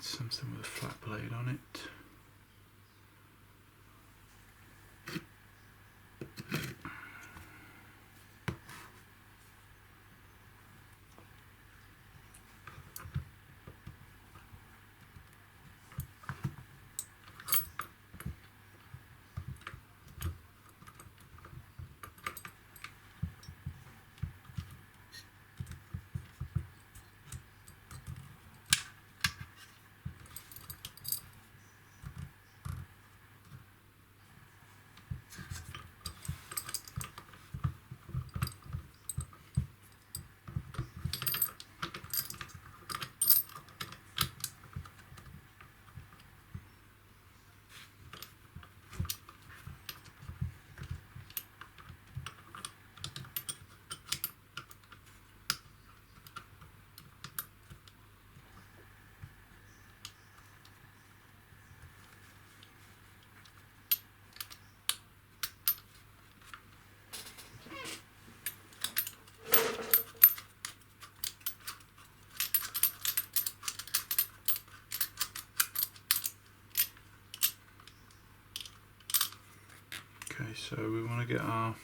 Something with a flat blade on it. Okay, so we want to get our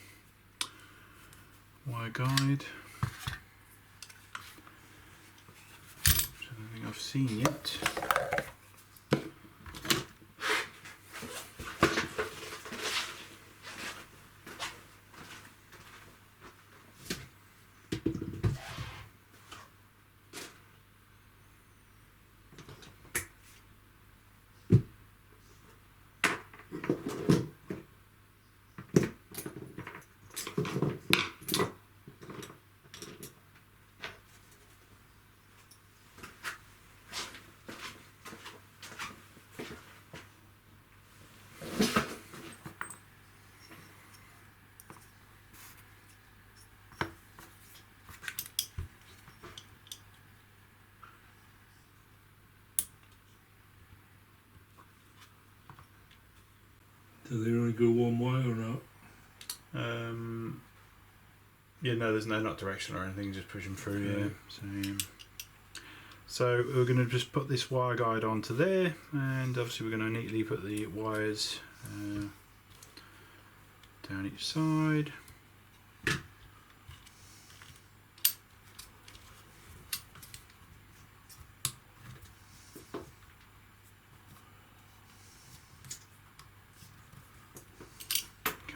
wire guide, which I don't think I've seen yet. Do they only go one way or not? Yeah, no, there's no not direction or anything, just push them through. Yeah. So we're going to just put this wire guide onto there, and obviously we're going to neatly put the wires down each side.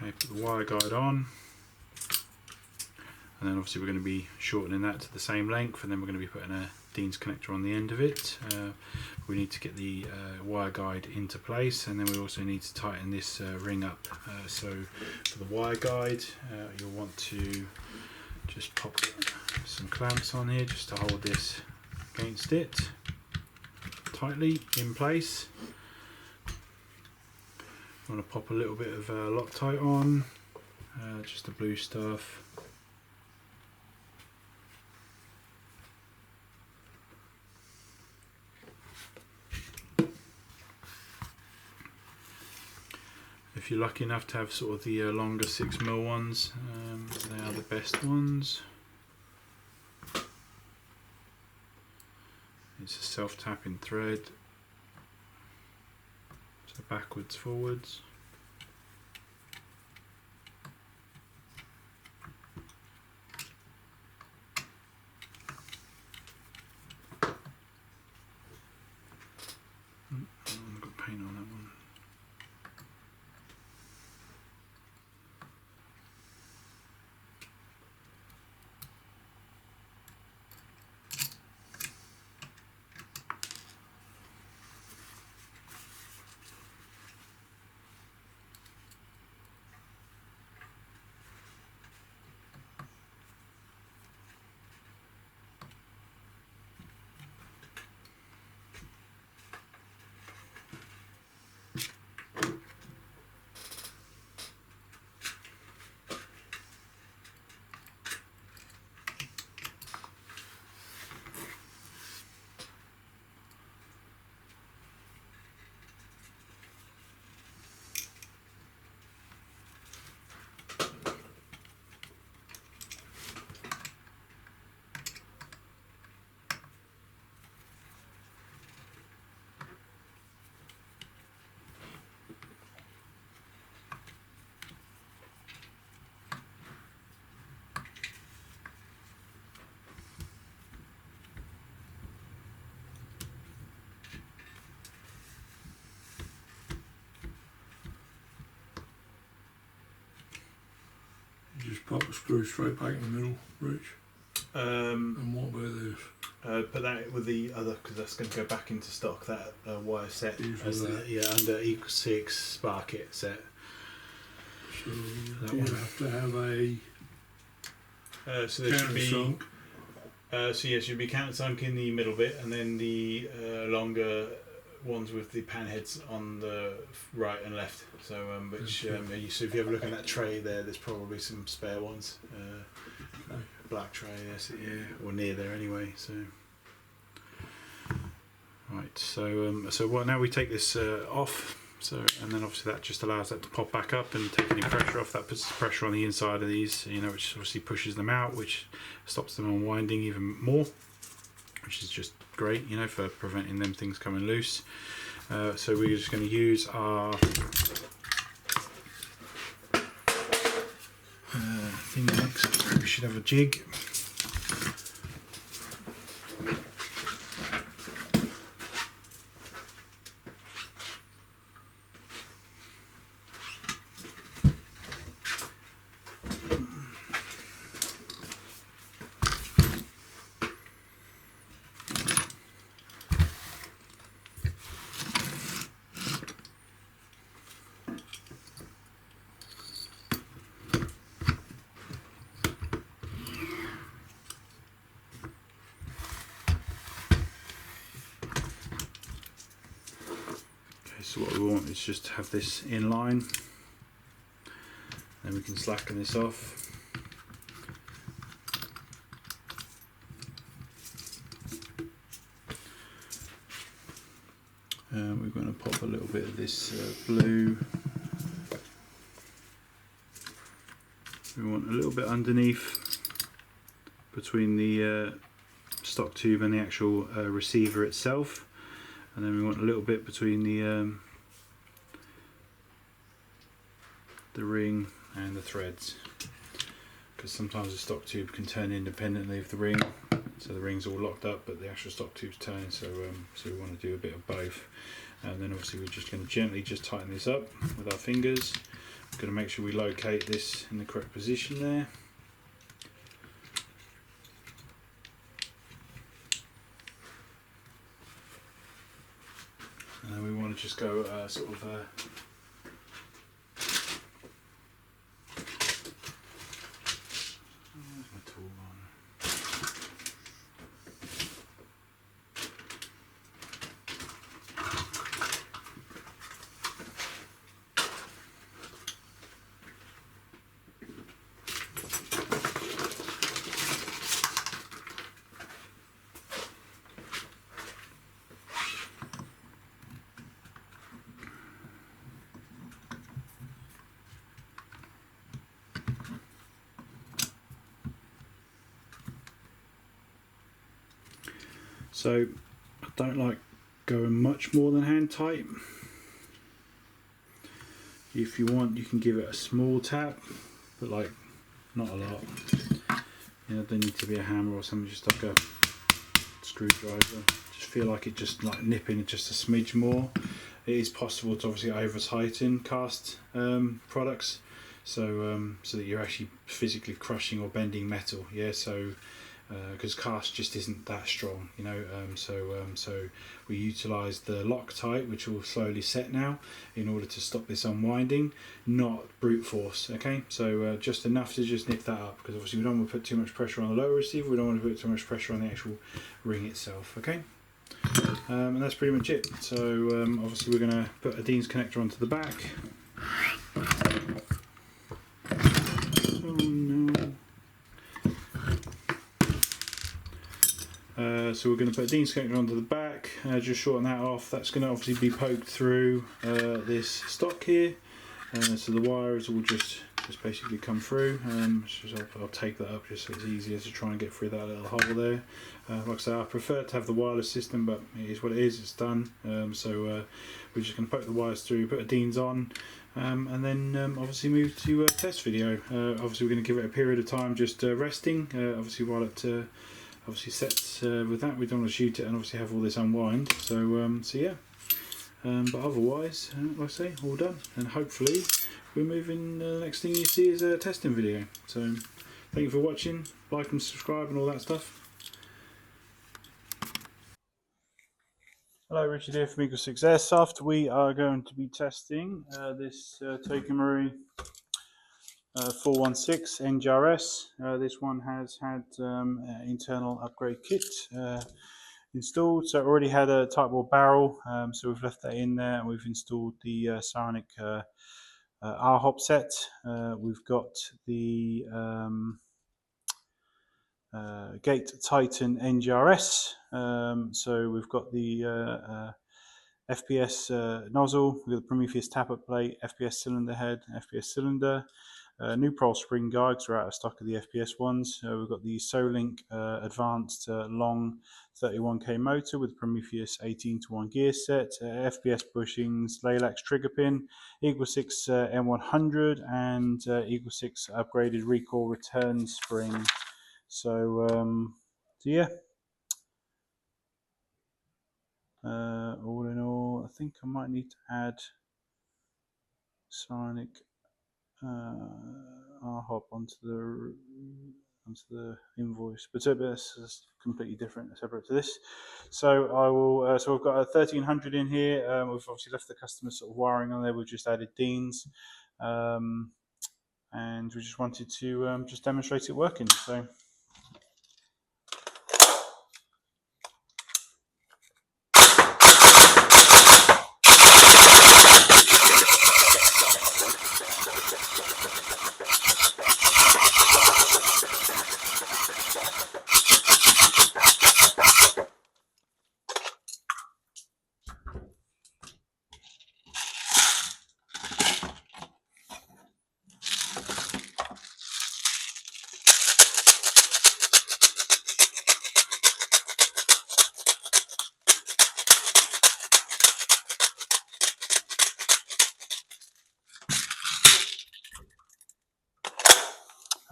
Okay, put the wire guide on, and then obviously we're going to be shortening that to the same length, and then we're going to be putting a Dean's connector on the end of it. We need to get the wire guide into place, and then we also need to tighten this ring up. So for the wire guide, you'll want to just pop some clamps on here just to hold this against it tightly in place. You want to pop a little bit of Loctite on, just the blue stuff. If you're lucky enough to have sort of the longer 6mm ones, they are the best ones. It's a self-tapping thread, so backwards, forwards. I've got paint on that one. Just pop a screw straight back in the middle, Rich. And what about this? Put that with the other, because that's going to go back into stock. That wire set, as the, under EagleSix Spark It set. So that you have to have a so there should be countersunk. So yes, you'll be countersunk in the middle bit, and then the longer ones with the pan heads on the right and left. So which so if you have a look at that tray there, there's probably some spare ones. Black tray, yes, yeah, or near there anyway. So right, so what? Now we take this off. So and then obviously that just allows that to pop back up and take any pressure off. That puts pressure on the inside of these, which obviously pushes them out, which stops them unwinding even more, which is just great, for preventing them things coming loose. So we're just going to use our thing next. We should have a jig. So what we want is just to have this in line, then we can slacken this off. We're going to pop a little bit of this blue. We want a little bit underneath between the stock tube and the actual receiver itself. And then we want a little bit between the ring and the threads, because sometimes the stock tube can turn independently of the ring, so the ring's all locked up but the actual stock tube's turning, so we want to do a bit of both. And then obviously we're just going to gently just tighten this up with our fingers. We're going to make sure we locate this in the correct position there. And then we want to just go sort of where's my tool gone? So I don't like going much more than hand tight. If you want, you can give it a small tap, but like not a lot. You know, there need to be a hammer or something, just like a screwdriver. Just feel like it just like nipping just a smidge more. It is possible to obviously over tighten cast products, so so that you're actually physically crushing or bending metal. Yeah, so. Because cast just isn't that strong, you know, so we utilise the Loctite, which will slowly set now, in order to stop this unwinding, not brute force. Okay, so just enough to just nip that up, because obviously we don't want to put too much pressure on the lower receiver, we don't want to put too much pressure on the actual ring itself. Okay, and that's pretty much it. So obviously we're going to put a Dean's connector onto the back. So we're going to put a Dean's connector onto the back, just shorten that off. That's going to obviously be poked through this stock here, so the wires will just basically come through. So I'll take that up just so it's easier to try and get through that little hole there. Like I say, I prefer to have the wireless system, but it is what it is, it's done. So we're just going to poke the wires through, put a Dean's on, and then obviously move to test video. Obviously we're going to give it a period of time just resting, obviously while it obviously sets with that. We don't want to shoot it and obviously have all this unwind, so so yeah, but otherwise like I say, all done, and hopefully we're moving. The next thing you see is a testing video. So thank you for watching, like and subscribe and all that stuff. Hello, Richard here from EagleSix Airsoft. We are going to be testing this Takemarui 416 NGRS. This one has had internal upgrade kit installed, so it already had a type ball barrel, so we've left that in there, and we've installed the Psionic R-hop set. We've got the Gate Titan NGRS, so we've got the FPS nozzle, we've got the Prometheus tappet plate, FPS cylinder head, FPS cylinder. new Prol spring guides are out of stock of the FPS ones. We've got the Solink advanced long 31k motor with Prometheus 18:1 gear set, FPS bushings, Laylax trigger pin, EagleSix M100, and EagleSix upgraded recoil return spring. So yeah. All in all, I think I might need to add Sonic. I'll hop onto the invoice, but this is completely different, separate to this. So I will. So we've got a 1300 in here. We've obviously left the customer sort of wiring on there. We've just added Dean's, and we just wanted to just demonstrate it working. So.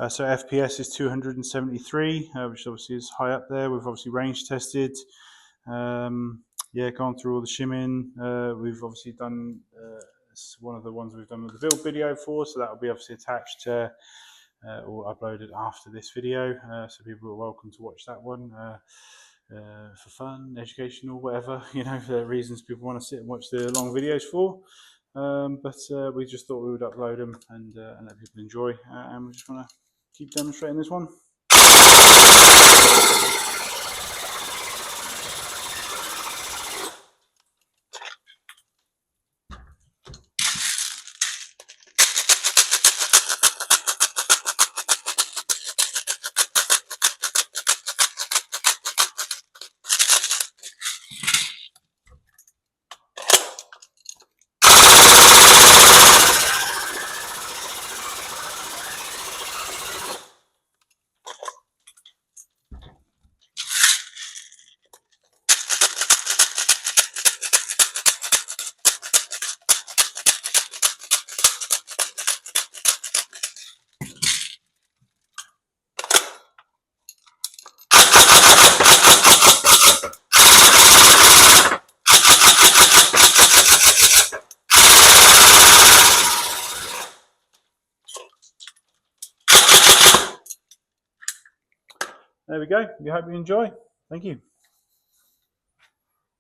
So FPS is 273, which obviously is high up there. We've obviously range tested. Yeah, gone through all the shimming. We've obviously done one of the ones we've done with the build video for, so that will be obviously attached or uploaded after this video. So people are welcome to watch that one for fun, educational, whatever, you know, for reasons people want to sit and watch the long videos for. But we just thought we would upload them and let people enjoy, and we just want to keep demonstrating this one. There we go. We hope you enjoy. Thank you.